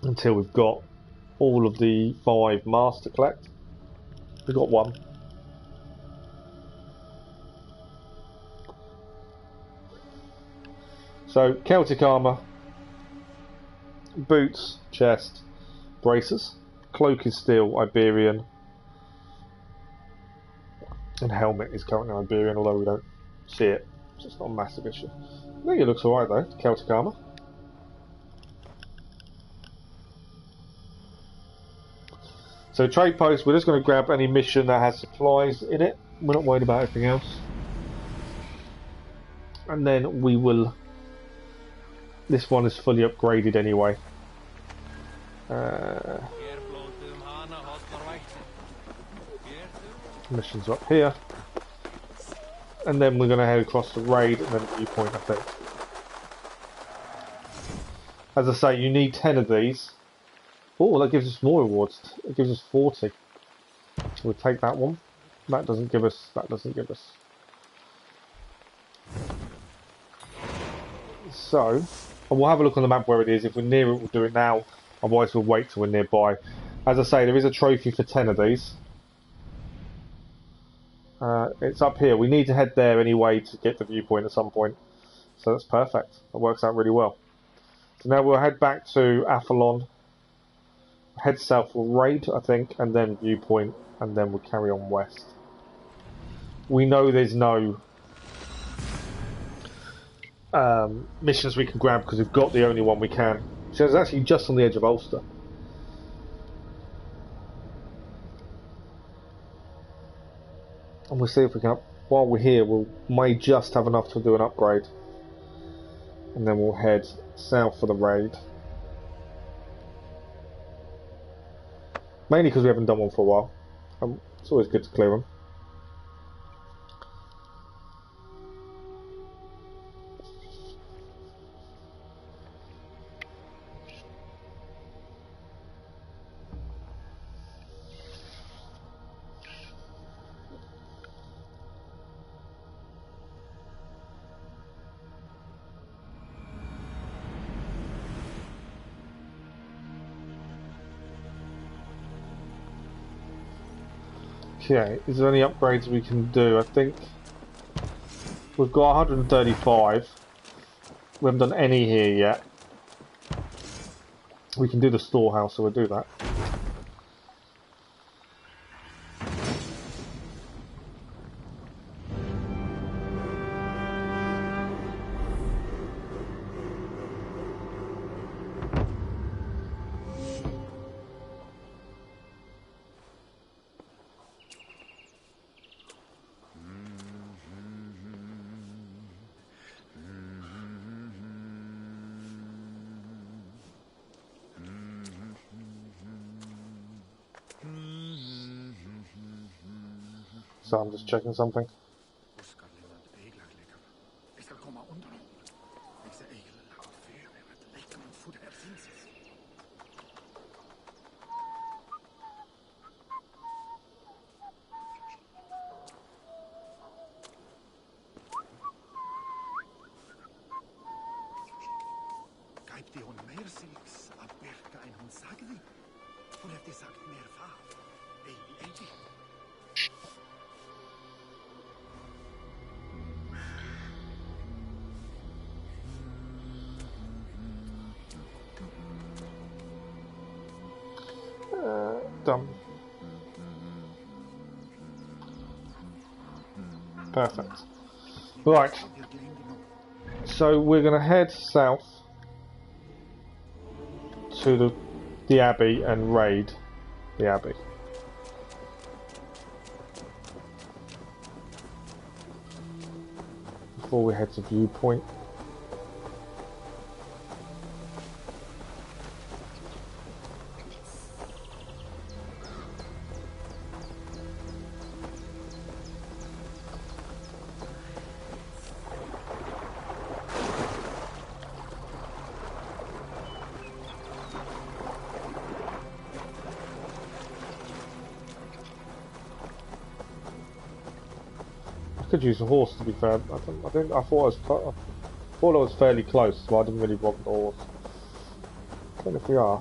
until we've got all of the 5 masks to collect. We've got 1. So, Celtic armour, boots, chest, braces, cloak is steel, Iberian, and helmet is currently Iberian, although we don't see it, so it's not a massive issue. I think it looks alright though, Celtic armour. So trade post, we're just going to grab any mission that has supplies in it, we're not worried about anything else. and then we will. This one is fully upgraded anyway. Missions up here, and then we're going to head across the raid and then the viewpoint, I think. As I say, you need 10 of these. Oh, that gives us more rewards. It gives us 40. We'll take that one. That doesn't give us. That doesn't give us. So, we'll have a look on the map where it is. If we're near it, we'll do it now. Otherwise, we'll wait till we're nearby. As I say, there is a trophy for 10 of these. It's up here. We need to head there anyway to get the viewpoint at some point. So that's perfect. That works out really well. So now we'll head back to Athlon. Head south, we'll raid, I think, and then viewpoint, and then we'll carry on west. We know there's no missions we can grab because we've got the only one we can. So it's actually just on the edge of Ulster. And we'll see if we can, while we're here, we may just have enough to do an upgrade. And then we'll head south for the raid. Mainly because we haven't done one for a while. It's always good to clear them. Okay, is there any upgrades we can do? I think we've got 135. We haven't done any here yet. We can do the storehouse, so we'll do that. So I'm just checking something. Done. Perfect. Right. So we're going to head south to the Abbey and raid the Abbey. Before we head to viewpoint. Could use a horse, to be fair. I thought I was fairly close, so I didn't really want the horse. I don't know if we are.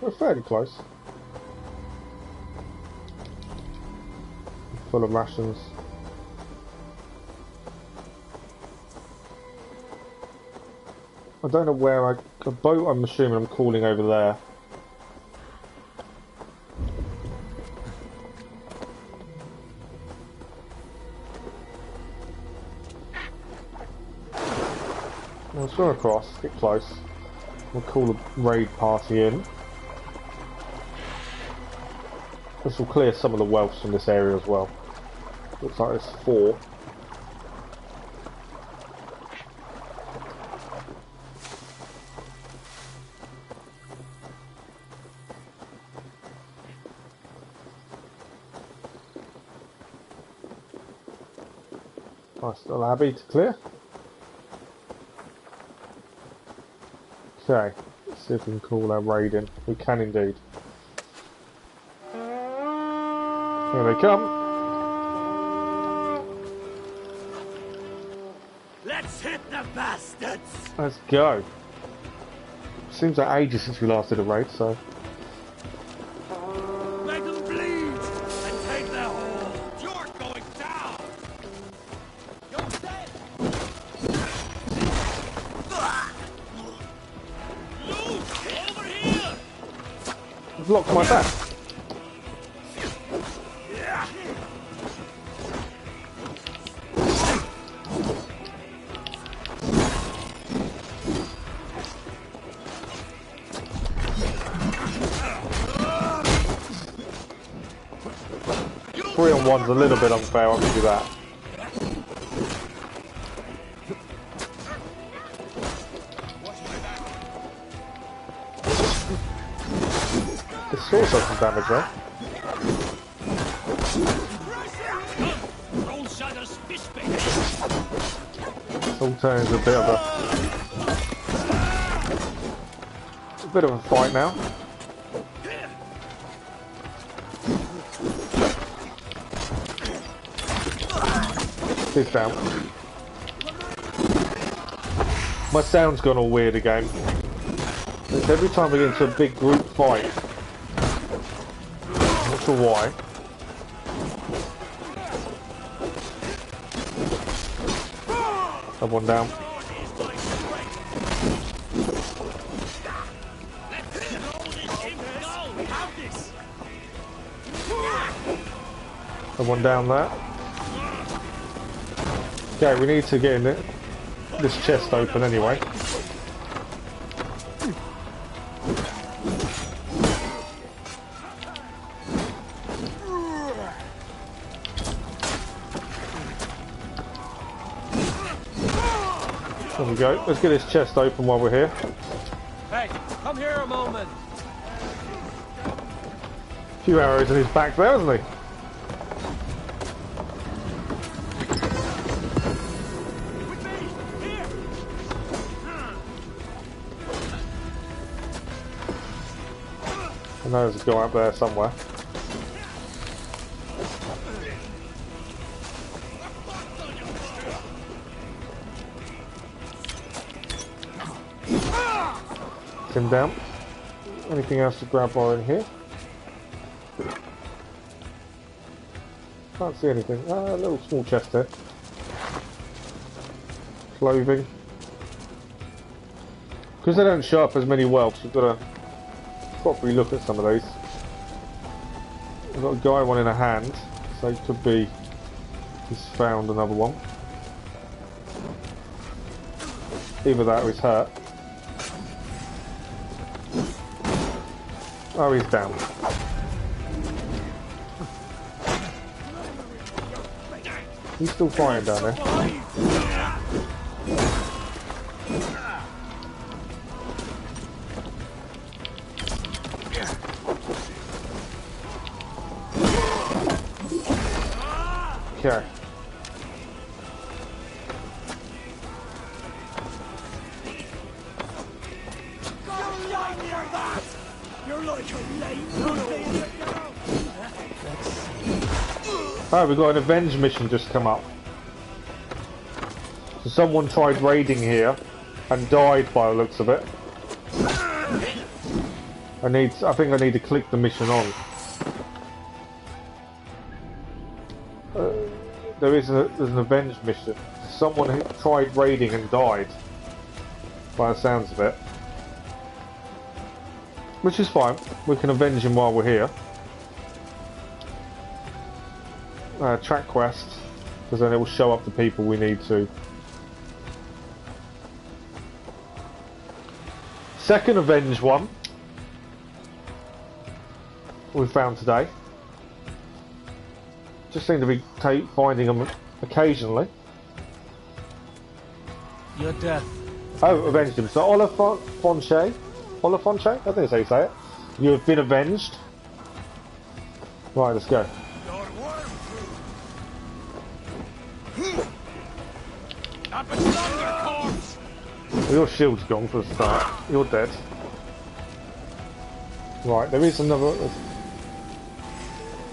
We're fairly close. Full of rations. I don't know where a boat, I'm assuming I'm calling over there. We'll swim across, get close. We'll call a raid party in. This will clear some of the wealth from this area as well. Looks like there's 4. Nice little abbey to clear. Okay, let's see if we can call our raid in. We can indeed. Here they come. Let's hit the bastards! Let's go. Seems like ages since we last did a raid, so. Make them bleed and take their hold. You're going down. You're dead. Luke, over here. I've locked my back. 3-on-1's a little bit unfair, I'll give you that. This sword does some damage though. It's all turning into a bit of a fight now. He's down. My sound's gone all weird again. It's every time we get into a big group fight. I'm not sure why. Someone down. Someone down there. Okay, we need to get in this chest open anyway. There we go. Let's get this chest open while we're here. Hey, come here a moment. A few arrows in his back there, hasn't he? I know there's a guy up there somewhere. It's him down. Anything else to grab while in here? Can't see anything. A little small chest there. Clothing. Because they don't show up as many whelps, we've got to properly look at some of these. We've got a guy one in a hand, so it could be he's found another one. Either that or he's hurt. Oh, he's down. He's still firing down there. Okay. Oh, we've got an avenged mission just come up. So someone tried raiding here and died by the looks of it. I think I need to click the mission on. There's an avenged mission. Someone who tried raiding and died, by the sounds of it. Which is fine. We can avenge him while we're here. Track quest, because then it will show up the people we need to. second avenged one we found today. Just seem to be finding them occasionally. Your death. Oh, avenged him. So Olifonche, I think that's how you say it. You have been avenged. Right, let's go. Well, your shield's gone for the start. You're dead. Right, there is another.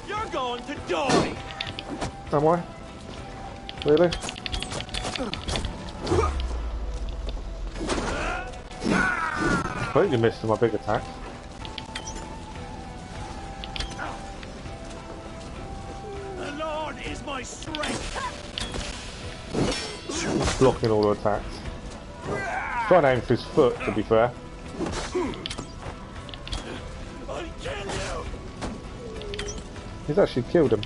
You're going to die. Am I? Really? Completely missed my big attack. The Lord is my strength. Blocking all the attacks. Trying to aim for his foot, to be fair. I'll kill you. He's actually killed him.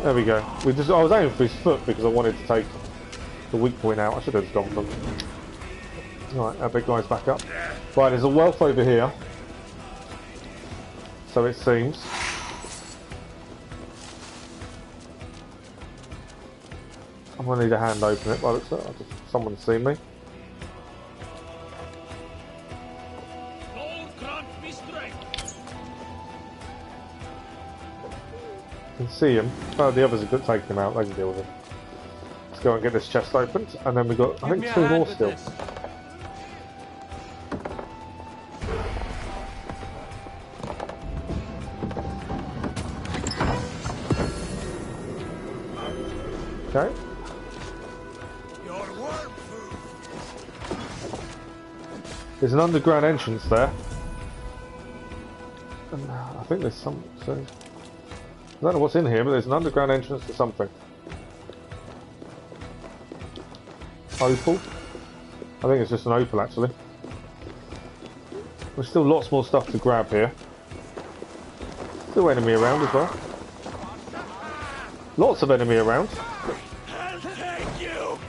There we go. I was aiming for his foot because I wanted to take the weak point out. I should have just gone for him. Right, our big guy's back up. Right, there's a wealth over here. So it seems. I'm gonna need a hand to open it. Well, someone's seen me. I can see him. Oh, the others have taken him out. They can deal with him. Let's go and get this chest opened, and then we've got, I think, 2 more still. Okay. There's an underground entrance there. And I think there's some. So, I don't know what's in here, but there's an underground entrance to something. Opal? I think it's just an opal, actually. There's still lots more stuff to grab here. Still enemy around as well. Lots of enemy around. I'll take you.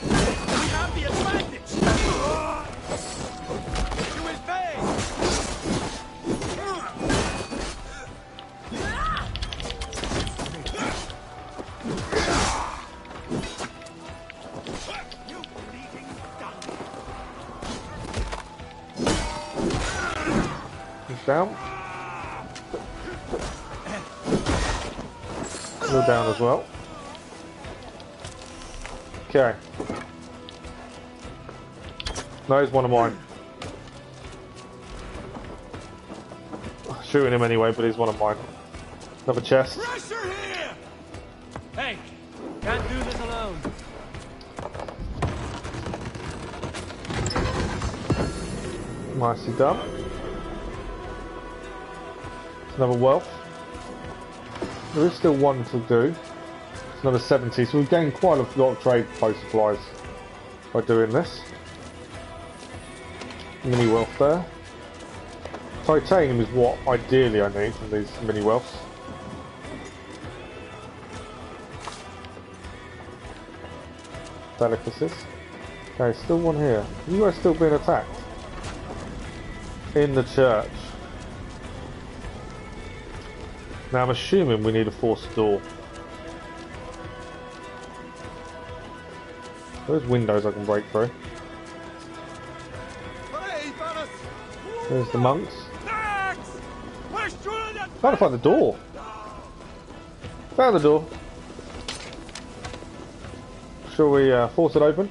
We have the advantage. You will pay. You bleeding Danu. He's down. You're down as well. Okay. No, he's one of mine. Shooting him anyway, but he's one of mine. Another chest. Pressure here. Hey, can't do this alone. Nicely done. Another wealth. There is still one to do. It's another 70, so we've gained quite a lot of trade post supplies by doing this. Mini wealth there. Titanium is what ideally I need from these mini wealths. Delicacies. Okay, still one here. You guys still being attacked? In the church. Now I'm assuming we need a forced door. There's windows I can break through. There's the monks. Trying to find the door. Found the door. Shall we force it open?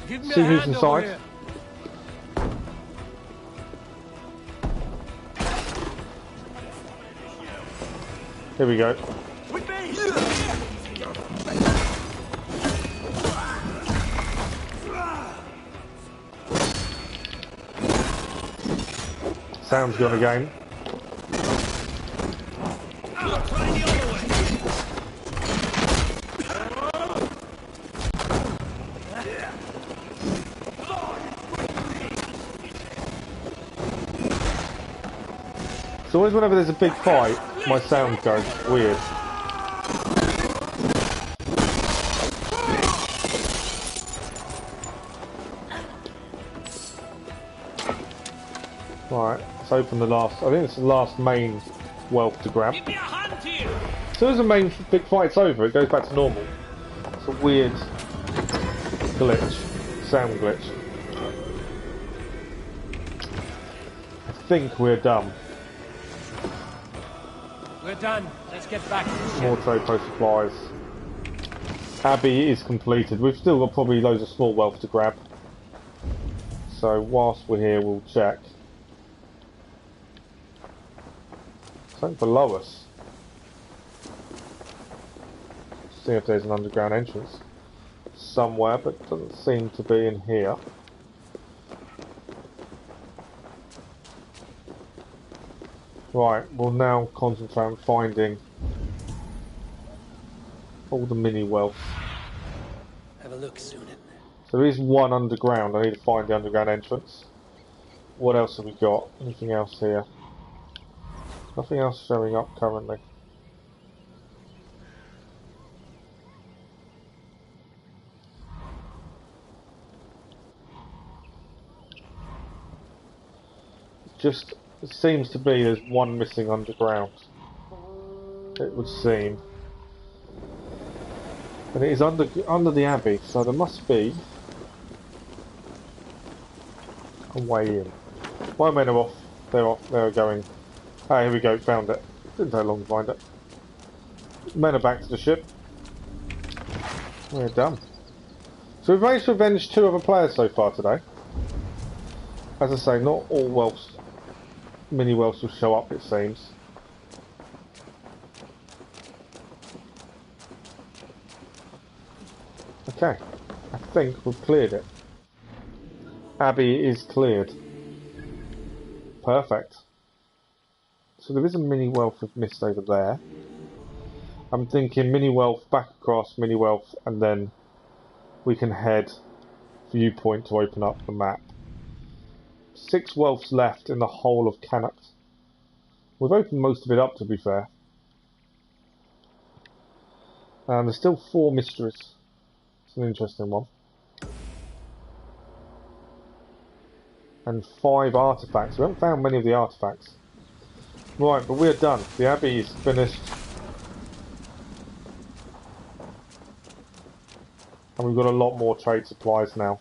See who's inside. Here we go. Sound's gone again. So always whenever there's a big fight, my sound goes weird. open the last. I think it's the last main wealth to grab. Give me a hand here. As soon as the main big fight's over, it goes back to normal. It's a weird glitch, sound glitch. I think we're done. We're done. Let's get back to the ship. More trade post supplies. Abbey is completed. We've still got probably loads of small wealth to grab. So whilst we're here, we'll check. Something below us. See if there's an underground entrance somewhere, but it doesn't seem to be in here. Right, we'll now concentrate on finding all the mini wealth. Have a look, Sunan. So there is one underground. I need to find the underground entrance. What else have we got? Anything else here? Nothing else showing up currently. Just it seems to be there's one missing underground. It would seem. And it is under the abbey, so there must be a way in. My men are off. They're off. They're going. Ah, here we go. Found it. Didn't take long to find it. Men are back to the ship. We're done. So we've managed to avenge 2 other players so far today. As I say, not all wealths, mini wealths will show up, it seems. Okay, I think we've cleared it. Abbey is cleared. Perfect. So there is a mini wealth we've missed over there. I'm thinking mini wealth back across, mini wealth, and then we can head viewpoint to open up the map. 6 wealths left in the whole of Cannock. We've opened most of it up, to be fair. And there's still 4 mysteries. It's an interesting one. And 5 artifacts. We haven't found many of the artifacts. Right, but we're done. The Abbey is finished. And we've got a lot more trade supplies now.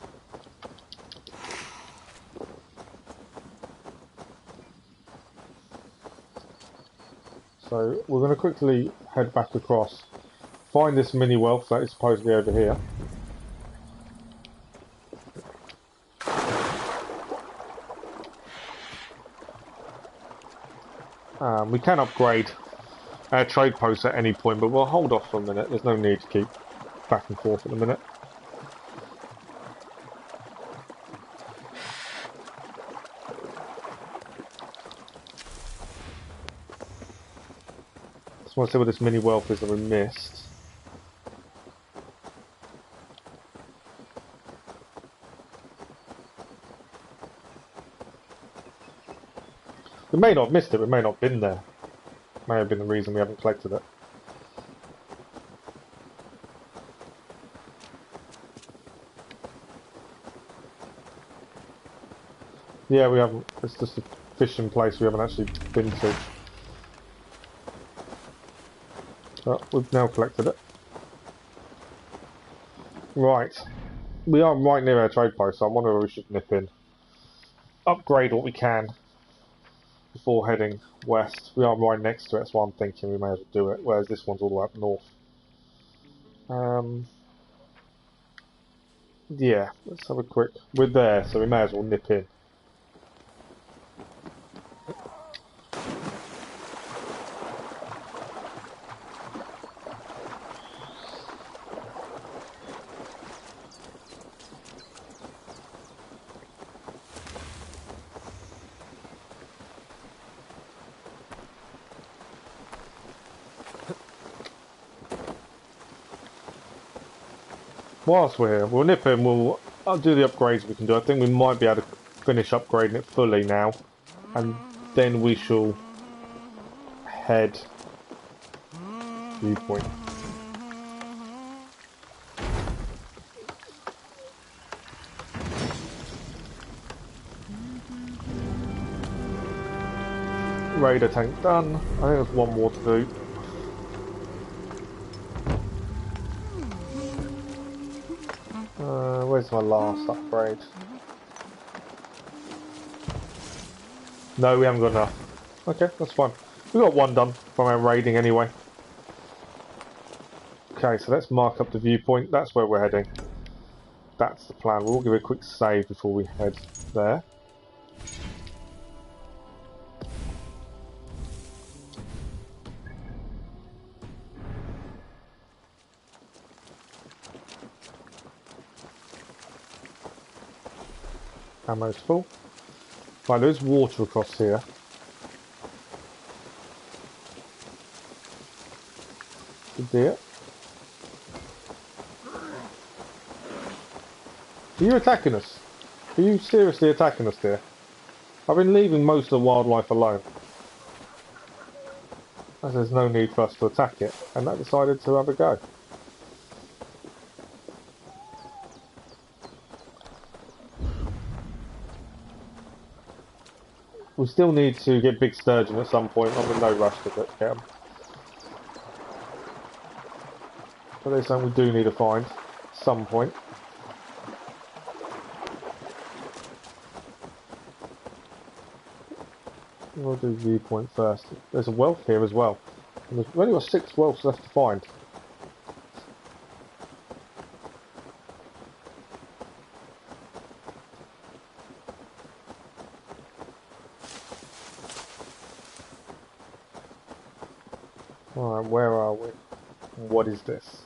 So we're going to quickly head back across. Find this mini wealth that is supposedly over here. We can upgrade our trade posts at any point, but we'll hold off for a minute. There's no need to keep back and forth at the minute. Just want to see what this mini wealth is that we missed. We may not have missed it, we may not have been there. May have been the reason we haven't collected it. Yeah, we haven't. It's just a fishing place we haven't actually been to. But we've now collected it. Right. We are right near our trade post, so I'm wondering where we should nip in. Upgrade what we can before heading west. We are right next to it, so I'm thinking we may as well do it, whereas this one's all the way up north. Yeah, let's have a quick... We're there, so we may as well nip in. Whilst we're here, we'll nip in, I'll do the upgrades we can do. I think we might be able to finish upgrading it fully now. And then we shall head viewpoint. Raider tank done. I think there's one more to do. Where's my last upgrade? No, we haven't got enough. Okay, that's fine. We got one done from our raiding anyway. Okay, so let's mark up the viewpoint. That's where we're heading. That's the plan. We'll give it a quick save before we head there. Ammo's full. Right, there's water across here. Good deer. Are you attacking us? Are you seriously attacking us, dear? I've been leaving most of the wildlife alone, as there's no need for us to attack it, and that decided to have a go. We still need to get big sturgeon at some point. I'm in no rush to get them. But there's something we do need to find at some point. We'll do viewpoint first. There's a wealth here as well. And we've only got 6 wealths left to find. Alright, where are we? What is this?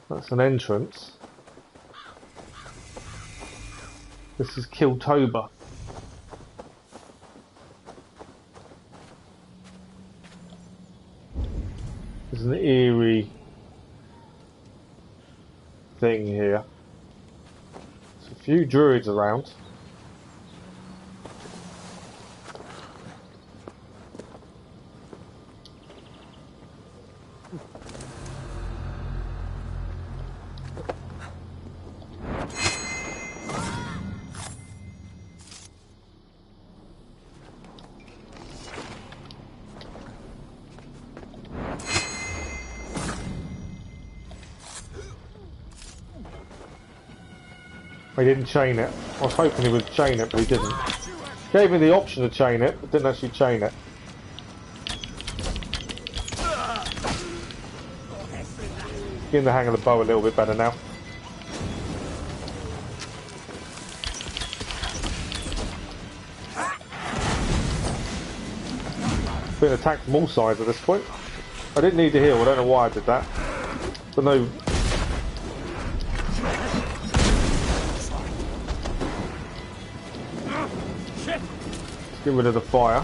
That's an entrance. This is Killtober. There's an eerie thing here. There's a few druids around. He didn't chain it. I was hoping he would chain it, but he didn't. Gave me the option to chain it, but didn't actually chain it. Getting the hang of the bow a little bit better now. Been attacked from all sides at this point. I didn't need to heal, I don't know why I did that. But no. Get rid of the fire.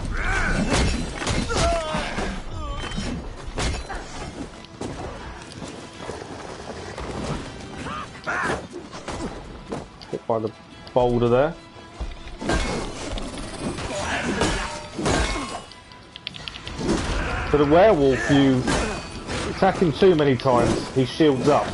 Hit by the boulder there. So the werewolf, you attack him too many times, he shields up.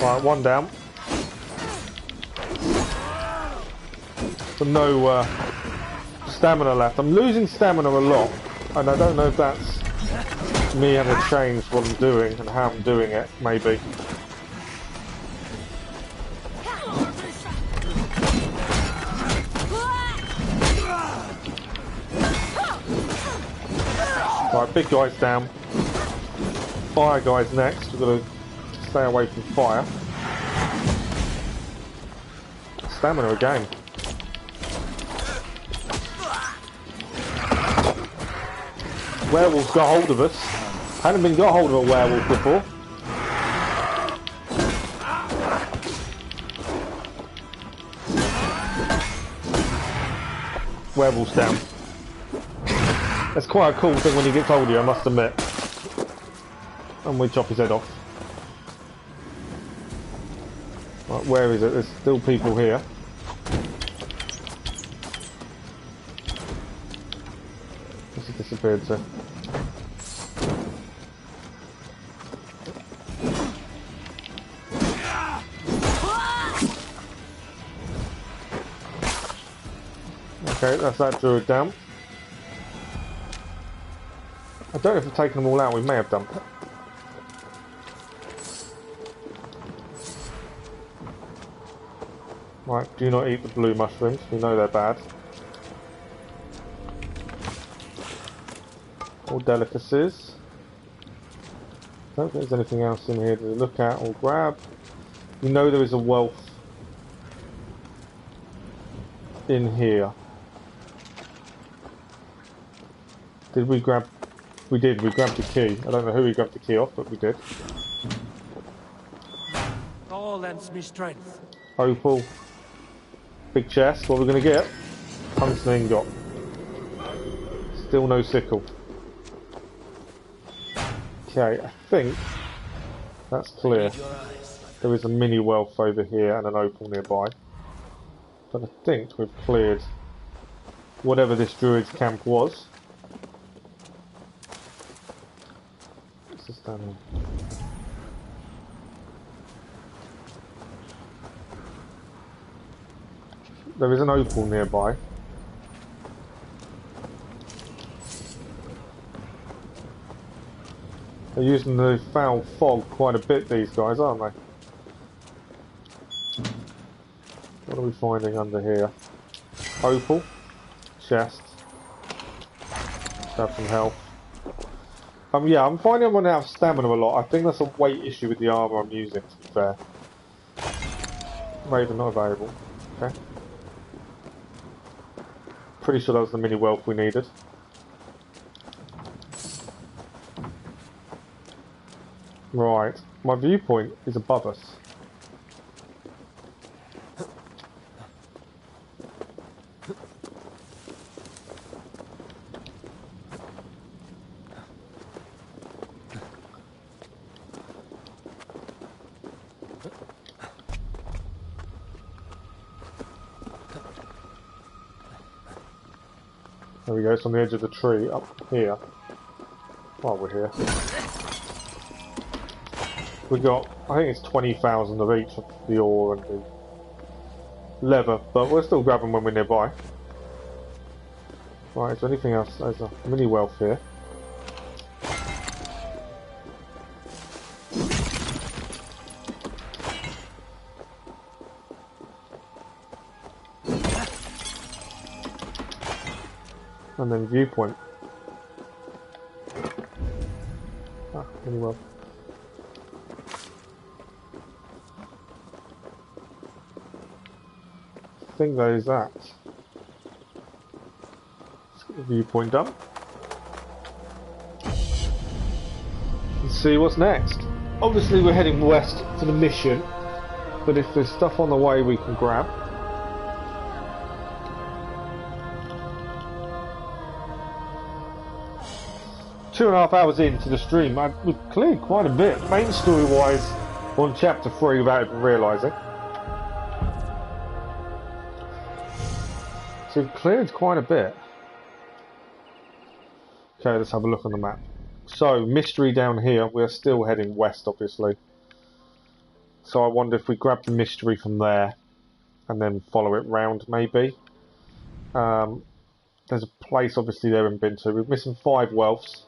Right, one down. But no stamina left. I'm losing stamina a lot, and I don't know if that's me having to change what I'm doing and how I'm doing it, maybe. Right, big guy's down. Fire guy's next. We've got to stay away from fire. Stamina again. Werewolves got hold of us. Hadn't been got hold of a werewolf before. Werewolves down. That's quite a cool thing when he gets older, I must admit. And we chop his head off. Right, where is it? There's still people here. What's he disappeared to? Okay, that's that druid down. I don't know if we've taken them all out, we may have done. Right, do not eat the blue mushrooms, we know they're bad. All delicacies. Don't think there's anything else in here to look at or grab. You know there is a wealth in here. Did we grab... We did, we grabbed the key. I don't know who we grabbed the key off, but we did. All lends me strength. Opal. Big chest, what are we going to get? Tungsten ingot. Still no sickle. Okay, I think that's clear. There is a mini wealth over here and an opal nearby. But I think we've cleared whatever this druid's camp was. What's this down here? There is an opal nearby. They're using the foul fog quite a bit, these guys, aren't they? What are we finding under here? Opal. Chest. Let's have some health. Yeah, I'm finding I'm running out of stamina a lot. I think that's a weight issue with the armour I'm using, to be fair. Raven not available. Okay. Pretty sure that was the mini wealth we needed. Right, my viewpoint is above us. There we go, it's on the edge of the tree up here. While we're here. We got, I think it's 20,000 of each of the ore and the leather, but we'll still grab them when we're nearby. Right, is there anything else? There's a mini wealth here. And then viewpoint. Ah, mini wealth. I think that is that. Let's get the viewpoint done. Let's see what's next. Obviously we're heading west for the mission, but if there's stuff on the way we can grab. Two and a half hours into the stream, we've cleared quite a bit, main story wise, on chapter 3 without even realising. So we've cleared quite a bit. Okay, let's have a look on the map. So, mystery down here, we're still heading west obviously. So I wonder if we grab the mystery from there and then follow it round maybe. There's a place obviously there we haven't been to. We're missing 5 wealths.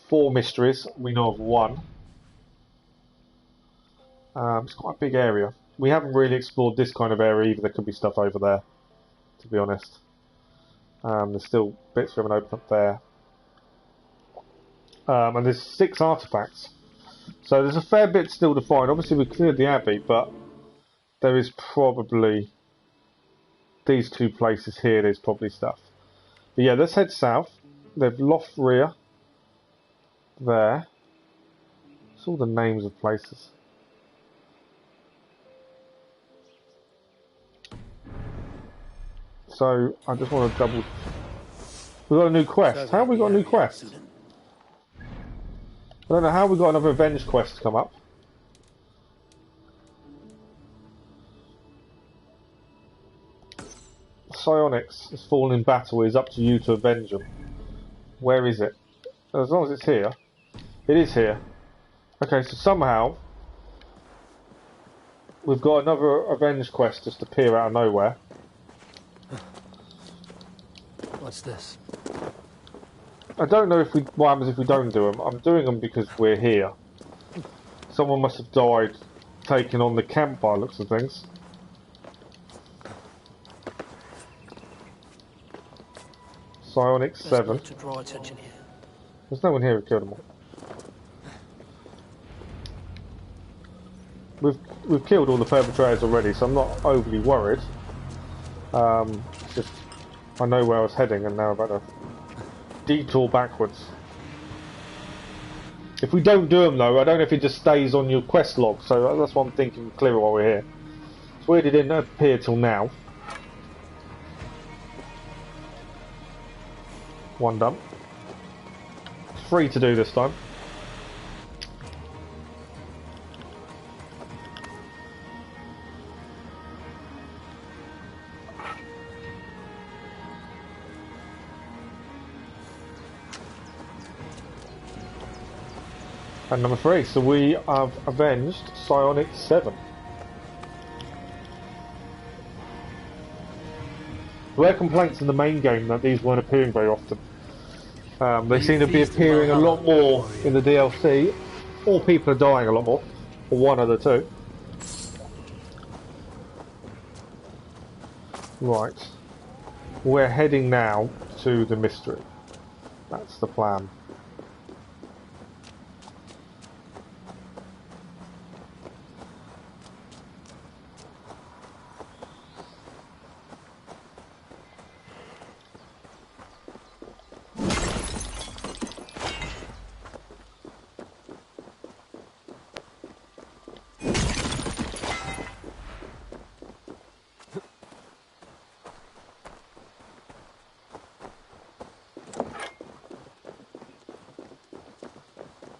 4 mysteries, we know of 1. It's quite a big area. We haven't really explored this kind of area either. There could be stuff over there, to be honest. There's still bits we haven't opened up there. And there's 6 artifacts. So there's a fair bit still to find. Obviously we cleared the Abbey, but there is probably these 2 places here, there's probably stuff. But yeah, let's head south. They've Lothria there. It's all the names of places. So I just want to double. We got a new quest. How have we got a new quest? I don't know how we got another avenged quest to come up. Psionics has fallen in battle. It's up to you to avenge them. Where is it? As long as it's here. It is here. Okay, so somehow we've got another avenged quest just appear out of nowhere. What's this? I don't know if what happens if we don't do them. I'm doing them because we're here. Someone must have died taking on the camp by looks of things. Psionic 7. To draw attention here. There's no one here who killed them all. We've killed all the perpetrators already, so I'm not overly worried. It's just I know where I was heading, and now I'm about to detour backwards. If we don't do them though, I don't know if it just stays on your quest log, so that's what I'm thinking. Clear while we're here. It's weird it didn't appear till now. One done. It's free to do this time. And number 3, so we have avenged Psionic 7. There were complaints in the main game that these weren't appearing very often. They seem to be appearing a lot more in the DLC, or people are dying a lot more, or one of the two. Right, we're heading now to the mystery. That's the plan.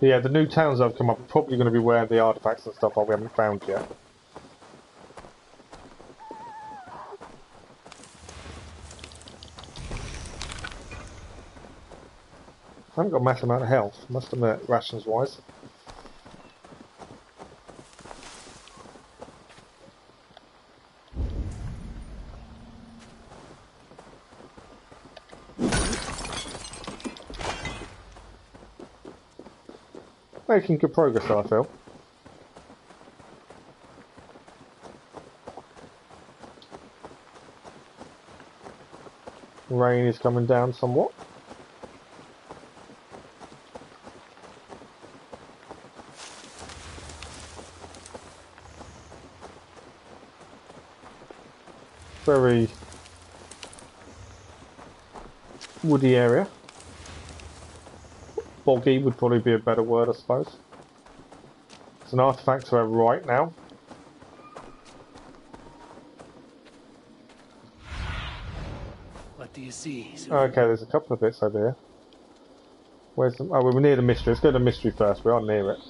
Yeah, the new towns that have come up are probably going to be where the artifacts and stuff are we haven't found yet. I haven't got a massive amount of health, must admit, rations wise. Making good progress though, I feel. Rain is coming down somewhat. Very woody area. Boggy would probably be a better word, I suppose. It's an artifact to our right now. What do you see? Okay, there's a couple of bits over here. Where's the... Oh, we're near the mystery. Let's go to the mystery first. We are near it.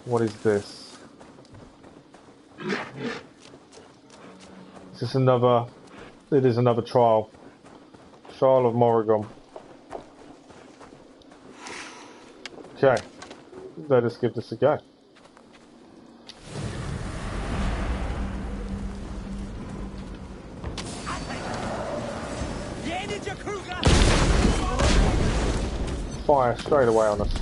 What is this? Is this another... It is another trial. Trial of Morrigan. Okay, let us give this a go. Fire straight away on us.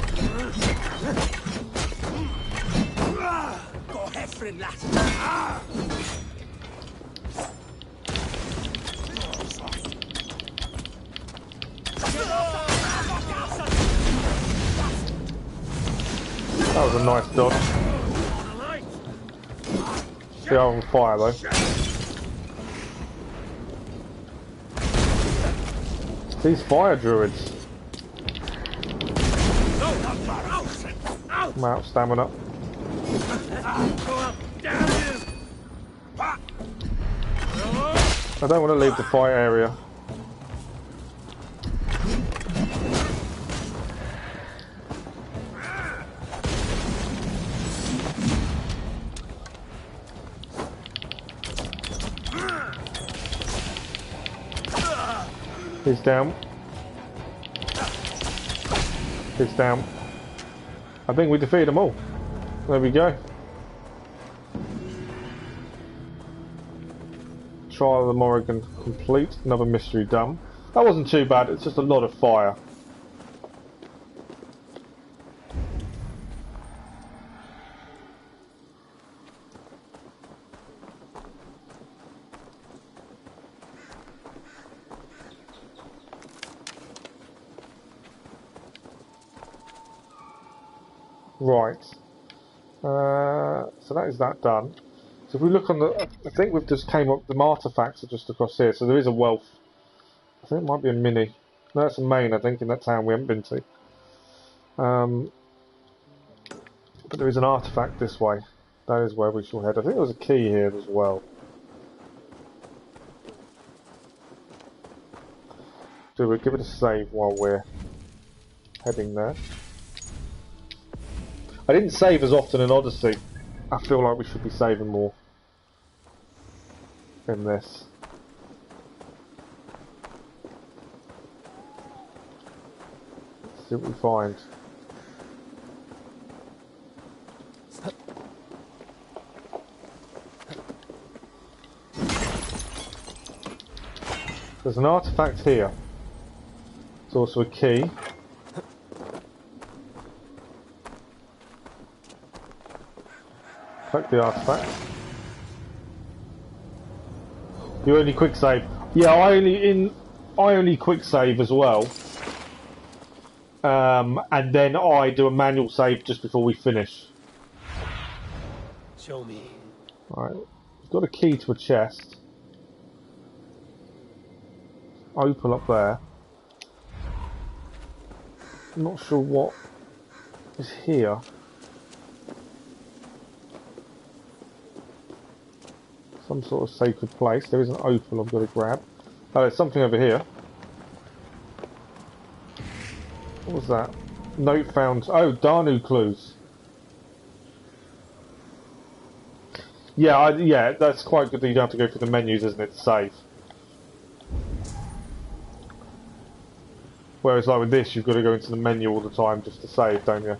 That was a nice dodge. Still on fire though. These fire druids. I'm out of stamina. I don't want to leave the fight area. He's down. He's down. I think we defeated them all. There we go. Trial of the Morrigan complete. Another mystery done. That wasn't too bad. It's just a lot of fire. Right. So that is that done. So if we look on the, I think we've just came up, the artifacts are just across here, so there is a wealth. I think it might be a mini. No, that's a main, I think, in that town we haven't been to. But there is an artifact this way. That is where we shall head. I think there was a key here as well. Do we give it a save while we're heading there? I didn't save as often in Odyssey. I feel like we should be saving more in this. Let's see what we find. There's an artifact here. There's also a key. Collect the artifact. You only quick save. Yeah, I only quick save as well. And then I do a manual save just before we finish. Show me. Alright. We've got a key to a chest. Opal up there. I'm not sure what is here. Some sort of sacred place. There is an opal I've got to grab. Oh, there's something over here. What was that? Note found. Oh, Danu clues. Yeah, yeah, that's quite good that you don't have to go through the menus, isn't it, to save? Whereas, like with this, you've got to go into the menu all the time just to save, don't you?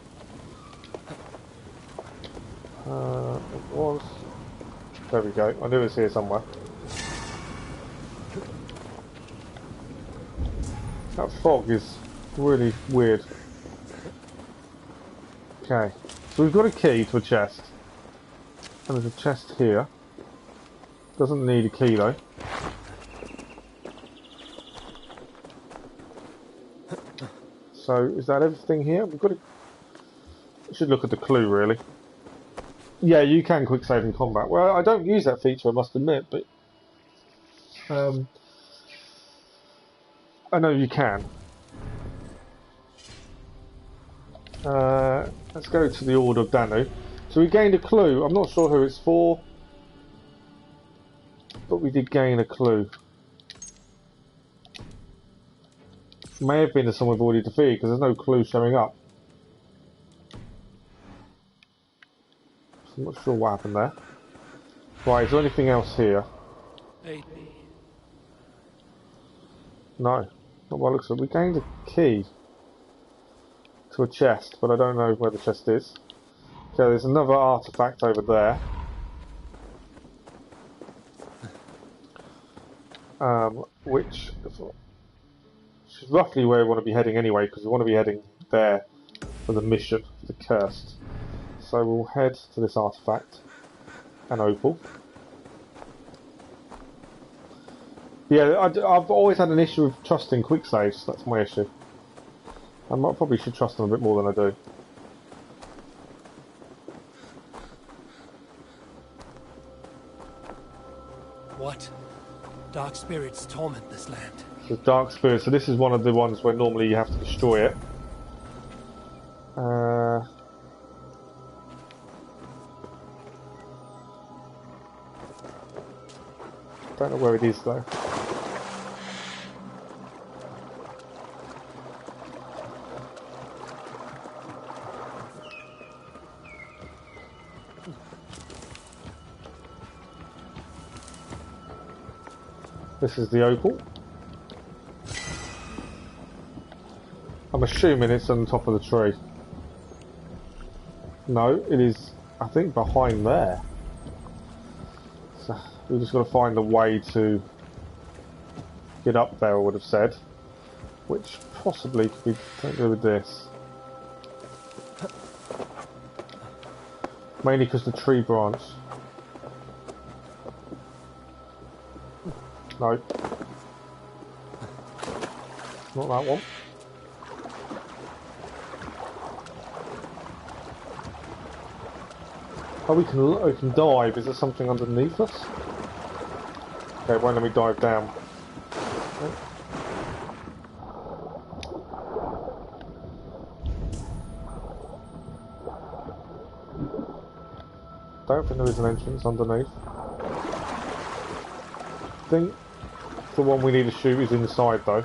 It was. There we go. I knew it was here somewhere. That fog is really weird. Okay, so we've got a key to a chest. And there's a chest here. Doesn't need a key though. So, is that everything here? We've got to... We should look at the clue, really. Yeah, you can quick save in combat. Well, I don't use that feature, I must admit, but... I know you can. Let's go to the Order of Danu. So we gained a clue. I'm not sure who it's for, but we did gain a clue. May have been to someone we've already defeated because there's no clue showing up. So I'm not sure what happened there. Right, is there anything else here? Hey. No, not what it looks like. We gained a key to a chest, but I don't know where the chest is. Okay, there's another artifact over there. Which is roughly where we want to be heading anyway, because we want to be heading there for the mission, for the Cursed. So we'll head to this artifact, an opal. Yeah, I've always had an issue with trusting quick saves, that's my issue. I probably should trust them a bit more than I do. What? Dark spirits torment this land. The dark spirit, so this is one of the ones where normally you have to destroy it. Don't know where it is though. This is the opal. I'm assuming it's on the top of the tree. No, it is, I think, behind there. So we've just got to find a way to get up there, I would have said. Which possibly could be something to do with this. Mainly because the tree branch. No. Not that one. Oh, we can dive. Is there something underneath us? Okay, why don't we dive down? Okay. Don't think there is an entrance underneath. I think the one we need to shoot is inside though.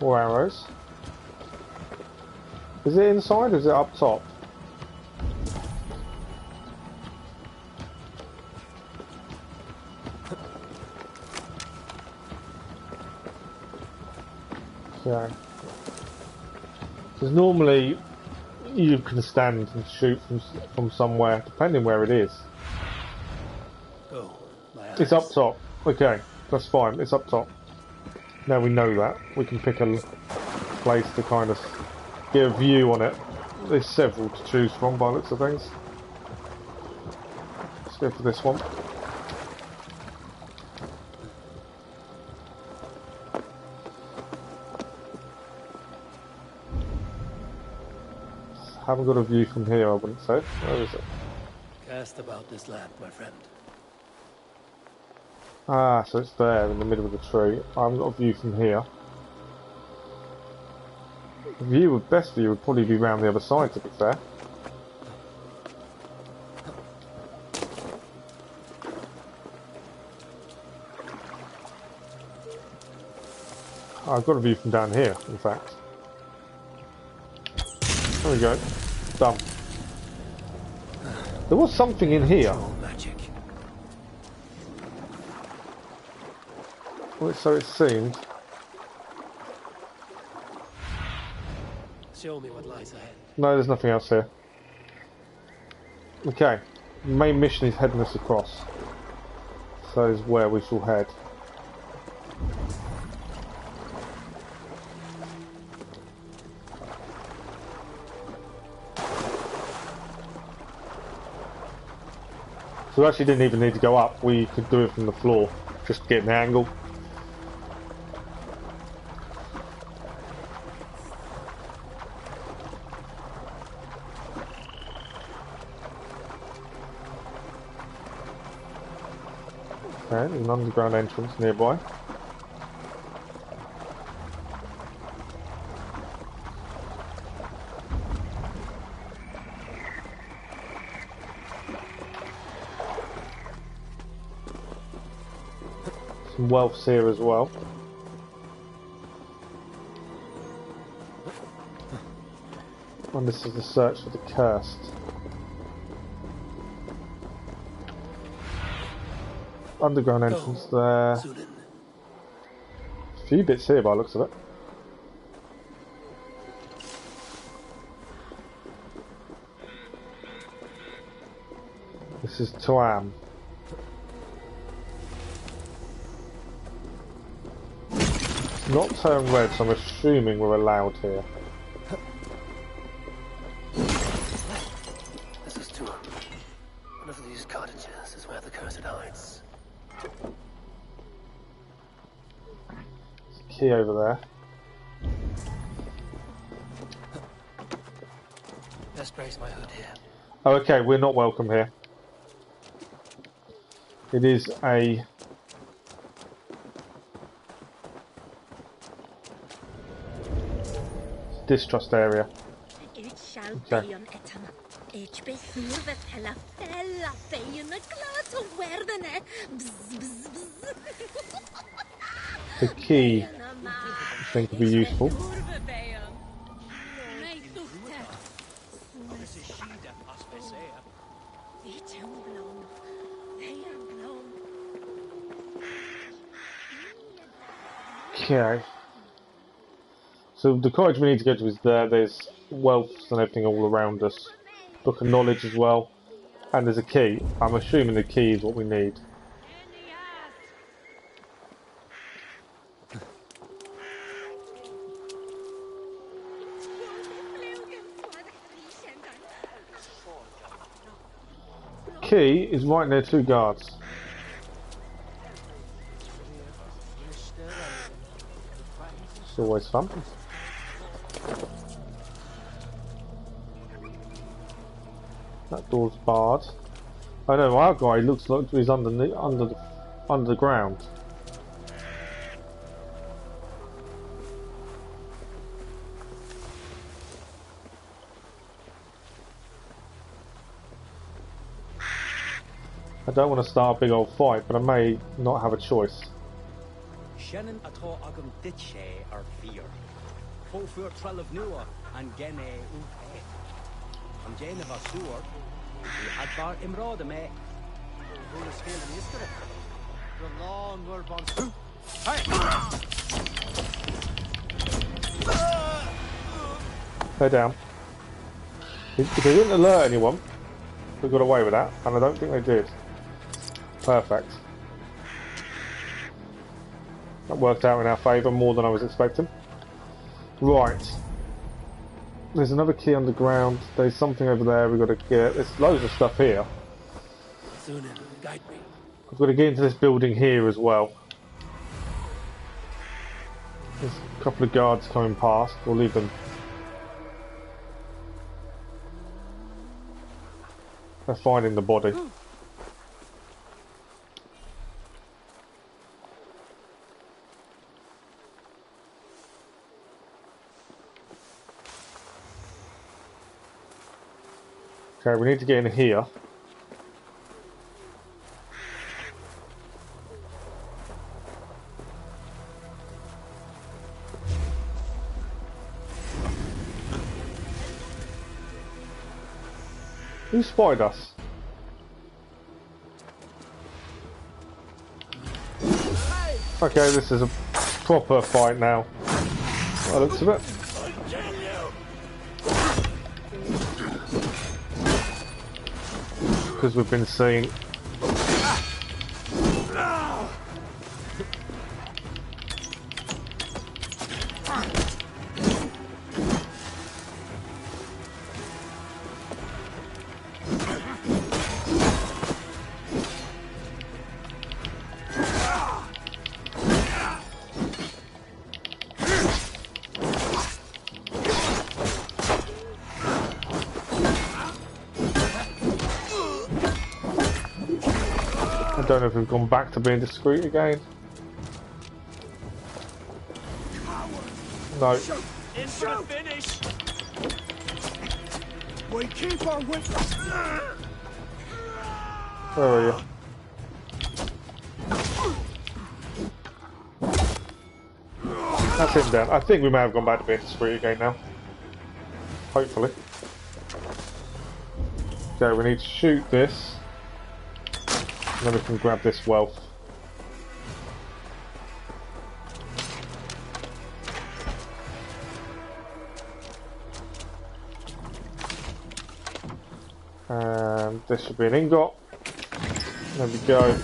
More arrows. Is it inside or is it up top? Okay. Because normally you can stand and shoot from somewhere, depending where it is. Oh, my eyes. It's up top. Okay, that's fine. It's up top. Now we know that. We can pick a place to kind of get a view on it. There's several to choose from by the looks of things. Let's go for this one. Haven't got a view from here, I wouldn't say. Where is it? Cast about this land, my friend. Ah, so it's there in the middle of the tree. I haven't got a view from here. The view, best view would probably be round the other side, to be fair. I've got a view from down here, in fact. There we go. Done. There was something in here. Magic. Well, so it seemed. Show me what lies ahead. No, there's nothing else here. Okay. The main mission is heading us across. So is where we shall head. So we actually didn't even need to go up, we could do it from the floor, just get an angle. Okay, there's an underground entrance nearby. Some wealths here as well. And this is the search for the cursed. Underground entrance there. A few bits here by the looks of it. This is Tuam. It's not turned red, so I'm assuming we're allowed here. This is Tuam. One of these cottages is where the cursed hides. There's a key over there. Best brace my hood here. Oh, okay, we're not welcome here. It is a... distrust area. Okay. The key, I think, would be useful. Okay. So the cottage we need to go to is there. There's wealth and everything all around us. Book of knowledge as well. And there's a key. I'm assuming the key is what we need. Key is right near 2 guards. It's always fun. That door's barred. Oh no, our guy looks like he's under the ground. I don't want to start a big old fight, but I may not have a choice. Shannon atá agam ditché ar fear. Fófur trell of Nua and gene upe. Am jane of Asur. We had bar imrada me. Who is feeling yesterday? The long word on. Hey! They're down. If they didn't alert anyone, we got away with that, and I don't think they did. Perfect. That worked out in our favour more than I was expecting. Right. There's another key underground. There's something over there we've got to get. There's loads of stuff here. Guide me. I've got to get into this building here as well. There's a couple of guards coming past. We'll leave them. They're finding the body. Okay, we need to get in here. Who spied us? Okay, this is a proper fight now. By the looks of it. Because we've been seeing. I don't know if we've gone back to being discreet again. No. In for the finish. We keep our witness. Where are you? That's him down. I think we may have gone back to being discreet again now. Hopefully. Okay, we need to shoot this. And then we can grab this wealth. And this should be an ingot. There we go.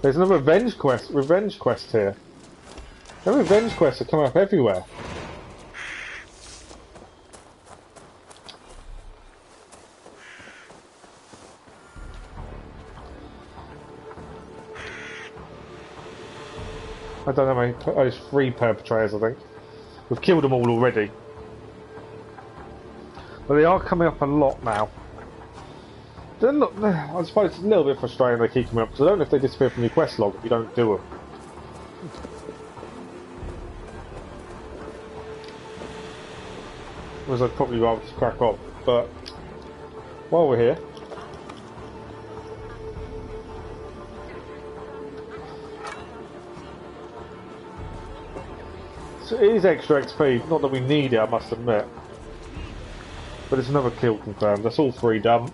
There's another revenge quest here. The revenge quests are coming up everywhere. I don't know how many. Oh, it's 3 perpetrators, I think. We've killed them all already. But they are coming up a lot now. Look, I suppose it's a little bit frustrating they keep coming up, because I don't know if they disappear from your quest log if you don't do them. whereas I'd probably rather just crack on. But while we're here, so it is extra XP, not that we need it, I must admit. But it's another kill confirmed, that's all 3 done.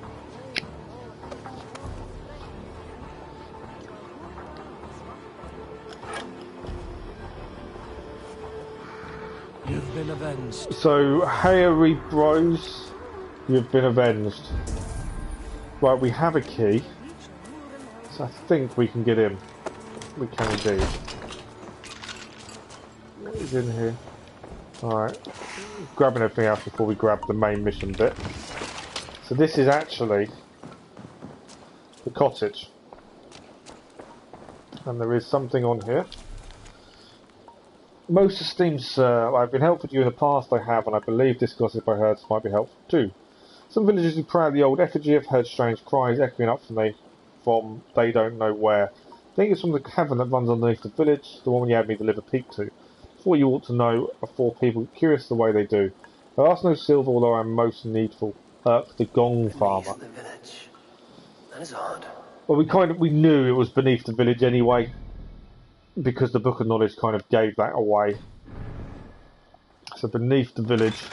You've been avenged. So, Harry Bros, you've been avenged. Right, we have a key. So I think we can get in. We can indeed. What is in here? Alright. Grabbing everything else before we grab the main mission bit. So this is actually the cottage. And there is something on here. Most esteemed sir, I've been helpful to you in the past, I have, and I believe this gossip I heard might be helpful too. Some villagers who proud the old effigy have heard strange cries echoing up from they don't know where. I think it's from the cavern that runs underneath the village, the one you had me deliver a peek to. What you ought to know are 4 people curious the way they do. I ask no silver, although I am most needful. The gong farmer. The village. That is odd. Well, we knew it was beneath the village anyway, because the Book of Knowledge kind of gave that away. So beneath the village.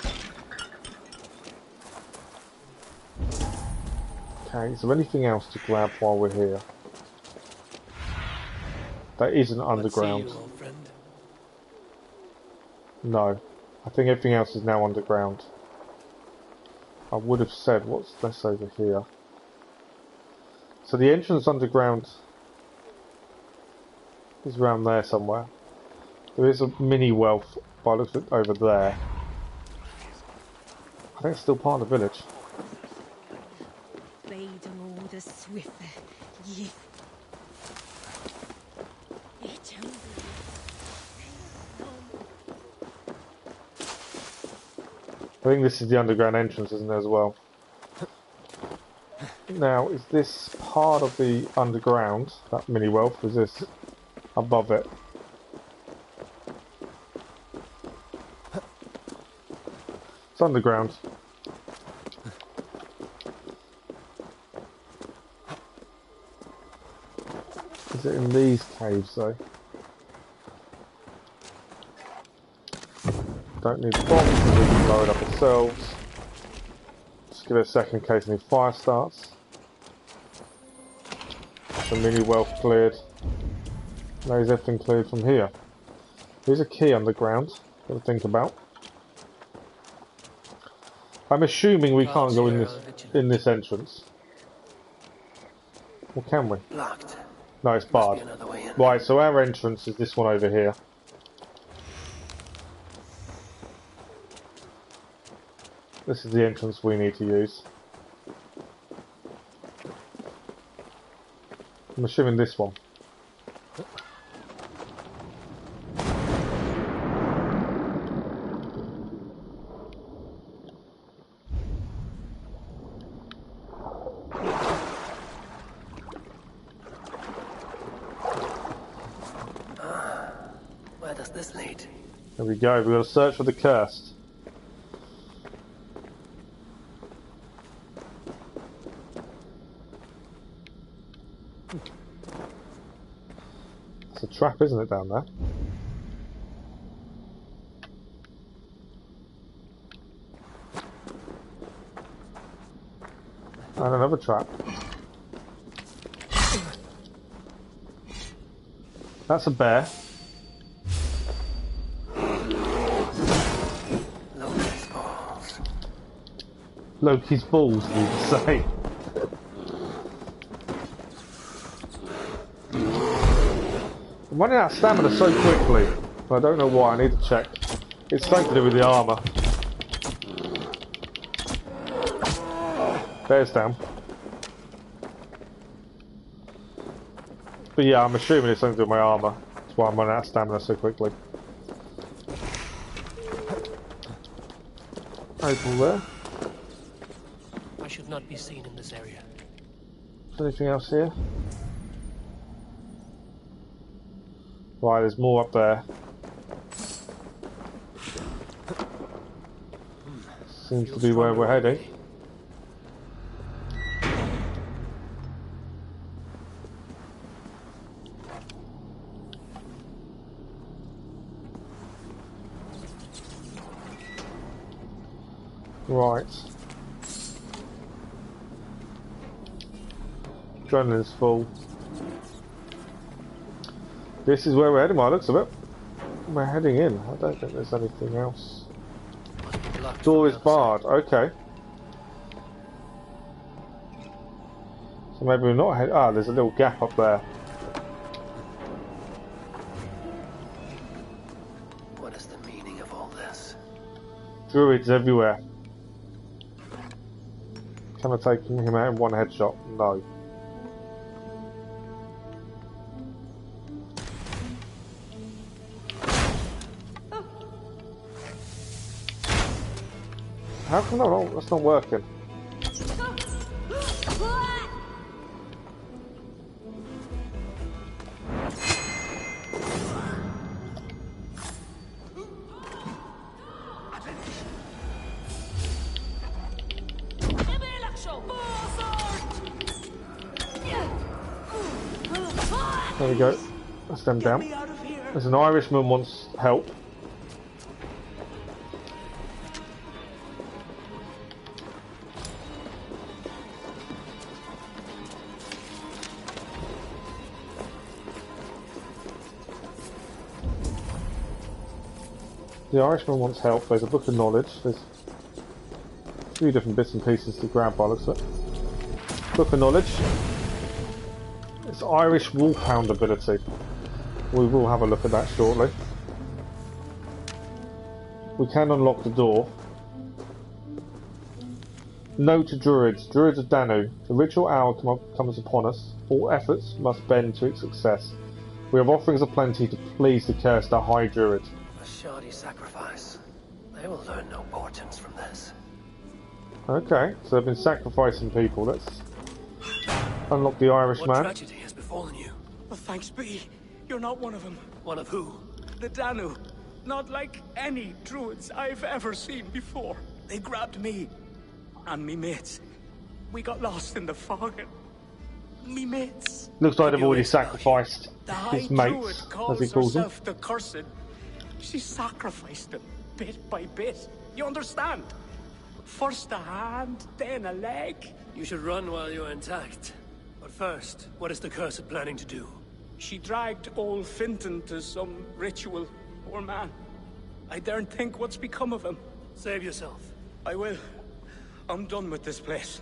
Okay, is there anything else to grab while we're here? That isn't underground. No. I think everything else is now underground. I would have said what's this over here. So the entrance underground is around there somewhere. There is a mini wealth by looks at over there. I think it's still part of the village. I think this is the underground entrance, isn't it, as well? Now, is this part of the underground, that mini wealth, or is this above it? It's underground. Is it in these caves, though? Don't need bombs, we can blow it up ourselves. Just give it a second in case any fire starts. The mini wealth cleared. Now is everything cleared from here? There's a key underground to think about. I'm assuming we can't go in this entrance. Or can we? Locked. No, it's barred. Right, so our entrance is this one over here. This is the entrance we need to use. I'm assuming this one. Where does this lead? There we go, we've got to search for the cursed. It's a trap, isn't it, down there? And another trap. That's a bear. Loki's balls. Loki's balls, you would say. I'm running out of stamina so quickly. I don't know why, I need to check. It's something to do with the armour. Bear's down. But yeah, I'm assuming it's something to do with my armour. That's why I'm running out of stamina so quickly. Open there. I should not be seen in this area. Is there anything else here? Right, there's more up there. Seems to be where we're heading. Right. Adrenaline's full. This is where we're heading by the looks of it. We're heading in. I don't think there's anything else. Door is barred. Okay. So maybe we're not heading... Ah, there's a little gap up there. What is the meaning of all this? Druids everywhere. Can I take him out in one headshot? No. How come that's not working? There we go. That's them down. There's an Irishman wants help. The Irishman wants help. There's a book of knowledge. There's a few different bits and pieces to grab by the looks of it. Book of knowledge. It's Irish Wolfhound ability. We will have a look at that shortly. We can unlock the door. No to Druids. Druids of Danu. The ritual hour comes upon us. All efforts must bend to its success. We have offerings aplenty to please the cursed High Druid. A shoddy sacrifice. They will learn no portents from this. Okay, so they've been sacrificing people. Let's unlock the Irishman. What tragedy has befallen you? Well, thanks be. You're not one of them. One of who? The Danu. Not like any Druids I've ever seen before. They grabbed me and me mates. We got lost in the fog. Me mates. Looks like they've already sacrificed the his High mates, Druid as calls he calls them. herself the Cursed. She sacrificed them bit by bit. You understand? First a hand, then a leg. You should run while you're intact. But first, what is the Cursed planning to do? She dragged old Finton to some ritual. Poor man. I daren't think what's become of him. Save yourself. I will. I'm done with this place.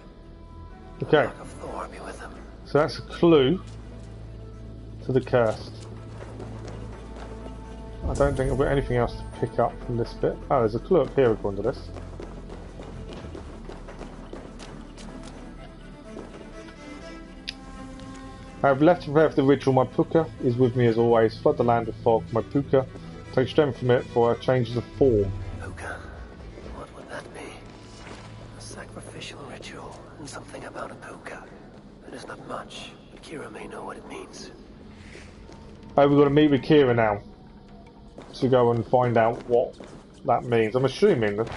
Okay, Rock of Thor be with him. so that's a clue to the cursed. I don't think I've got anything else to pick up from this bit. Oh, there's a clue up here according to this. I have left to prepare for the ritual. My puka is with me as always. Flood the land with fog. My puka takes strength from it for it changes of form. Puka. What would that be? A sacrificial ritual and something about a puka. It is not much, but Kira may know what it means. Oh, we've got to meet with Kira now to go and find out what that means. I'm assuming that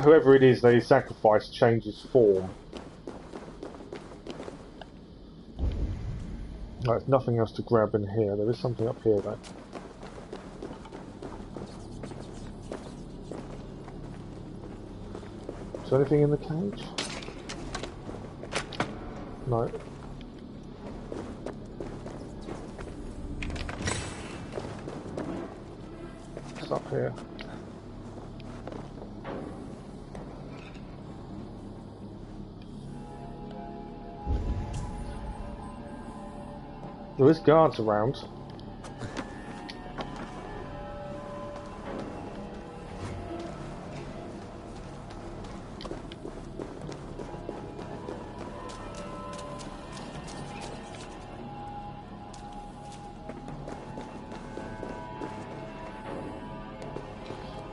whoever it is they sacrifice changes form. There's nothing else to grab in here. There is something up here though. Is there anything in the cage? No. It's up here. There is guards around.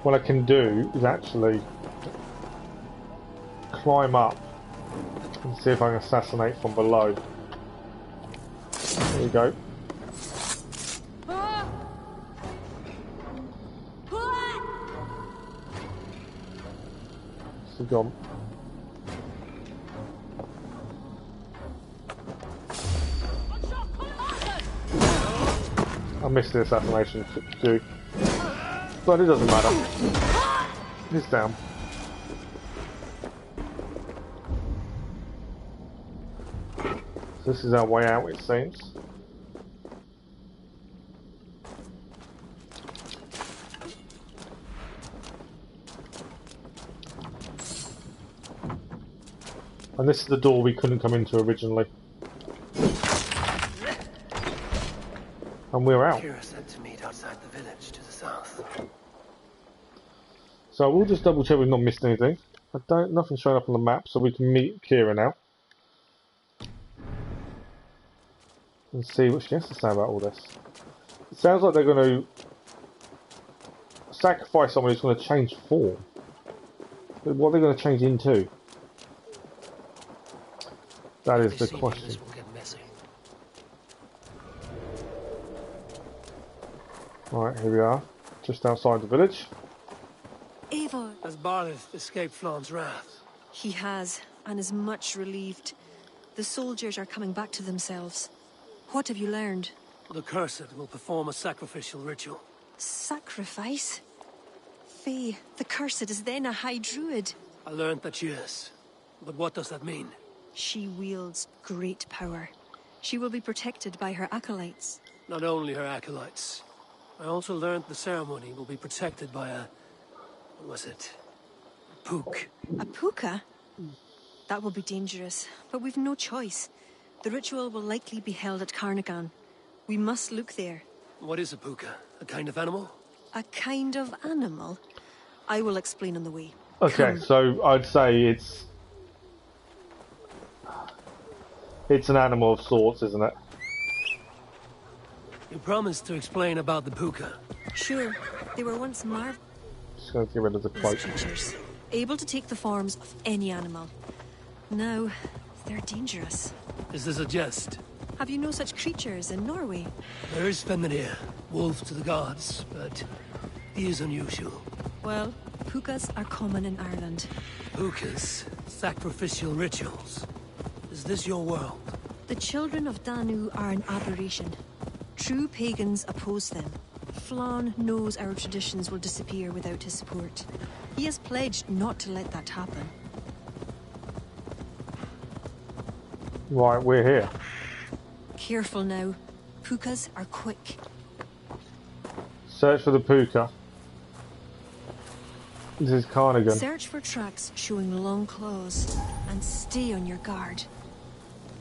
What I can do is actually climb up and see if I can assassinate from below. There we go. So gone. I missed the assassination too, but it doesn't matter. He's down. So this is our way out, it seems. And this is the door we couldn't come into originally. And we're out. Kira said to meet outside the village to the south. So we'll just double check we've not missed anything. Nothing's showing up on the map, so we can meet Kira now. And see what she has to say about all this. It sounds like they're going to sacrifice someone who's going to change form. But what are they going to change into? That is the question. This will get messy. Right, here we are, just outside the village. Eivor! Has Barlith escaped Flaan's wrath? He has, and is much relieved. The soldiers are coming back to themselves. What have you learned? The Cursed will perform a sacrificial ritual. Sacrifice? Faye, the Cursed is then a High Druid. I learned that she is. But what does that mean? She wields great power. She will be protected by her acolytes. Not only her acolytes. I also learned the ceremony will be protected by a... what was it? A pook. A puka? That will be dangerous, but we've no choice. The ritual will likely be held at Carnagan. We must look there. What is a puka? A kind of animal? A kind of animal? I will explain on the way. Okay, Come. so I'd say it's an animal of sorts, isn't it? You promised to explain about the puka. Sure, they were once marvelous Just going to get rid of the cloak. creatures, able to take the forms of any animal. Now, they're dangerous. Is this a jest? Have you no such creatures in Norway? There is Fenrir, wolf to the gods, but he is unusual. Well, pukas are common in Ireland. Pukas, sacrificial rituals. Is this your world? The children of Danu are an aberration. True pagans oppose them. Flaun knows our traditions will disappear without his support. He has pledged not to let that happen. Right, we're here. Careful now. Pukas are quick. Search for the puka. This is Carnagan. Search for tracks showing long claws and stay on your guard.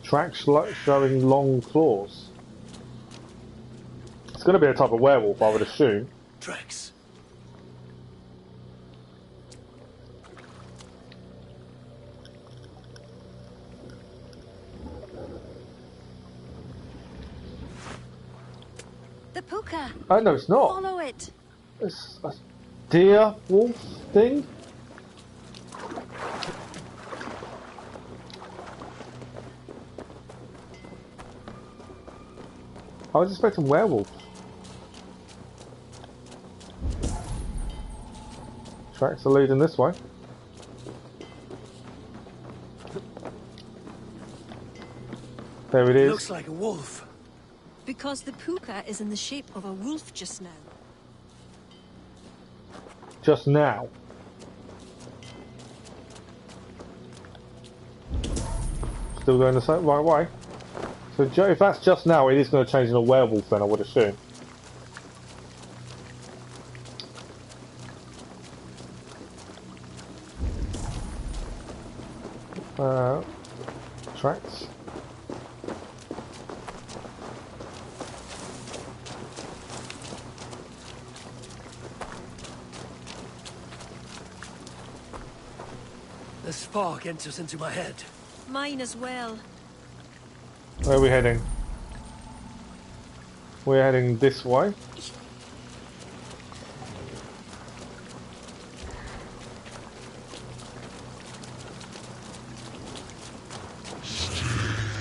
Tracks showing long claws. It's going to be a type of werewolf, I would assume. Tracks. The puka! Oh, no, it's not. Follow it! It's a deer wolf thing. I was expecting werewolf. Tracks are leading this way. There it is. Looks like a wolf. Because the puka is in the shape of a wolf just now. Just now. Still going the right way. So if that's just now, it is going to change into a werewolf then, I would assume. Tracks. This fog enters into my head. Mine as well. Where are we heading? We're heading this way.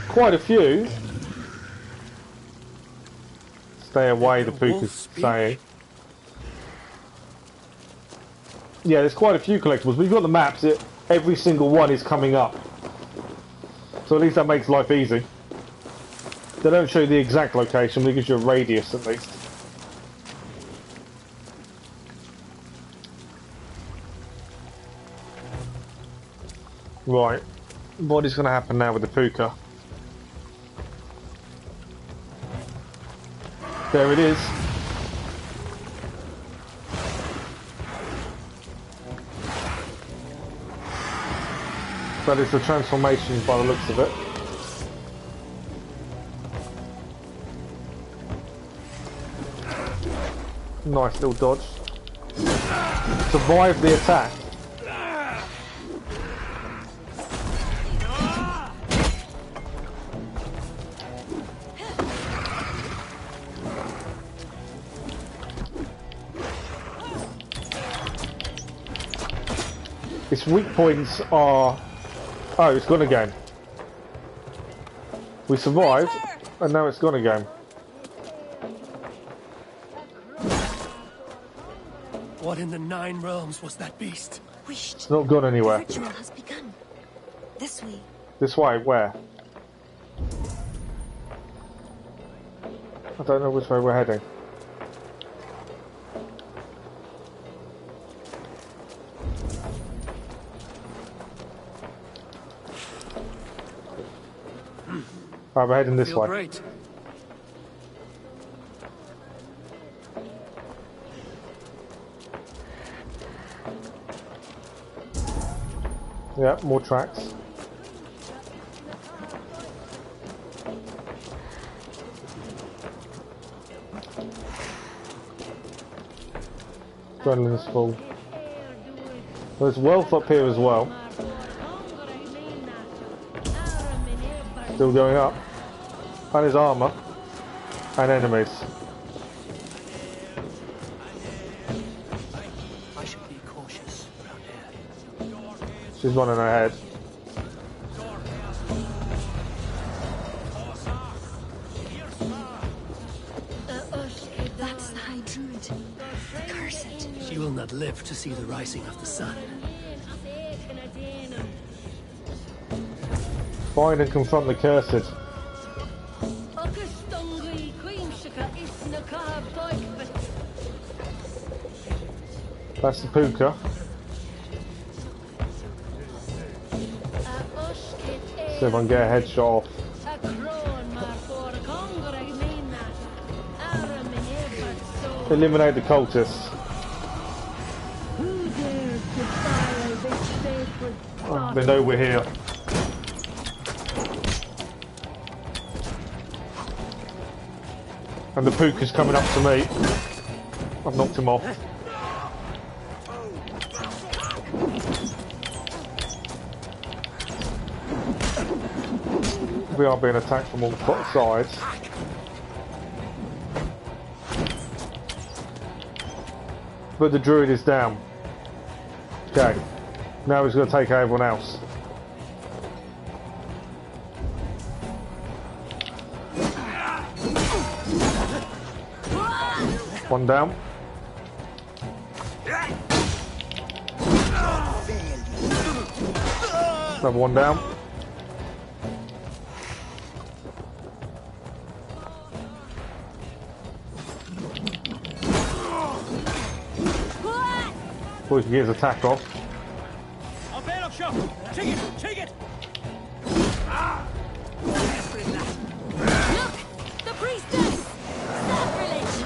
Quite a few. Stay away, the puka's saying. Yeah, there's quite a few collectibles. We've got the maps. every single one is coming up. So at least that makes life easy. They don't show you the exact location, but it gives you a radius at least. Right, what is going to happen now with the puka? There it is. That is the transformation by the looks of it. Nice little dodge. Survived the attack. Its weak points are... Oh, it's gone again. We survived, and now it's gone again. What in the 9 realms was that beast? Wished. It's not gone anywhere. The ritual has begun. This way. This way? Where? I don't know which way we're heading. Right, we're heading this way. Great. Yeah, more tracks. Adrenaline's full. There's wealth up here as well. Still going up. And his armour. And enemies. I should be cautious around here. She's running ahead. That's the High Druid. The Cursed. She will not live to see the rising of the sun. Find and confront the Cursed. That's the puka. See if I can get a headshot off. Eliminate the cultists. Oh, they know we're here. And the puka's coming up to me. I've knocked him off. We are being attacked from all sides. But the druid is down. Okay. Now he's going to take out everyone else. One down. Another one down. Before he can get his attack off. Take it! Look! The priestess! Sacrilege!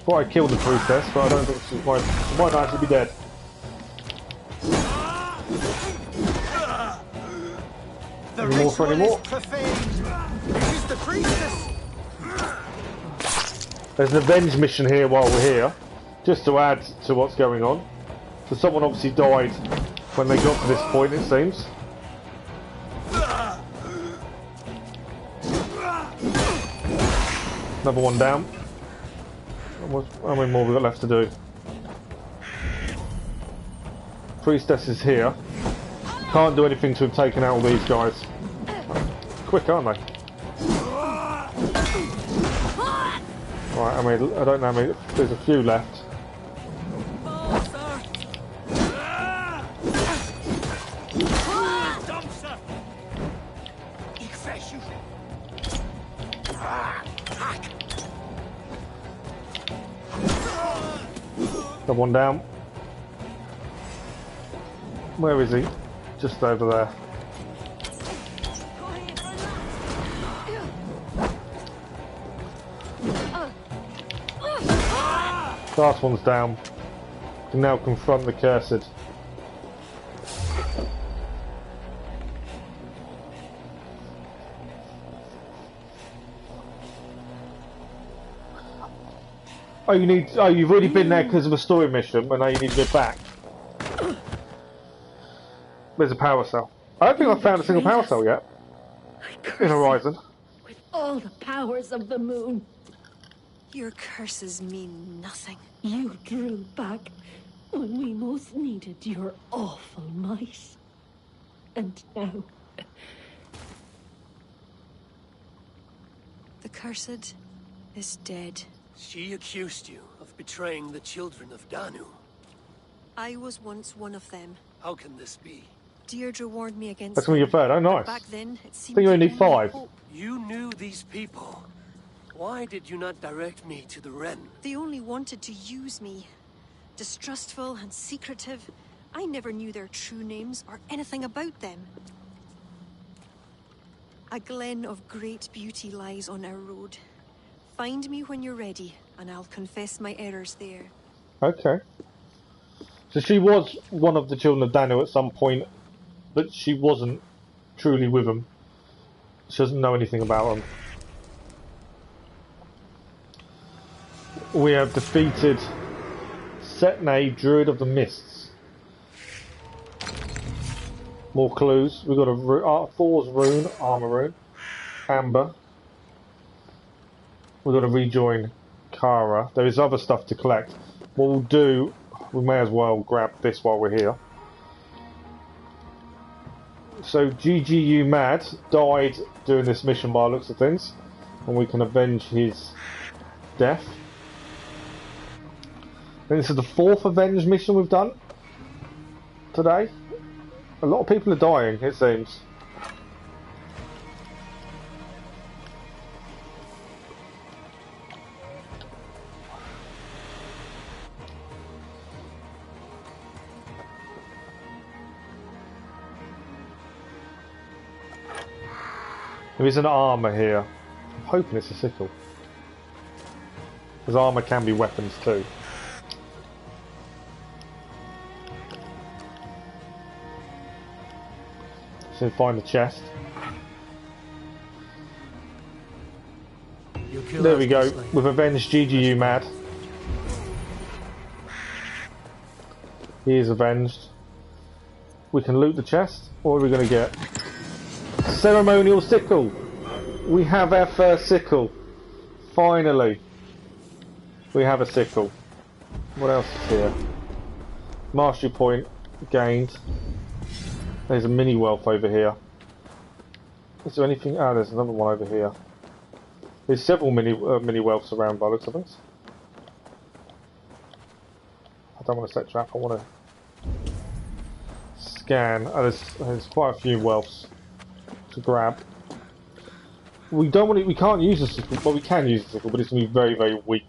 Thought I killed the priestess, but I don't think she might actually be dead. Any more for any more? This is the priestess. There's an avenged mission here while we're here, just to add to what's going on. So someone obviously died when they got to this point, it seems. Another one down. How many more we've got left to do? Priestess is here. Can't do anything to have taken out all these guys. Quick, aren't they? Right, I don't know, there's a few left. Got one down. Where is he? Just over there. Last one's down. Can now confront the cursed. Oh, you need. Oh, you've already been there because of a story mission, but now you need to go back. There's a power cell. I don't think I've found a single power cell yet in Horizon. With all the powers of the moon, Your curses mean nothing. you drew back when we most needed your awful might. And now, The cursed is dead. She accused you of betraying the children of Danu. I was once one of them. How can this be? Deirdre warned me against That's when you're third. Oh, nice. Back then, it I seemed think you only the need only 5. hope. You knew these people. Why did you not direct me to the Wren? They only wanted to use me. Distrustful and secretive. I never knew their true names or anything about them. A glen of great beauty lies on our road. Find me when you're ready, and I'll confess my errors there. Okay. So she was one of the children of Danu at some point, but she wasn't truly with them. She doesn't know anything about them. We have defeated Setne, Druid of the Mists. More clues. We've got a Thor's rune, armor rune, amber. We've got to rejoin Kara. There is other stuff to collect. What we'll do, we may as well grab this while we're here. So GGU Mad died doing this mission by the looks of things, and we can avenge his death. I think this is the 4th avenged mission we've done today. A lot of people are dying, it seems. There is an armour here. I'm hoping it's a sickle. Because armour can be weapons too. So find the chest. There we go. We've avenged GGU Mad. He is avenged. We can loot the chest. What are we going to get? Ceremonial sickle. We have our first sickle. Finally. We have a sickle. What else is here? Mastery point gained. There's a mini wealth over here. Is there anything? Ah, there's another one over here. There's several mini wealths around by the looks of things. I don't want to set trap. I want to scan. Oh, there's quite a few wealths to grab. We don't want it. We can't use the sickle, but we can use the sickle. But it's going to be very, very weak.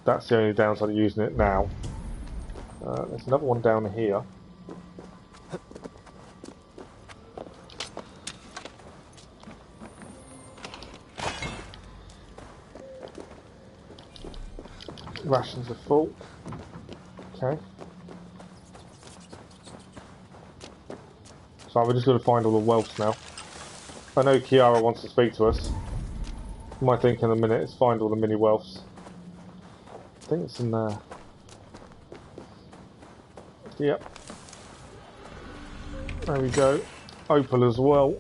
That's the only downside of using it now. There's another one down here. Rations are full. Okay. So we're just going to find all the wealths now. I know Kiara wants to speak to us. My think in a minute is find all the mini wealths. I think it's in there. Yep. There we go. Opal as well.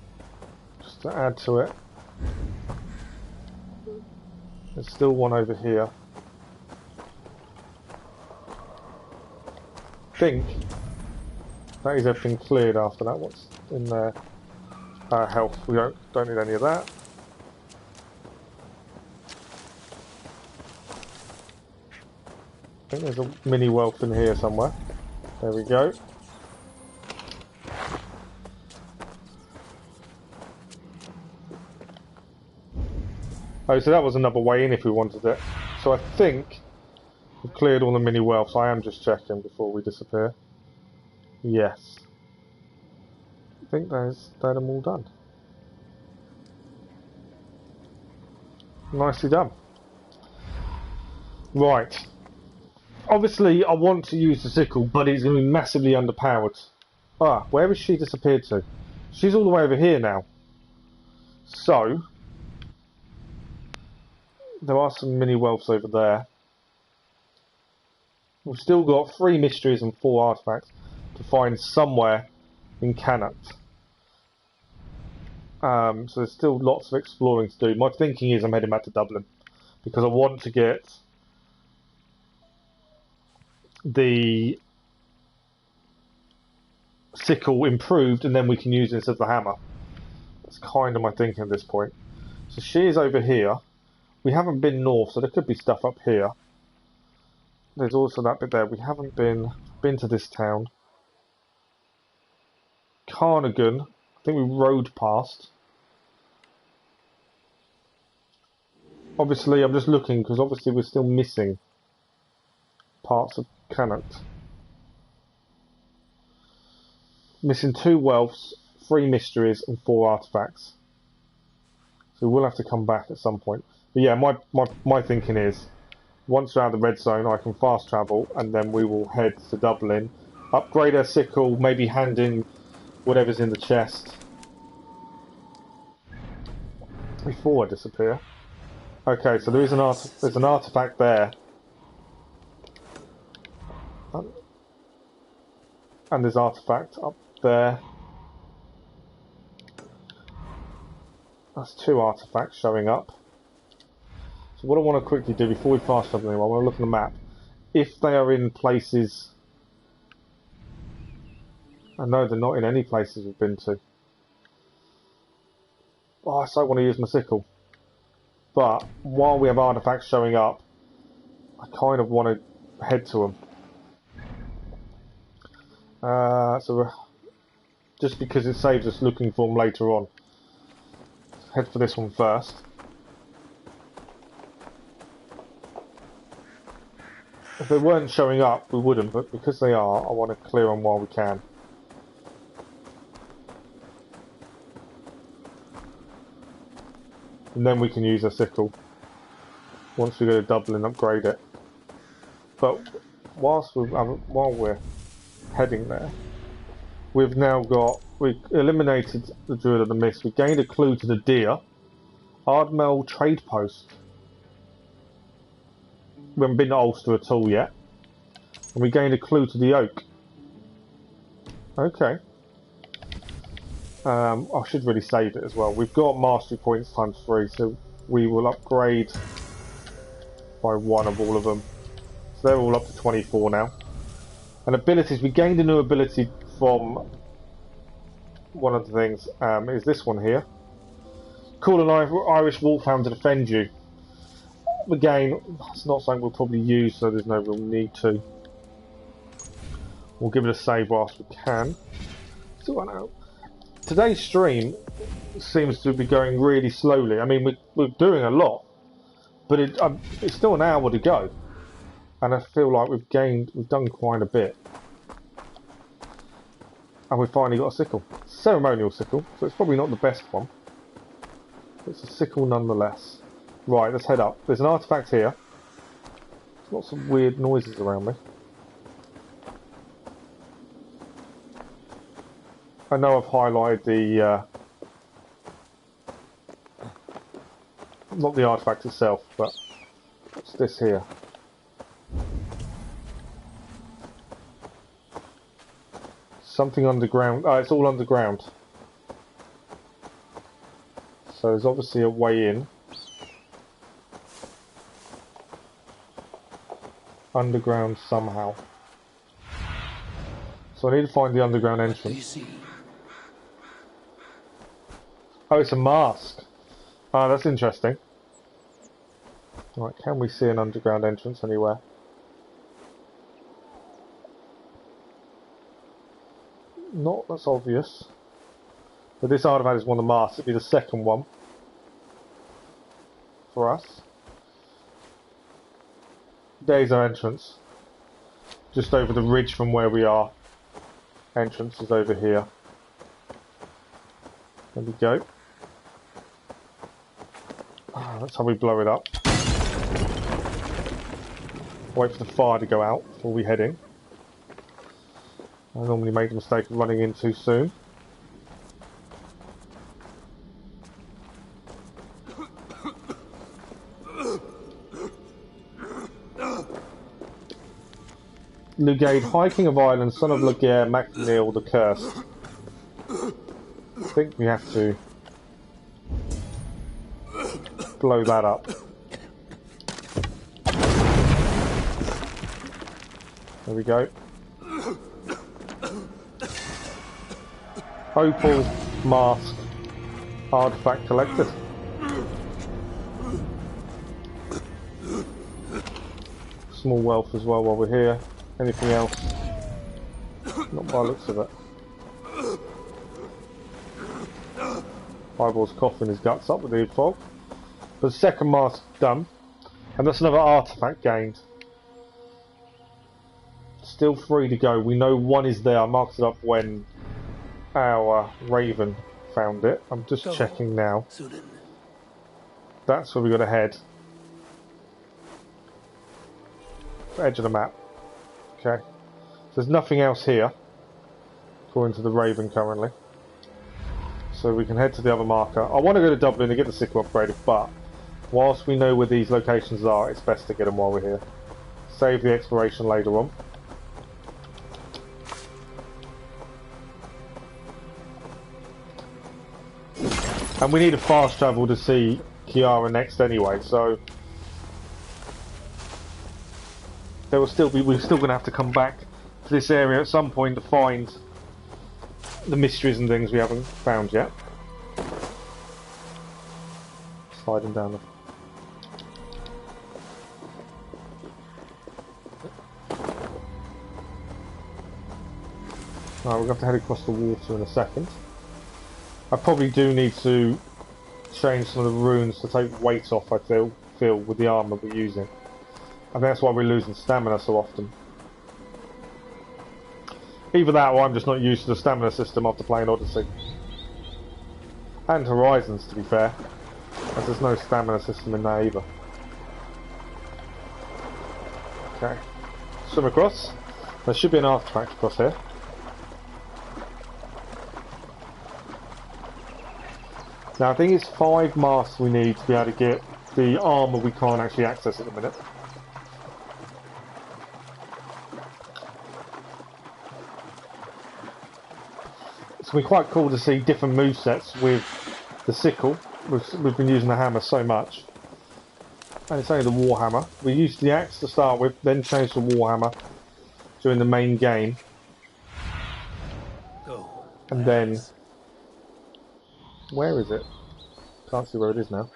Just to add to it. There's still one over here. I think that is everything cleared after that. What's in there? Health. We don't need any of that. I think there's a mini wealth in here somewhere. There we go. Oh, so that was another way in if we wanted it. So I think We've cleared all the mini wealths. I am just checking before we disappear. Yes. I think they're them all done. Nicely done. Right. Obviously, I want to use the sickle, but it's going to be massively underpowered. Ah, where has she disappeared to? She's all the way over here now. So, there are some mini wealths over there. We've still got 3 mysteries and 4 artifacts to find somewhere in Cannock. So there's still lots of exploring to do. My thinking is I'm heading back to Dublin because I want to get the sickle improved and then we can use it instead of the hammer. That's kind of my thinking at this point. So she is over here. We haven't been north, so there could be stuff up here. There's also that bit there. We haven't been to this town. Carnagan, I think we rode past. Obviously, I'm just looking because obviously we're still missing parts of Cannock. Missing 2 wealths, 3 mysteries, and 4 artifacts. So we'll have to come back at some point. But yeah, my thinking is, once we're out of the red zone, I can fast travel, and then we will head to Dublin, upgrade our sickle, maybe hand in whatever's in the chest before I disappear. Okay, so there's an artifact there, and there's artifact up there. That's 2 artifacts showing up. So what I want to quickly do before we fast travel anyway, I want to look at the map. If they are in places... I know they're not in any places we've been to. Oh, I so want to use my sickle. But while we have artifacts showing up, I kind of want to head to them. So just because it saves us looking for them later on. Head for this one first. If they weren't showing up, we wouldn't, but because they are, I want to clear them while we can. And then we can use a sickle. Once we go to Dublin, upgrade it. But while we're heading there, we've eliminated the Druid of the Mist. We gained a clue to the deer. Ardmell trade post. We haven't been to Ulster at all yet. And we gained a clue to the oak. Okay. I should really save it as well. We've got mastery points ×3, so we will upgrade by 1 of all of them. So they're all up to 24 now. And abilities, we gained a new ability from one of the things, is this one here. Call an Irish wolfhound to defend you. Again, it's not something we'll probably use, so there's no real need to. We'll give it a save whilst we can. So I know. Today's stream seems to be going really slowly. I mean, we're doing a lot, but it's still an hour to go, and I feel like we've done quite a bit, and we've finally got a sickle, ceremonial sickle. So it's probably not the best one. It's a sickle nonetheless. Right, let's head up. There's an artifact here. There's lots of weird noises around me. I know I've highlighted the... not the artifact itself, but... what's this here? Something underground. Oh, it's all underground. So there's obviously a way in. Underground somehow. So I need to find the underground entrance. What do you see? Oh, it's a mask. Oh, that's interesting. Right, can we see an underground entrance anywhere? Not that's obvious. But this artifact is one of the masks. It'd be the second one for us. There's our entrance. Just over the ridge from where we are. Entrance is over here. There we go. That's how we blow it up. Wait for the fire to go out before we head in. I normally make the mistake of running in too soon. Lugade, High King of Ireland, son of Laguerre, MacNeil the Cursed. I think we have to blow that up. There we go. Opal mask artifact collected. Small wealth as well while we're here. Anything else? Not by the looks of it. Eyeball's coughing his guts up with the fog. But the second mask done. And that's another artifact gained. Still 3 to go. We know 1 is there. I marked it up when our Raven found it. I'm just checking now. That's where we got to head. Edge of the map. Okay. There's nothing else here, according to the Raven currently. So we can head to the other marker. I want to go to Dublin to get the Sickle upgraded, but whilst we know where these locations are, it's best to get them while we're here. Save the exploration later on. And we need a fast travel to see Kiara next anyway, so there will still be, we're still going to have to come back to this area at some point to find the mysteries and things we haven't found yet. Sliding down the... Right, we're going to have to head across the water in a second. I probably do need to change some of the runes to take weight off, I feel with the armour we're using. I think that's why we're losing stamina so often. Either that or I'm just not used to the stamina system after playing Odyssey. And Horizons, to be fair. As there's no stamina system in there either. Okay. Swim across. There should be an artifact across here. Now I think it's 5 masks we need to be able to get the armour we can't actually access at the minute. It's going to be quite cool to see different movesets with the Sickle. We've been using the hammer so much. And it's only the Warhammer. We used the axe to start with, then changed to Warhammer during the main game. And then... where is it? Can't see where it is now.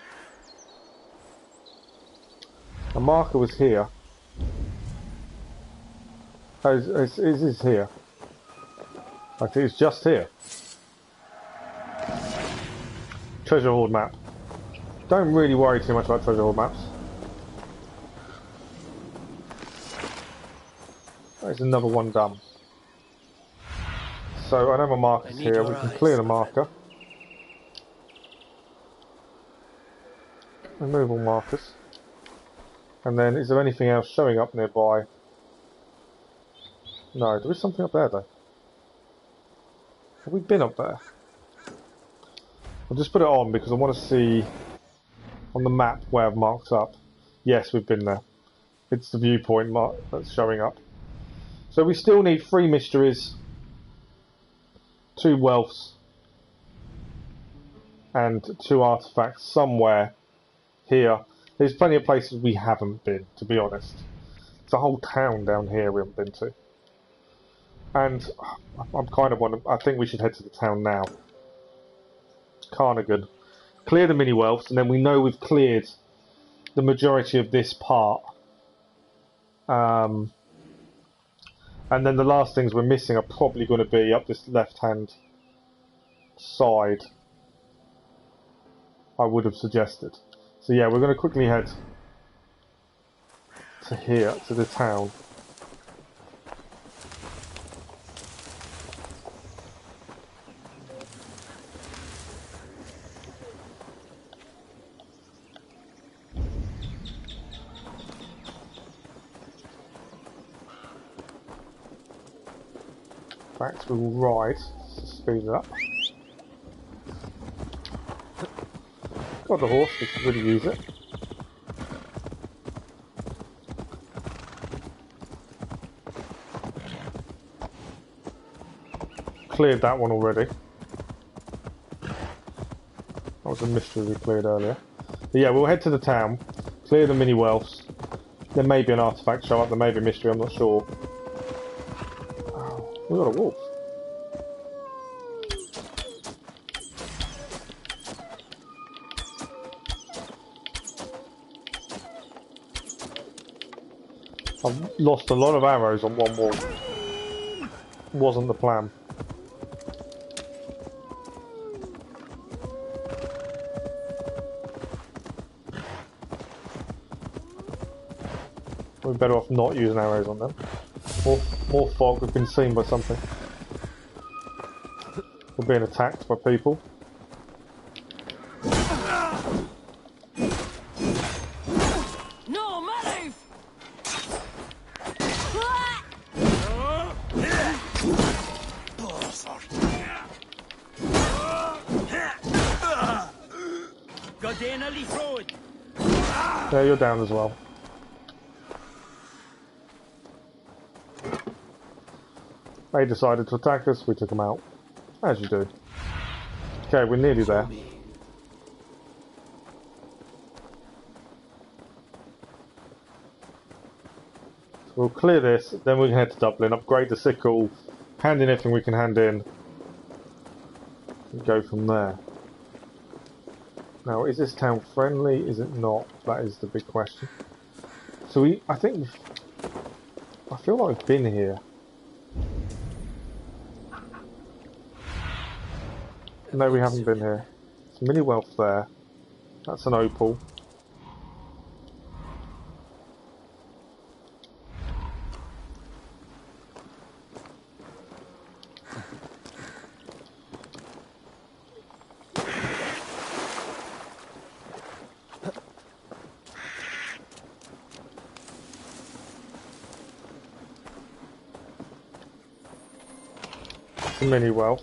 A marker was here. Oh, it is here. I think it's just here. Treasure hoard map. Don't really worry too much about treasure hoard maps. There's another one done. So I know my marker's here. We can clear the marker. Remove all markers. And then, is there anything else showing up nearby? No, there is something up there though. Have we been up there? I'll just put it on because I want to see on the map where I've marked up. Yes, we've been there. It's the viewpoint mark that's showing up. So we still need 3 mysteries, 2 wealths, and 2 artifacts somewhere here. There's plenty of places we haven't been, to be honest. It's a whole town down here we haven't been to. And I'm kind of wondering, I think we should head to the town now. Carnagan. Clear the mini wealths, and then we know we've cleared the majority of this part. And then the last things we're missing are probably going to be up this left-hand side. I would have suggested. So yeah, we're going to quickly head to here, to the town. Back to right to speed it up. Got the horse, we can really use it. Cleared that one already. That was a mystery we cleared earlier. But yeah, we'll head to the town, clear the mini wealths. There may be an artifact show up, there may be a mystery, I'm not sure. Oh, we got a wolf. I've lost a lot of arrows on one wolf. Wasn't the plan. We're better off not using arrows on them. More fog, we've been seen by something. We're being attacked by people. No, move! Yeah, you're down as well. They decided to attack us, we took them out. As you do. Okay, we're nearly there. So we'll clear this, then we can head to Dublin, upgrade the Sickle, hand in everything we can hand in, and go from there. Now, is this town friendly? Is it not? That is the big question. So I feel like I've been here. No, we haven't been here. There's a mini wealth there. That's an opal. A mini wealth.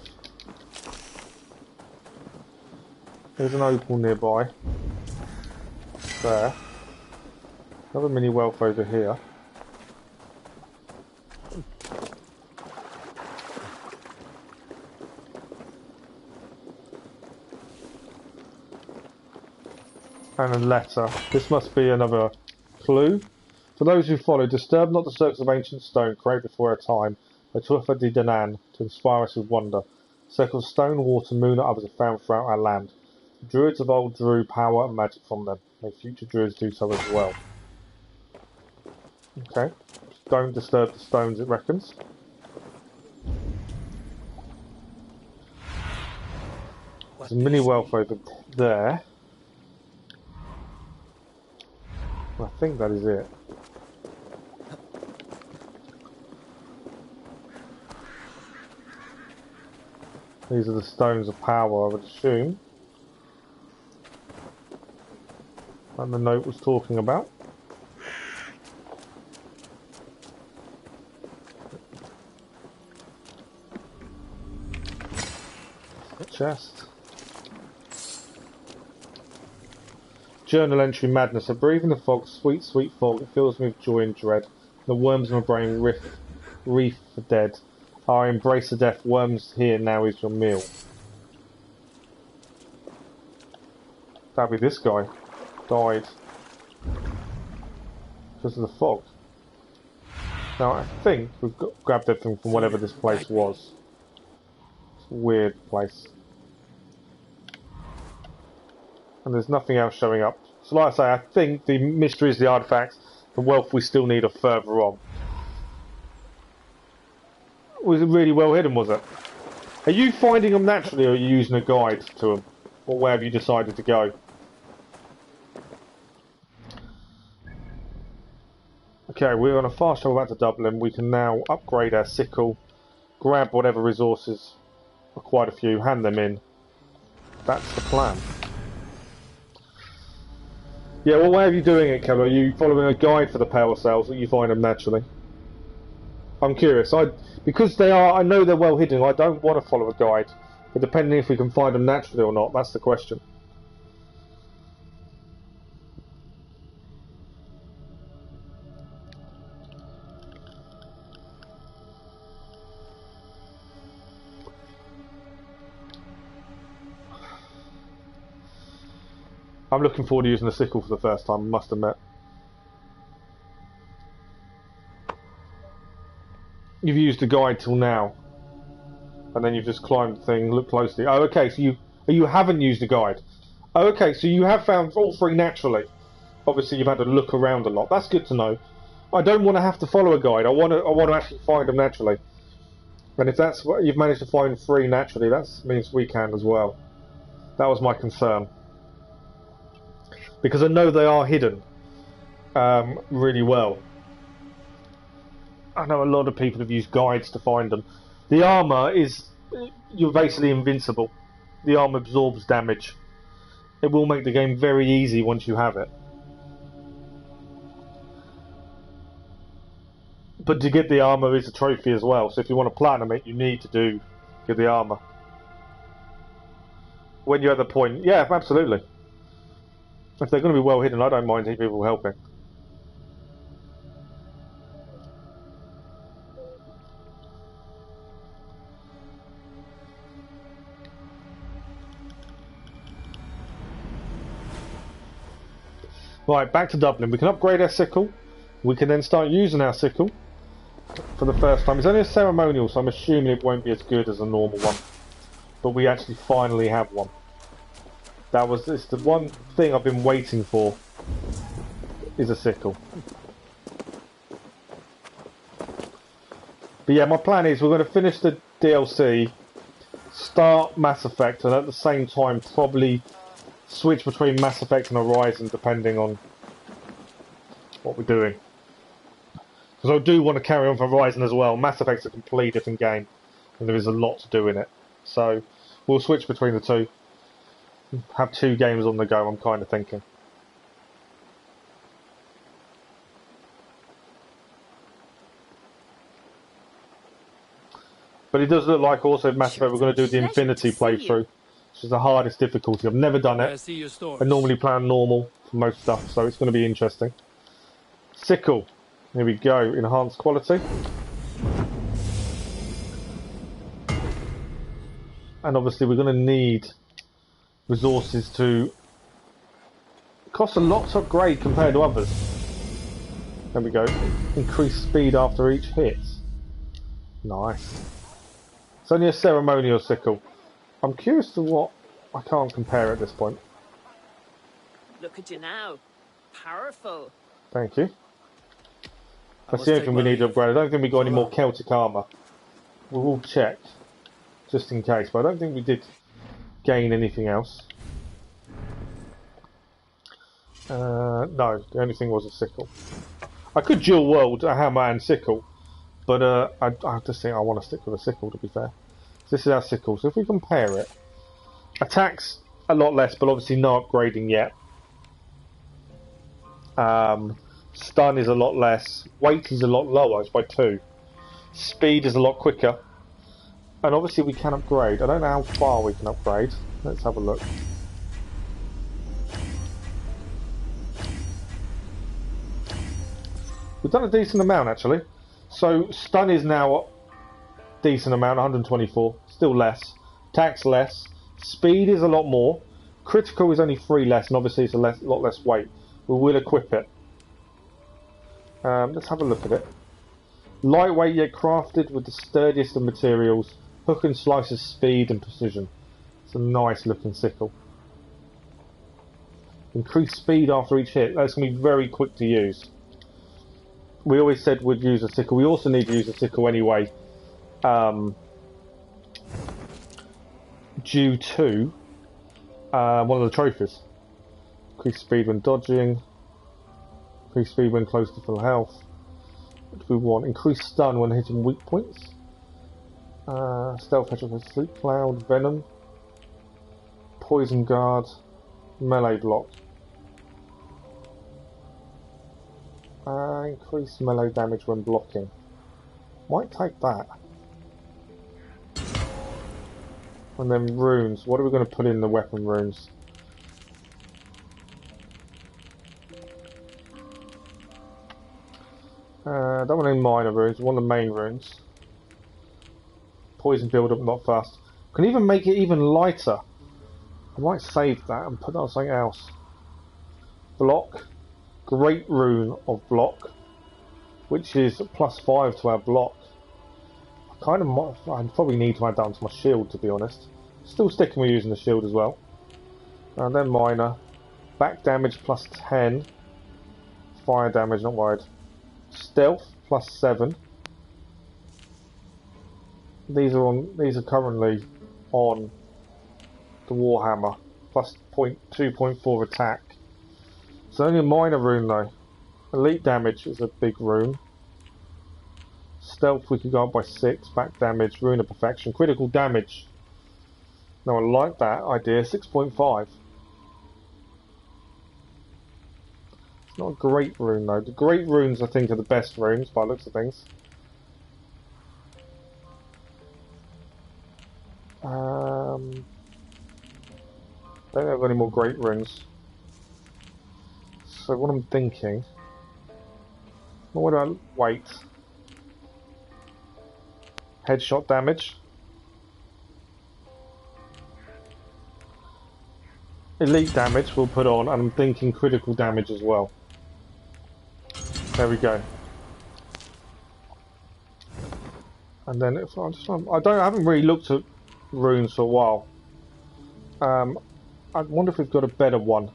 There's an opal nearby. There. Another mini wealth over here. And a letter. This must be another clue. For those who follow, disturb not the circles of ancient stone created before our time by Tuatha de Danann to inspire us with wonder. Circles of stone, water, moon, and others are found throughout our land. The Druids of old drew power and magic from them. May future Druids do so as well. Okay. Don't disturb the stones, it reckons. There's a mini wealth over there. I think that is it. These are the stones of power, I would assume. And the note was talking about. Chest. Journal entry madness. I breathe in the fog, sweet, sweet fog. It fills me with joy and dread. The worms in my brain reef for dead. I embrace the death. Worms here now is your meal. That'd be this guy. Died because of the fog. Now I think we've grabbed everything from whatever this place was. It's a weird place. And there's nothing else showing up. So like I say, I think the mysteries, the artifacts, the wealth we still need are further on. Was it really well hidden, was it? Are you finding them naturally or are you using a guide to them? Or where have you decided to go? Okay, we're on a fast travel back to Dublin. We can now upgrade our sickle, grab whatever resources, quite a few, hand them in. That's the plan. Yeah, what way are you doing it, Kev? Are you following a guide for the power cells, or you find them naturally? I'm curious. Because I know they're well hidden. I don't want to follow a guide, but depending if we can find them naturally or not, that's the question. I'm looking forward to using the sickle for the first time, I must admit. You've used the guide till now, and then you've just climbed the thing, look closely. Oh, okay, so you haven't used the guide. Oh, okay, so you have found all three naturally. Obviously, you've had to look around a lot. That's good to know. I don't want to have to follow a guide. I want to actually find them naturally. And if that's what you've managed to find three naturally, that means we can as well. That was my concern. Because I know they are hidden really well. I know a lot of people have used guides to find them. The armour is... You're basically invincible. The armour absorbs damage. It will make the game very easy once you have it. But to get the armour is a trophy as well. So if you want to platinum it, you need to get the armour. When you're at the point... Yeah, absolutely. If they're going to be well hidden, I don't mind people helping. Right, back to Dublin. We can upgrade our sickle. We can then start using our sickle for the first time. It's only a ceremonial, so I'm assuming it won't be as good as a normal one. But we actually finally have one. It's the one thing I've been waiting for, is a sickle. But yeah, my plan is we're going to finish the DLC, start Mass Effect, and at the same time probably switch between Mass Effect and Horizon depending on what we're doing. Because I do want to carry on for Horizon as well. Mass Effect's a completely different game, and there is a lot to do in it. So we'll switch between the two. Have two games on the go, I'm kind of thinking. But it does look like also Mass Effect we're going to do the Infinity playthrough, which is the hardest difficulty. I've never done it. I normally play on normal for most stuff, so it's going to be interesting. Sickle. Here we go. Enhanced quality. And obviously we're going to need resources to cost a lot to upgrade compared to others. There we go. Increase speed after each hit. Nice. It's only a ceremonial sickle. I'm curious to what... I can't compare at this point. Look at you now. Powerful. Thank you. That's the only thing we need to upgrade. I don't think we got any more Celtic armour. We will check, just in case, but I don't think we did gain anything else. No, the only thing was a sickle. I could dual wield a hammer and sickle, but I just think I want to stick with a sickle, to be fair. So this is our sickle, so if we compare it, attacks a lot less, but obviously no upgrading yet. Stun is a lot less, weight is a lot lower, it's by 2. Speed is a lot quicker, and obviously we can upgrade. I don't know how far we can upgrade. Let's have a look. We've done a decent amount actually. So stun is now a decent amount, 124, still less. Attack's less. Speed is a lot more. Critical is only 3 less, and obviously it's a lot less weight. We will equip it. Let's have a look at it. Lightweight yet crafted with the sturdiest of materials. Hook and slices speed and precision. It's a nice looking sickle. Increase speed after each hit. That's going to be very quick to use. We always said we'd use a sickle. We also need to use a sickle anyway. Due to one of the trophies. Increase speed when dodging. Increase speed when close to full health. What do we want? Increased stun when hitting weak points. Stealth hedgehog, sleep cloud, venom, poison guard, melee block. Increased melee damage when blocking. Might take that. And then runes. What are we going to put in the weapon runes? I don't want any minor runes. I want the main runes. Poison build up, not fast. Can even make it even lighter. I might save that and put that on something else. Block. Great rune of block, which is +5 to our block. I probably need to add that onto my shield, to be honest. Still sticking with using the shield as well. And then minor. Back damage +10. Fire damage, not worried. Stealth +7. These are currently on the Warhammer. +2.4 attack. It's only a minor rune though. Elite damage is a big rune. Stealth we could go up by 6. Back damage, rune of perfection. Critical damage. Now I like that idea. 6.5. It's not a great rune though. The great runes I think are the best runes by the looks of things. Don't have any more great runes. So what I'm thinking, what do I wait? Headshot damage, elite damage we'll put on, and I'm thinking critical damage as well. There we go. And then if I haven't really looked at runes for a while. I wonder if we've got a better one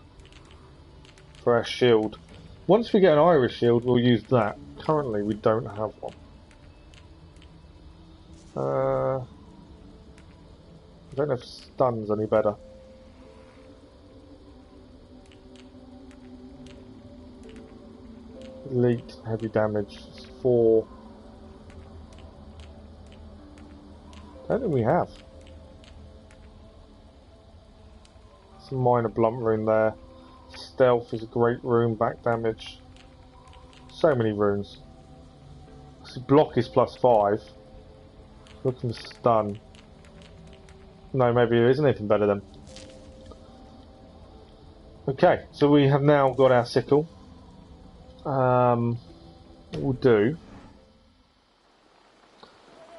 for our shield. Once we get an Irish shield, we'll use that. Currently, we don't have one. I don't know if stun's any better. Elite heavy damage is 4. I don't think we have. Some minor blunt rune there. Stealth is a great rune, back damage. So many runes. So block is +5. Looking for stun. No, maybe there isn't anything better then. Okay, so we have now got our sickle. What we'll do.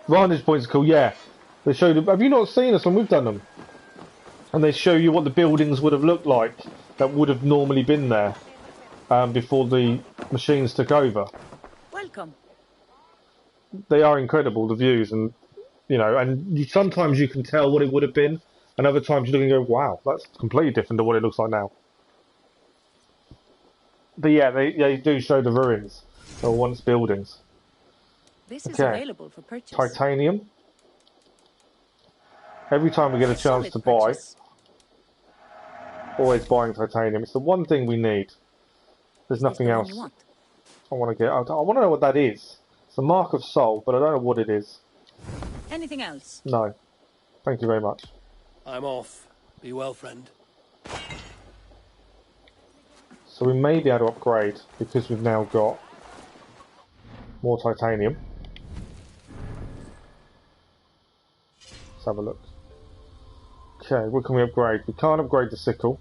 Vantage points are cool, yeah. They showed. Have you not seen us when we've done them? And they show you what the buildings would have looked like that would have normally been there before the machines took over. Welcome. They are incredible, the views, and sometimes you can tell what it would have been, and other times you look and go, wow, that's completely different to what it looks like now. But yeah, they do show the ruins of once buildings. This is available for purchase. Titanium. Every time we get a chance to buy, always buying titanium. It's the one thing we need. There's nothing else I want to get. I want to know what that is. It's the Mark of Soul, but I don't know what it is. Anything else? No. Thank you very much. I'm off. Be well, friend. So we may be able to upgrade because we've now got more titanium. Let's have a look. Okay, what can we upgrade? We can't upgrade the sickle.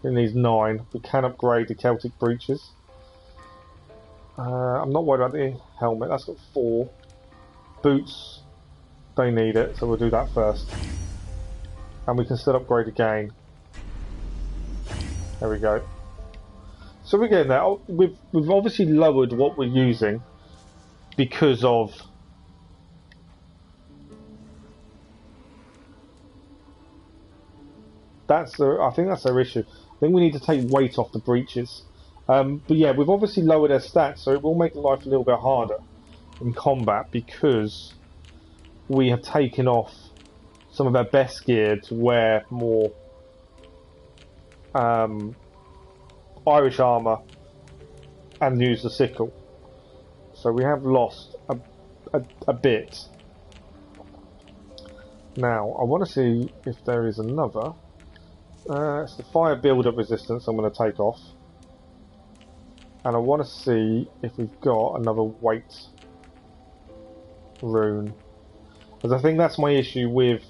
It needs 9. We can upgrade the Celtic breeches. I'm not worried about the helmet. That's got 4. Boots, they need it, so we'll do that first. And we can still upgrade again. There we go. So we're getting there. We've obviously lowered what we're using because of I think that's our issue. I think we need to take weight off the breeches. But yeah, we've obviously lowered our stats, so it will make life a little bit harder in combat because we have taken off some of our best gear to wear more Irish armour and use the sickle. So we have lost a bit. Now, I want to see if there is another. It's the fire build-up resistance I'm going to take off. And I want to see if we've got another weight rune. Because I think that's my issue with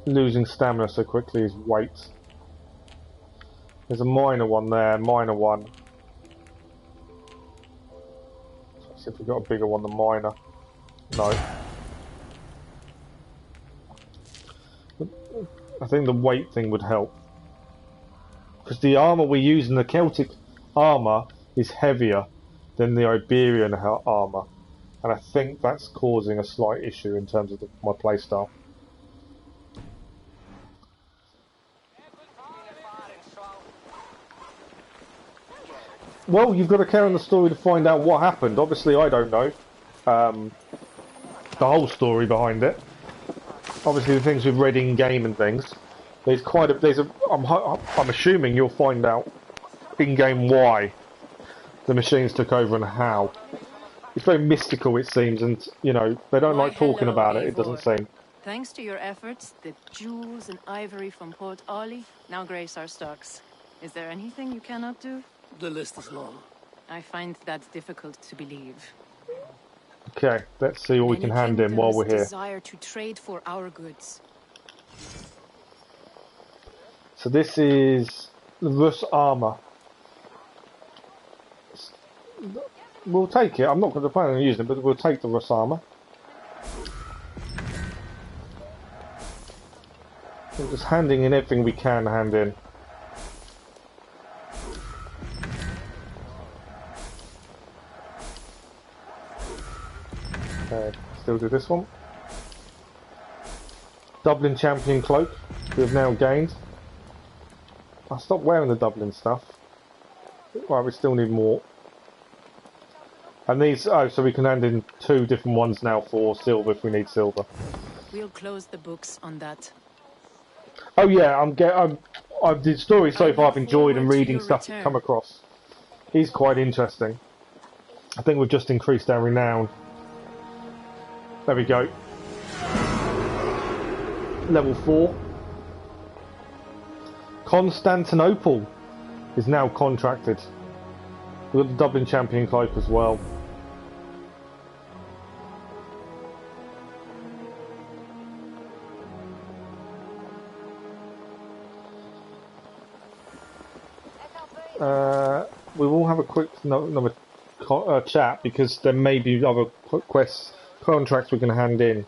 losing stamina so quickly is weight. There's a minor one there, minor one. Let's see if we've got a bigger one than minor. No. I think the weight thing would help. Because the armour we use in the Celtic armour is heavier than the Iberian armour. And I think that's causing a slight issue in terms of my playstyle. Well, you've got to carry on the story to find out what happened. Obviously, I don't know the whole story behind it. Obviously, the things we've read in game and things. I'm assuming you'll find out in game why the machines took over and how. It's very mystical, it seems, and you know they don't like talking about it. It doesn't seem. Thanks to your efforts, the jewels and ivory from Port Ollie now grace our stocks. Is there anything you cannot do? The list is long. I find that difficult to believe. Okay, let's see what we can hand in while we're here. Desire to trade for our goods. So this is the Rus armor. We'll take it. I'm not going to plan on using it, but we'll take the Rus armor. We're just handing in everything we can hand in. Okay, still do this one. Dublin champion cloak. We've now gained. I stopped wearing the Dublin stuff. Right, we still need more. And these, oh, so we can hand in 2 different ones now for silver if we need silver. We'll close the books on that. Oh yeah, the story so far I've enjoyed and reading stuff to come across. He's quite interesting. I think we've just increased our renown. There we go. Level 4. Constantinople is now contracted. We've got the Dublin champion cloak as well. We will have a quick another chat because there may be other quests, contracts we can hand in.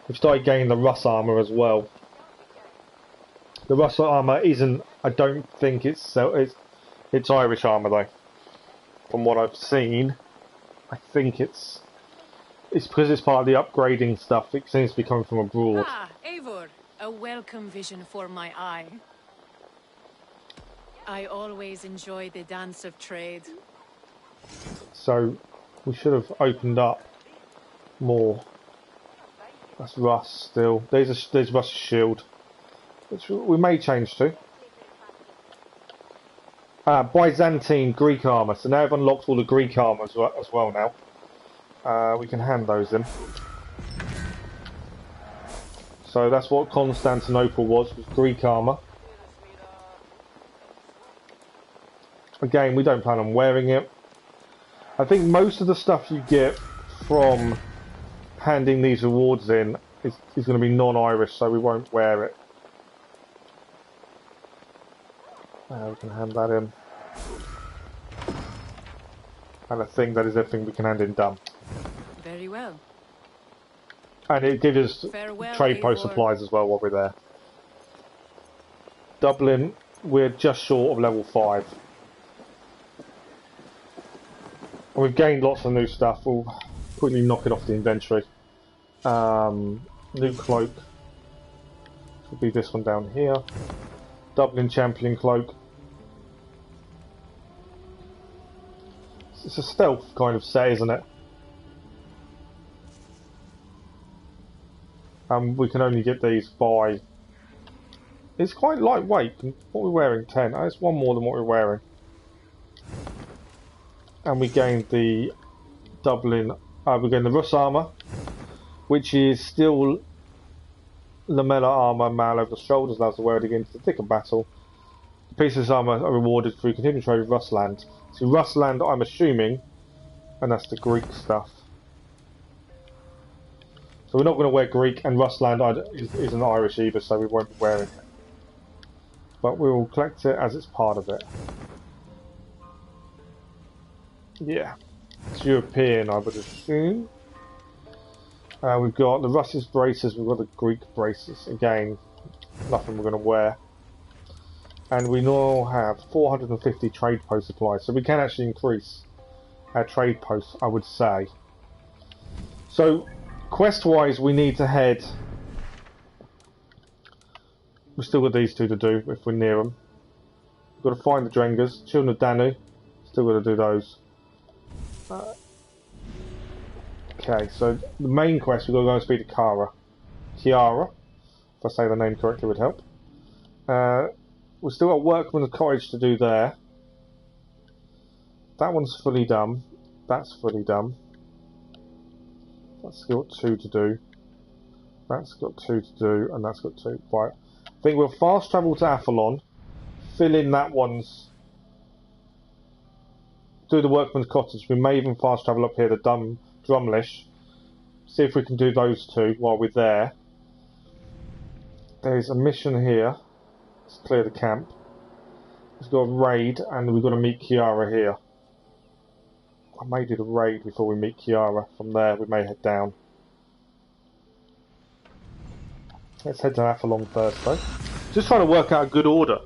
We've started getting the Rus armor as well. The Rus armor isn't. I don't think it's Irish armor though. From what I've seen, I think it's because it's part of the upgrading stuff. It seems to be coming from abroad. Ah, Eivor, a welcome vision for my eye. I always enjoy the dance of trade. So we should have opened up more. That's Rus still. There's Rus shield, which we may change to. Byzantine Greek armor. So now I've unlocked all the Greek armor as well now. We can hand those in. So that's what Constantinople was Greek armor. Again, we don't plan on wearing it. I think most of the stuff you get from handing these rewards in is going to be non-Irish, so we won't wear it. We can hand that in. And I think that is everything we can hand in done. Very well. And it gives us trade post supplies as well while we're there. Dublin, we're just short of level 5. And we've gained lots of new stuff. We'll quickly knock it off the inventory. New cloak. Will be this one down here. Dublin champion cloak. It's a stealth kind of set, isn't it? We can only get these by... It's quite lightweight. What we're wearing, 10. Oh, it's one more than what we're wearing. and we gained the doubling. We gained the Rus armor, which is still lamella armor, mail over the shoulders, allows the wearer to get into the thick of battle. The pieces of armor are rewarded through continuing trade with Rusland. So Rusland, I'm assuming, and that's the Greek stuff. So we're not going to wear Greek, and Rusland isn't Irish either, so we won't be wearing it. But we will collect it as it's part of it. Yeah, it's European, I would assume. We've got the Russian braces, we've got the Greek braces. Again, nothing we're going to wear. And we now have 450 trade post supplies, so we can actually increase our trade posts, I would say. So, quest-wise, we need to head... We've still got these two to do, if we're near them. We've got to find the Drengers, Children of Danu. Still got to do those. Okay, so the main quest, we've got to go and speak to Kiara. If I say the name correctly would help. We've still got Workman's Cottage to do there. That one's fully done. That's fully done. That's got 2 to do. That's got 2 to do, and that's got 2. Right. I think we'll fast travel to Athlon, fill in that one's... Do the Workman's Cottage. We may even fast travel up here to Drumlish. See if we can do those 2 while we're there. There's a mission here. Let's clear the camp. We've got a raid, and we've got to meet Kiara here. I may do the raid before we meet Kiara. From there, we may head down. Let's head to Athlon first, though. Just trying to work out a good order.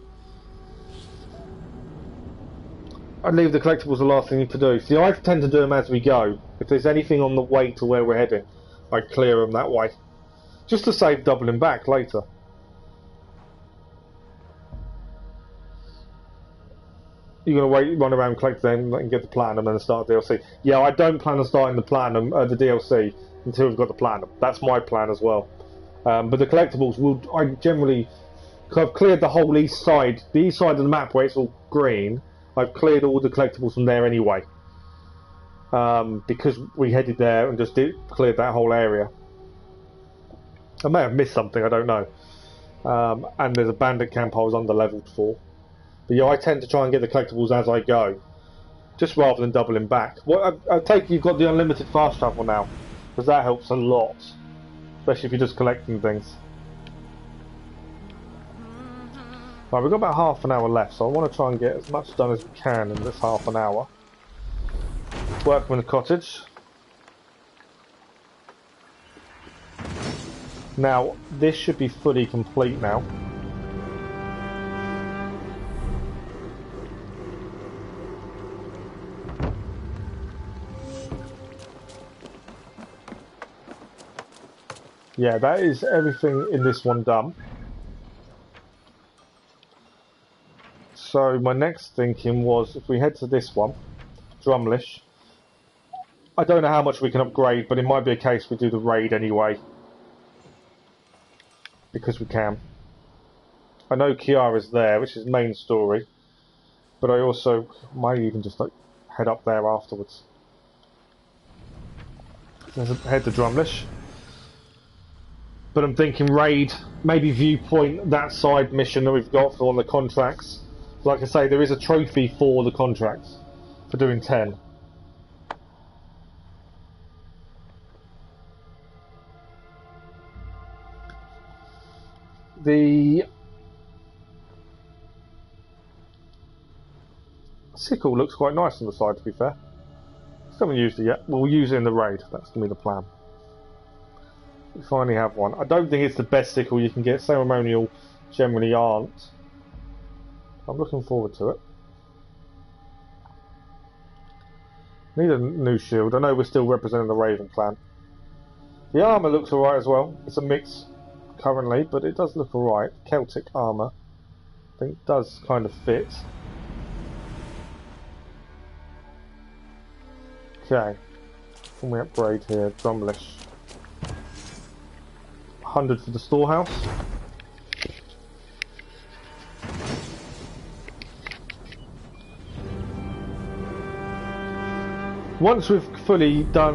I leave the collectibles the last thing to do. See, I tend to do them as we go. If there's anything on the way to where we're heading, I clear them that way. Just to save doubling back later. You're going to run around, collect them, and get the platinum and then start DLC. Yeah, I don't plan on starting the platinum, the DLC, until we've got the platinum. That's my plan as well. But the collectibles, I generally... I've cleared the whole east side. The east side of the map where it's all green, I've cleared all the collectibles from there anyway. Because we headed there and just cleared that whole area. I may have missed something, I don't know. And there's a bandit camp I was under-leveled for. But yeah, I tend to try and get the collectibles as I go, just rather than doubling back. Well, I take you've got the unlimited fast travel now, because that helps a lot, especially if you're just collecting things. Right, we've got about half an hour left, so I want to try and get as much done as we can in this half an hour. Workman's Cottage. Now, this should be fully complete now. Yeah, that is everything in this one done. So my next thinking was if we head to this one, Drumlish. I don't know how much we can upgrade, but it might be a case we do the raid anyway. Because we can. I know Kiara's there, which is main story. But I also might even just like head up there afterwards. Let's head to Drumlish. But I'm thinking raid, maybe viewpoint, that side mission that we've got for all the contracts. Like I say, there is a trophy for the contracts, for doing 10. The Sickle looks quite nice on the side, to be fair. Still haven't used it yet. We'll use it in the raid, that's going to be the plan. We finally have one. I don't think it's the best Sickle you can get. Ceremonial generally aren't. I'm looking forward to it. Need a new shield. I know we're still representing the Raven clan. The armour looks alright as well. It's a mix currently, but it does look alright. Celtic armour. I think it does kind of fit. Okay. Can we upgrade here? Drumlish. 100 for the storehouse. once we've fully got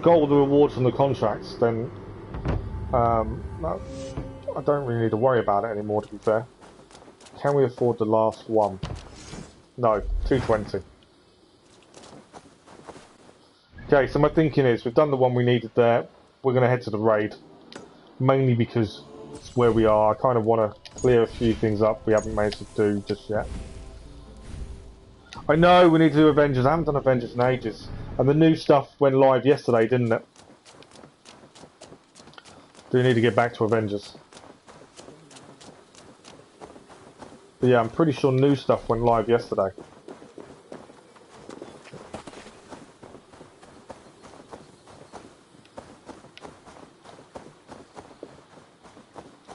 all the rewards from the contracts, then I don't really need to worry about it anymore, to be fair. Can we afford the last one? No, 220. Okay, so my thinking is, we've done the one we needed there. We're going to head to the raid. Mainly because it's where we are. I kind of want to clear a few things up we haven't managed to do just yet. I know we need to do Avengers. I haven't done Avengers in ages. And the new stuff went live yesterday, didn't it? Do we need to get back to Avengers? But yeah, I'm pretty sure new stuff went live yesterday.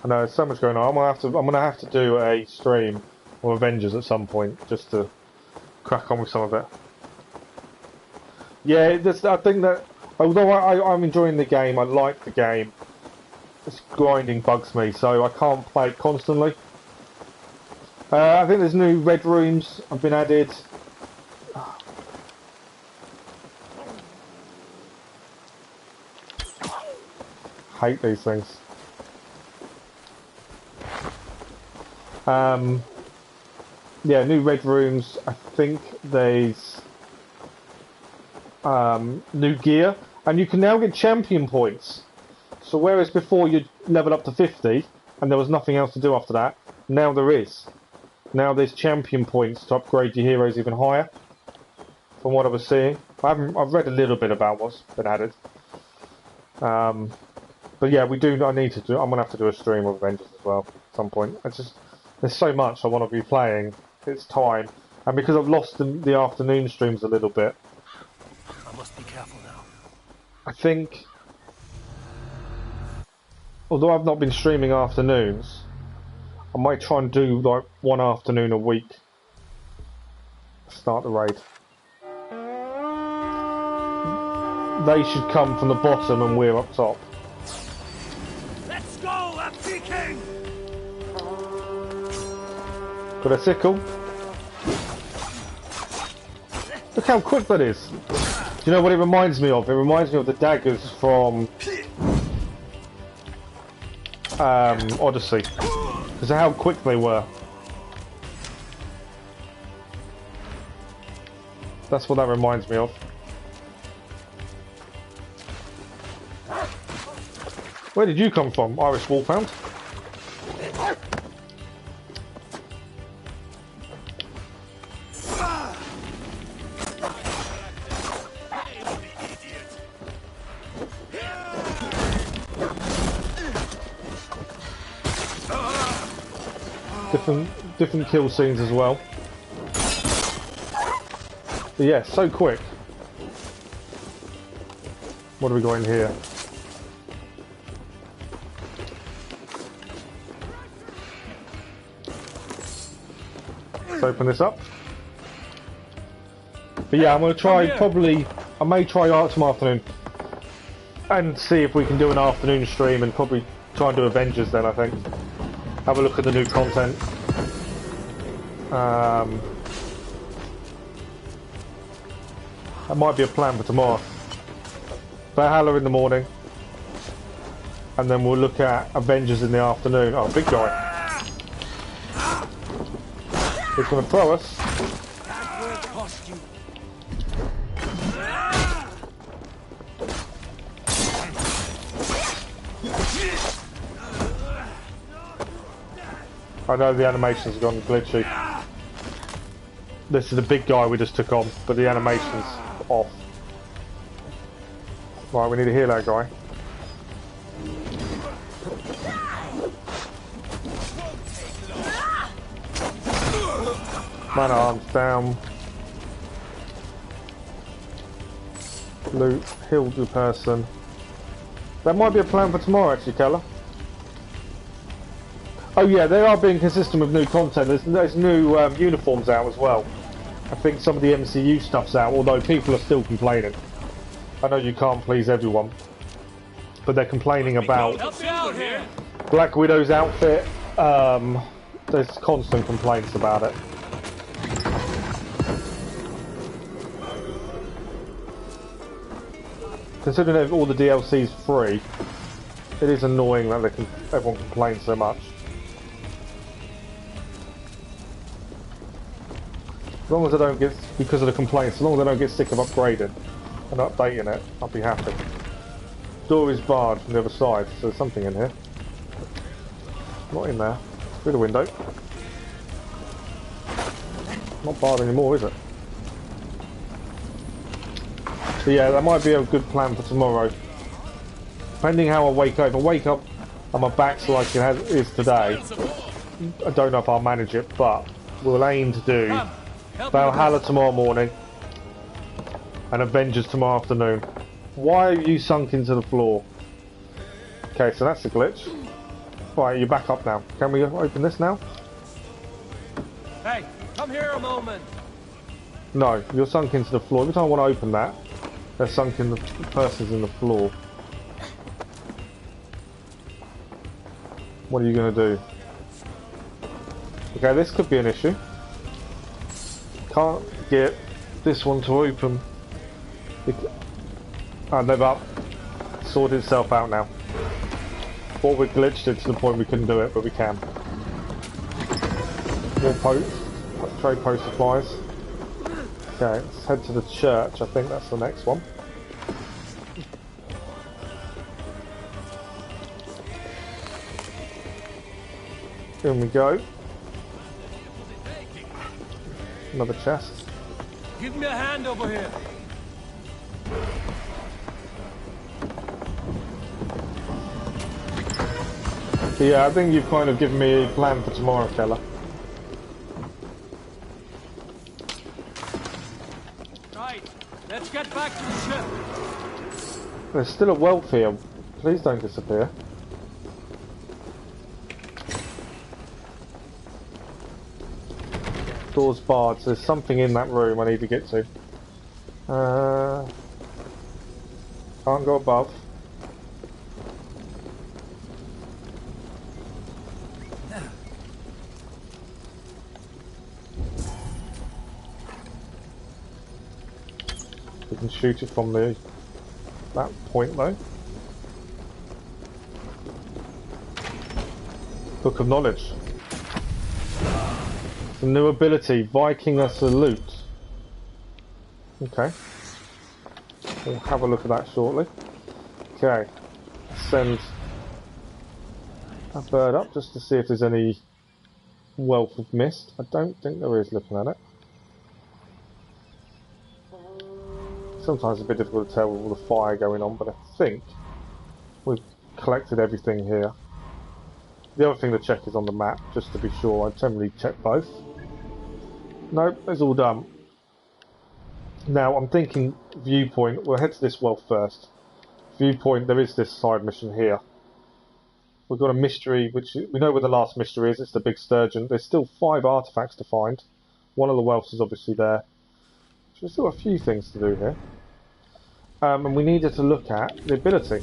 I know, there's so much going on. I'm gonna have to do a stream of Avengers at some point, just to crack on with some of it. Yeah, I think that, although I'm enjoying the game, I like the game, this grinding bugs me, so I can't play it constantly. I think there's new red rooms have been added. Hate these things. Yeah, new red rooms. I think there's new gear, and you can now get champion points. So whereas before you'd level up to 50 and there was nothing else to do after that, now there is. Now there's champion points to upgrade your heroes even higher. From what I was seeing, I've read a little bit about what's been added. But yeah, I'm gonna have to do a stream of Avengers as well at some point. There's so much I want to be playing. It's time, and because I've lost the afternoon streams a little bit, I must be careful now. I think, although I've not been streaming afternoons, I might try and do like one afternoon a week. Start the raid. They should come from the bottom and we're up top. Let's go, I'm peeking! Got a sickle. Look how quick that is. Do you know what it reminds me of? It reminds me of the daggers from Odyssey. Because of how quick they were. That's what that reminds me of. Where did you come from, Irish Wolfhound? Different kill scenes as well. But yeah, so quick. What do we got in here? Let's open this up. But yeah, I'm going to try, I may try art tomorrow afternoon and see if we can do an afternoon stream, and probably try and do Avengers then, I think. Have a look at the new content. That might be a plan for tomorrow. Valhalla in the morning, and then we'll look at Avengers in the afternoon. Oh, big guy. He's going to throw us. I know the animation's gone glitchy. This is the big guy we just took on, but the animation's off. Right, we need to heal that guy. Man arms down. Loot, heal the person. That might be a plan for tomorrow actually, Keller. Oh yeah, they are being consistent with new content. There's new uniforms out as well. I think some of the MCU stuff's out, although people are still complaining. I know you can't please everyone, but they're complaining about Black Widow's outfit. There's constant complaints about it. considering all the DLC's free, it is annoying that everyone complains so much. As long as I don't get, because of the complaints, as long as I don't get sick of upgrading and updating it, I'll be happy. Door is barred from the other side, so there's something in here. Not in there. Through the window. Not barred anymore, is it? So yeah, that might be a good plan for tomorrow. Depending how I wake up. If I wake up and my back's like it is today, I don't know if I'll manage it, but we'll aim to do Valhalla tomorrow morning and Avengers tomorrow afternoon. Why are you sunk into the floor? Okay, so that's the glitch. Right, you're back up now. Can we open this now? Hey, come here a moment. No, you're sunk into the floor. Every time I want to open that, they're sunk in the person's in the floor. What are you going to do? Okay, this could be an issue. Can't get this one to open. They've sorted itself out now. Or we glitched it to the point we couldn't do it, but we can. More trade post supplies. Okay, let's head to the church. I think that's the next one. In we go. Another chest. Give me a hand over here. So yeah, I think you've kind of given me a plan for tomorrow, Keller. Right, let's get back to the ship. There's still a wealth here. Please don't disappear. Door's barred, so there's something in that room I need to get to. Can't go above. We can shoot it from that point though. Book of Knowledge. A new ability, Viking a Salute. Okay. We'll have a look at that shortly. Okay. Send a bird up just to see if there's any wealth of mist. I don't think there is looking at it. Sometimes it's a bit difficult to tell with all the fire going on, but I think we've collected everything here. The other thing to check is on the map, just to be sure. I generally check both. Nope, it's all done. Now I'm thinking viewpoint. We'll head to this wealth first. Viewpoint, there is this side mission here. We've got a mystery, which we know where the last mystery is. It's the big sturgeon. There's still 5 artifacts to find. One of the wealths is obviously there. So there's still a few things to do here. And we needed to look at the ability.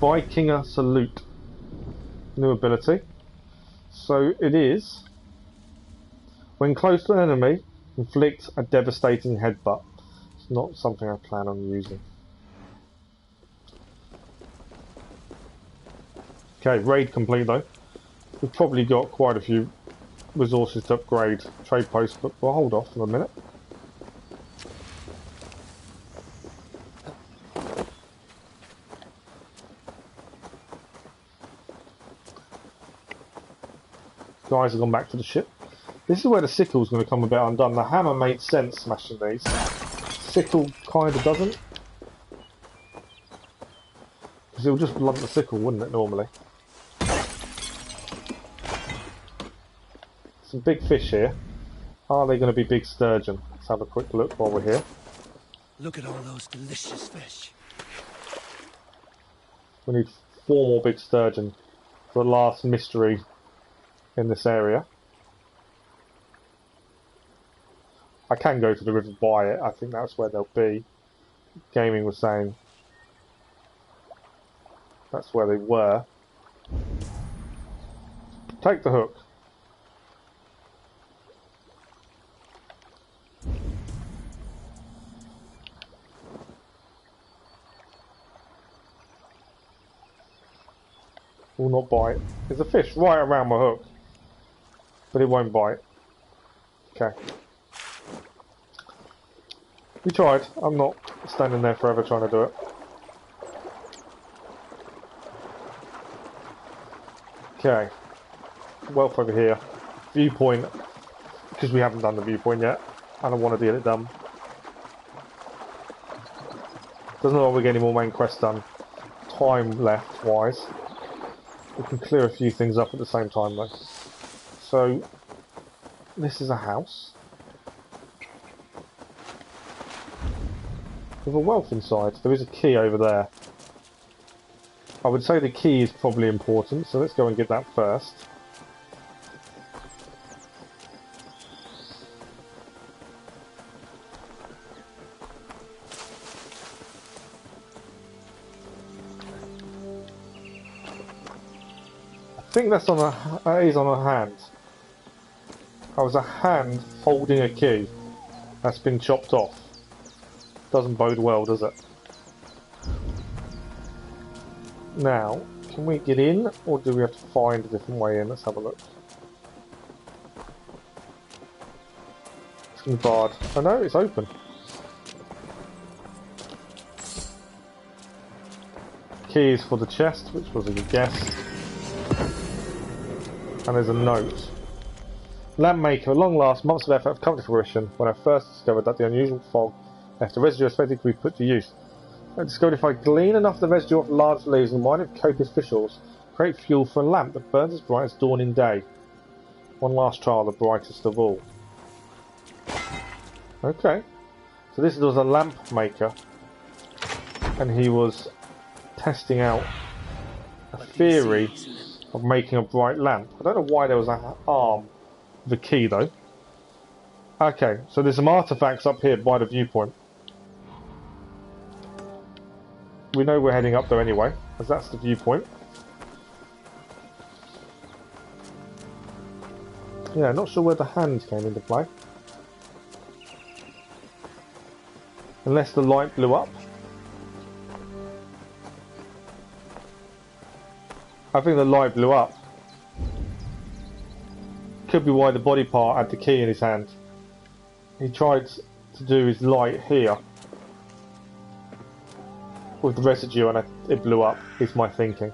Vikinger Salute. New ability. So it is, when close to an enemy, inflict a devastating headbutt. It's not something I plan on using. Okay, raid complete though. We've probably got quite a few resources to upgrade trade posts, but we'll hold off for a minute. Guys have gone back to the ship. This is where the sickle's going to come a bit undone. The hammer made sense smashing these. Sickle kind of doesn't. Because it'll just blunt the sickle, wouldn't it, normally? Some big fish here. Are they going to be big sturgeon? Let's have a quick look while we're here. Look at all those delicious fish. We need 4 more big sturgeon for the last mystery in this area. I can go to the river and buy it. I think that's where they'll be. Gaming was saying that's where they were. Take the hook. Will not bite. There's a fish right around my hook, but it won't bite. Okay. We tried. I'm not standing there forever trying to do it. Okay. Wealth over here. Viewpoint. Because we haven't done the viewpoint yet. I don't want to get it done. Doesn't look like we're getting more main quests done. Time left wise. We can clear a few things up at the same time though. So, this is a house. With a wealth inside. There is a key over there. I would say the key is probably important, so let's go and get that first. I think that's on a, that is on a hand. That was a hand holding a key that's been chopped off. Doesn't bode well, does it? Now, can we get in, or do we have to find a different way in? Let's have a look. It's going to be barred. Oh no, it's open. Keys for the chest, which was a good guess. And there's a note. Lamp maker, at long last, months of effort have come to fruition when I first discovered that the unusual fog left a residue expected to be put to use. I discovered if I glean enough of the residue off large leaves and minor copious fish-oils, create fuel for a lamp that burns as bright as dawn in day. One last trial, the brightest of all. Okay. So this was a lamp maker, and he was testing out a theory of making a bright lamp. I don't know why there was an arm with a key though. Okay, so there's some artifacts up here by the viewpoint. We know we're heading up there anyway, as that's the viewpoint. Yeah, not sure where the hands came into play. Unless the light blew up. I think the light blew up. Could be why the body part had the key in his hand. He tried to do his light here with the residue and it blew up, is my thinking.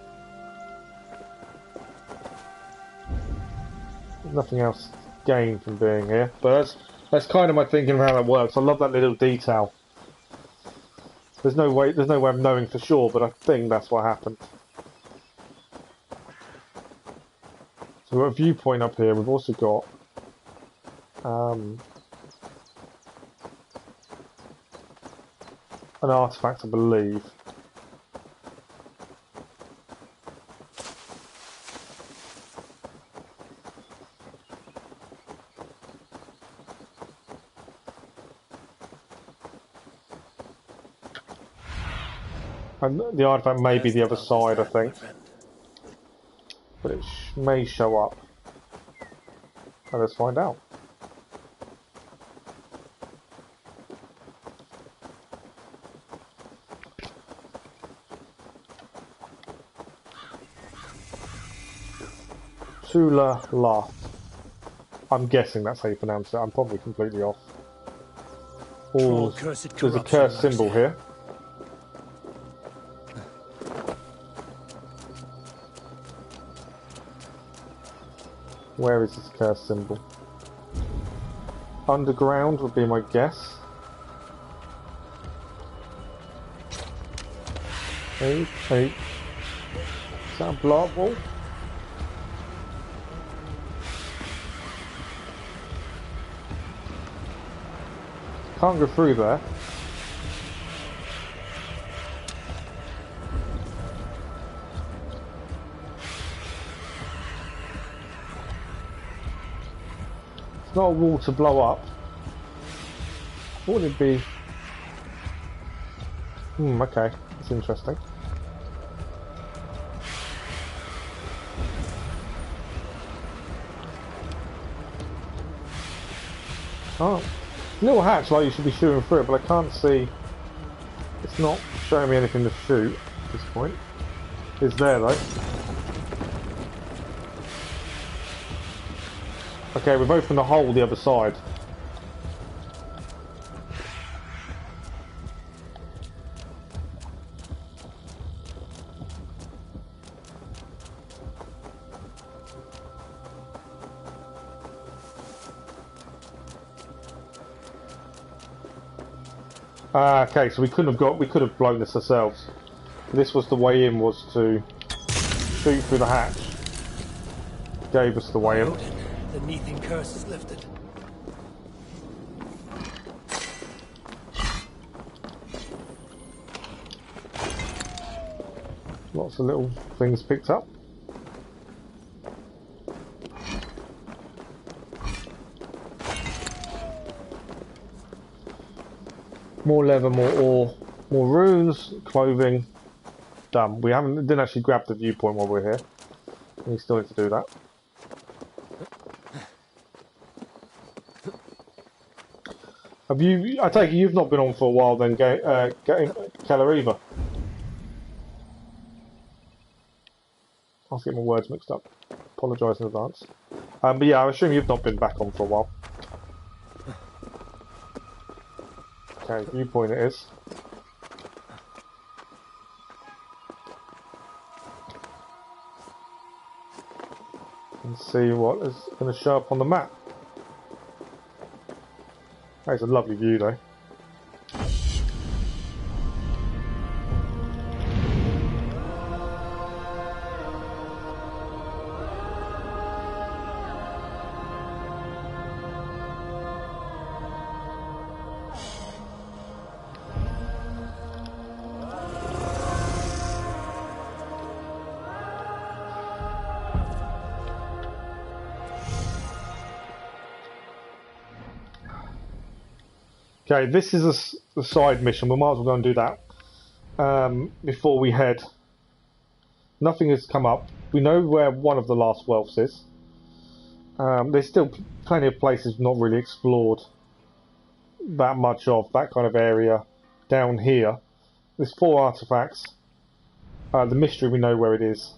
There's nothing else gained from being here, but that's kind of my thinking of how that works. I love that little detail. There's no way of knowing for sure, but I think that's what happened. So we've got a viewpoint up here. We've also got an artifact, I believe. And the artifact may be the other side, I think. But it may show up. And let's find out. Tula Lath. I'm guessing that's how you pronounce it. I'm probably completely off. Oh, there's a cursed symbol here. Where is this cursed symbol? Underground would be my guess. Hey. Is that a block wall? Can't go through there. It's not a wall to blow up. What would it be? Okay, that's interesting. Oh, little hatch like you should be shooting through it, but I can't see. It's not showing me anything to shoot at this point. It's there though. Okay, we've opened the hole the other side. Okay, so we could have blown this ourselves. This was the way in, was to shoot through the hatch. Gave us the way in. The Neething curse is lifted. Lots of little things picked up. More leather, more ore, more runes, clothing. Done. We didn't actually grab the viewpoint while we're here. We still need to do that. Have you? I take it you've not been on for a while then, Keller either. I was getting my words mixed up. Apologise in advance. But yeah, I assume you've not been back on for a while. Okay, viewpoint it is. And see what is going to show up on the map. That's a lovely view though. Okay, this is a side mission. We might as well go and do that before we head. Nothing has come up. We know where one of the last wealths is. There's still plenty of places not really explored that much of, that kind of area down here. There's 4 artifacts. The mystery, we know where it is.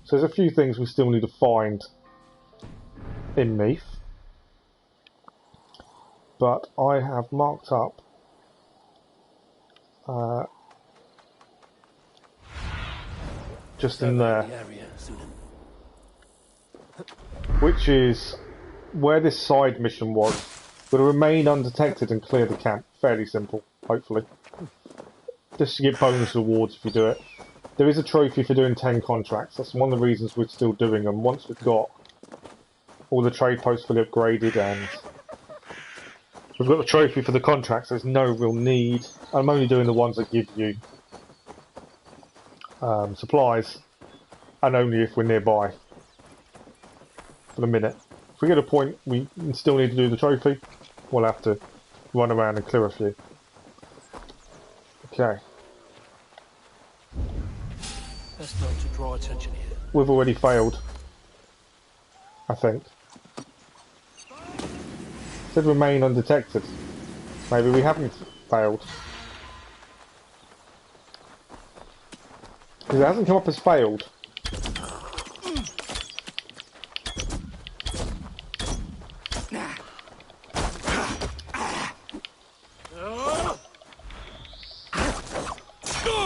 So there's a few things we still need to find in Neath. But I have marked up just in there, which is where this side mission was. We're to remain undetected and clear the camp. Fairly simple, hopefully. Just to get bonus rewards if you do it. There is a trophy for doing 10 contracts. That's one of the reasons we're still doing them. Once we've got all the trade posts fully upgraded and we've got the trophy for the contracts, there's no real need. I'm only doing the ones that give you supplies, and only if we're nearby for the minute. If we get a point we still need to do the trophy, we'll have to run around and clear a few. Okay. Best not to draw attention here. We've already failed, I think. Said remain undetected. Maybe we haven't failed. Because it hasn't come up as failed.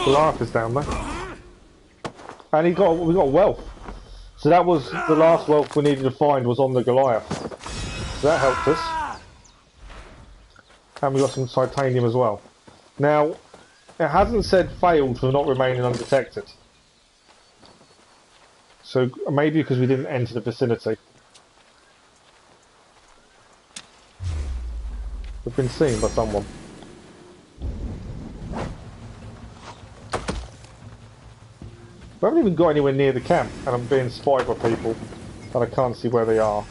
Goliath is down there. And we got wealth. So that was the last wealth we needed to find, was on the Goliath. So that helped us. And we got some titanium as well. Now, it hasn't said failed for not remaining undetected. So maybe because we didn't enter the vicinity. We've been seen by someone. We haven't even got anywhere near the camp, and I'm being spied by people, and I can't see where they are.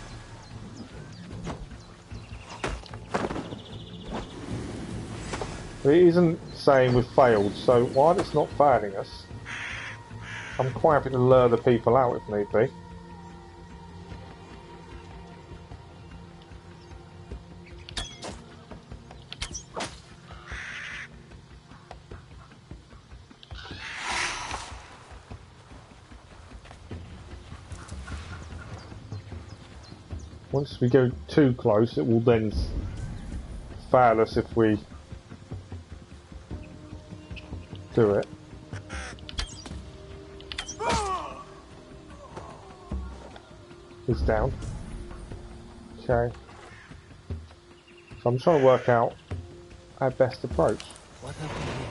It isn't saying we've failed, so while it's not failing us, I'm quite happy to lure the people out if need be. Once we go too close, it will then fail us if we do it. He's down. Okay. So I'm trying to work out our best approach. What have we here?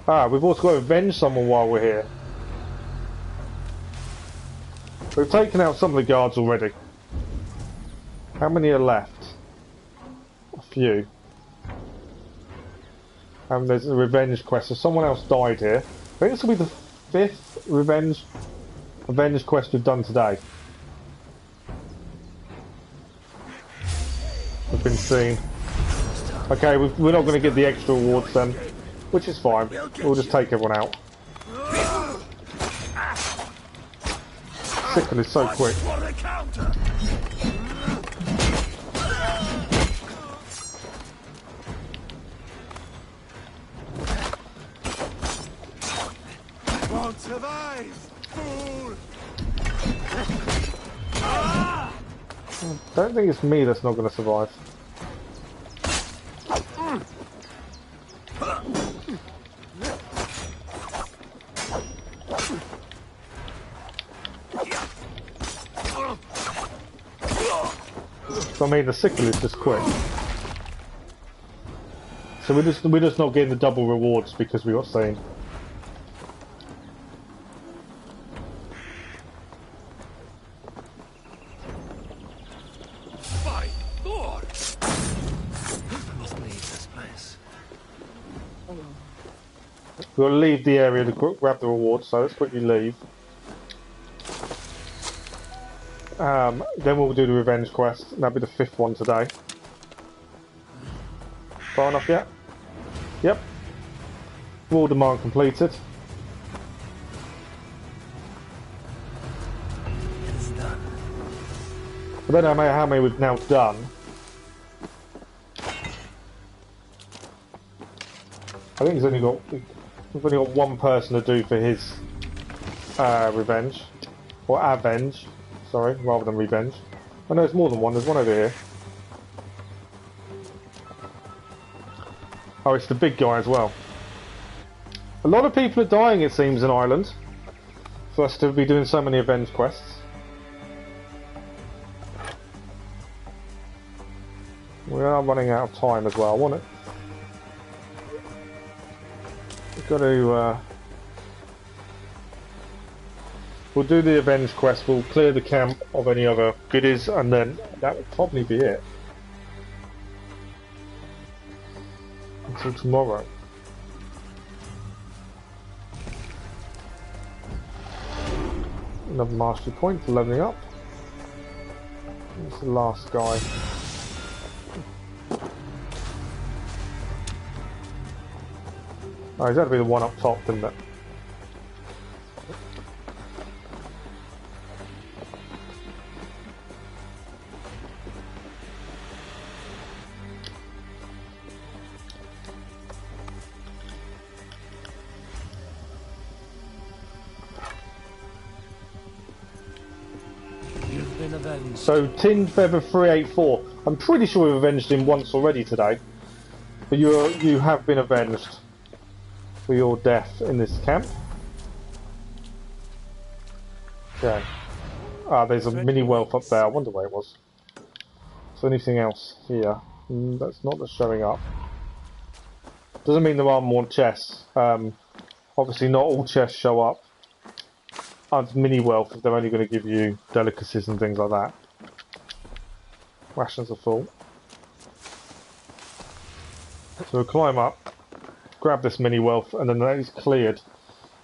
Ah, we've also got to avenge someone while we're here. We've taken out some of the guards already. How many are left? A few. And there's a revenge quest. So someone else died here. I think this will be the 5th revenge quest we've done today. We've been seen. Okay, we're not going to get the extra rewards then, which is fine. We'll just take everyone out. Sickle is so quick. Won't survive, fool! Don't think it's me that's not going to survive. So I mean, the Sickle is just quick. So we're just not getting the double rewards because we got seen. We'll leave the area to grab the rewards, so let's quickly leave. Then we'll do the revenge quest. That'll be the 5th one today. Far enough yet? Yep. Reward demand completed. It's done. I don't know how many we've now done. I think we've only got one person to do for his revenge. Or avenge, sorry, rather than revenge. I know it's more than one, there's one over here. Oh, it's the big guy as well. A lot of people are dying, it seems, in Ireland. For us to be doing so many avenge quests. We are running out of time as well, wasn't it? We've got to... We'll do the avenge quest, we'll clear the camp of any other goodies, and then that will probably be it. Until tomorrow. Another mastery point for leveling up. It's the last guy. Oh, he's got to be the one up top, didn't it? So, Tin Feather 384. I'm pretty sure we've avenged him once already today. But you have been avenged for your death in this camp. Okay. Ah, there's a mini wealth up there. I wonder where it was. So anything else here? That's not showing up. Doesn't mean there aren't more chests. Obviously not all chests show up. Mini wealth if they're only going to give you delicacies and things like that. Rations are full. So we'll climb up, grab this mini wealth, and then that is cleared.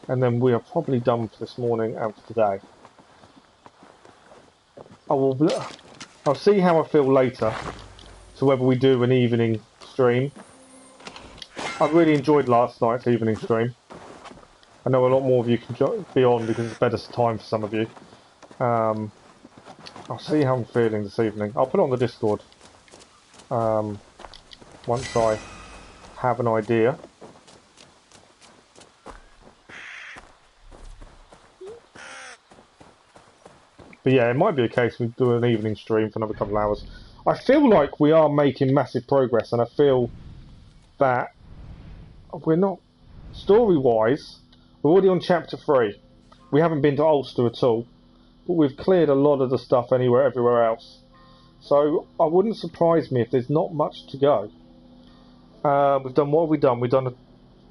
And then we are probably done for this morning and for today. I'll see how I feel later. So whether we do an evening stream. I really enjoyed last night's evening stream. I know a lot more of you can be on because it's better time for some of you. I'll see how I'm feeling this evening. I'll put it on the Discord once I have an idea. But yeah, it might be a case we do an evening stream for another couple of hours. I feel like we are making massive progress, and I feel that we're not, story-wise, we're already on chapter 3. We haven't been to Ulster at all, but we've cleared a lot of the stuff everywhere else. So I wouldn't surprise me if there's not much to go. We've done, what have we done? We've done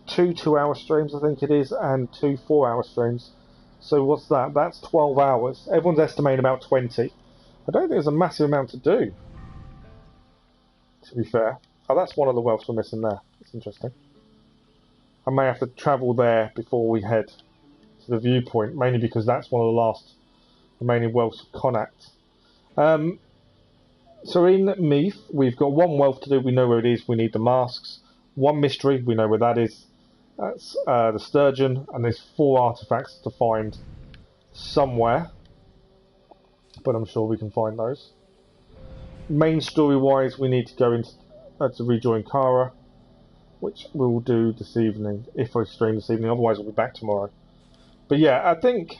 2 2-hour streams, I think it is, and 2 4-hour streams. So what's that? That's 12 hours. Everyone's estimating about 20. I don't think there's a massive amount to do, to be fair. Oh, that's one of the welfs we're missing there. That's interesting. I may have to travel there before we head to the viewpoint, mainly because that's one of the last remaining welfs of Connacht. So in Meath, we've got 1 welf to do. We know where it is. We need the masks. 1 mystery. We know where that is. That's the sturgeon, and there's 4 artifacts to find somewhere, but I'm sure we can find those. Main story-wise, we need to go into to rejoin Kara, which we'll do this evening, if I stream this evening. Otherwise, we'll be back tomorrow. But yeah, I think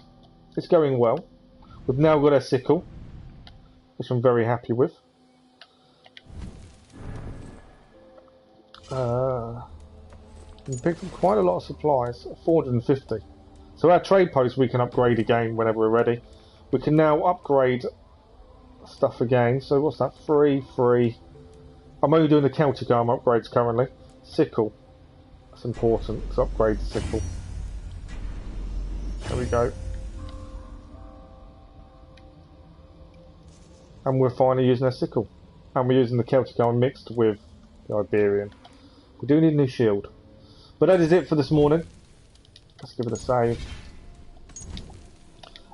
it's going well. We've now got a sickle, which I'm very happy with. We picked up quite a lot of supplies, 450. So our trade post we can upgrade again whenever we're ready. We can now upgrade stuff again. So what's that? 3. I'm only doing the Celtic armor upgrades currently. Sickle. That's important to upgrade the sickle. There we go. And we're finally using a sickle. And we're using the Celtic armor mixed with the Iberian. We do need a new shield. But that is it for this morning. Let's give it a save.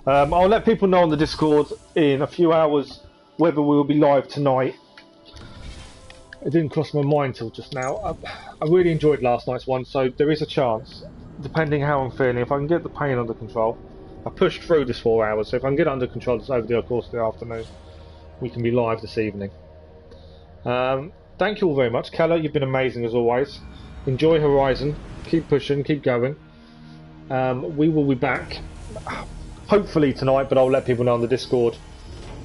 I'll let people know on the Discord in a few hours whether we will be live tonight. It didn't cross my mind till just now. I really enjoyed last night's one, so there is a chance, depending how I'm feeling, if I can get the pain under control. I pushed through this 4 hours, so if I can get it under control over the course of the afternoon, we can be live this evening. Thank you all very much. Calla, you've been amazing as always. Enjoy Horizon. Keep pushing, keep going. We will be back, hopefully tonight, but I'll let people know on the Discord.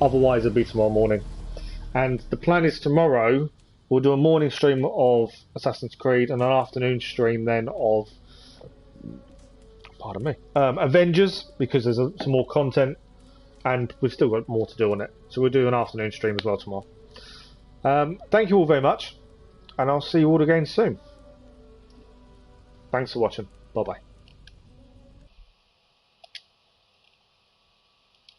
Otherwise, it'll be tomorrow morning. And the plan is tomorrow, we'll do a morning stream of Assassin's Creed and an afternoon stream then of, pardon me, Avengers, because there's some more content and we've still got more to do on it. So we'll do an afternoon stream as well tomorrow. Thank you all very much, and I'll see you all again soon. Thanks for watching. Bye bye.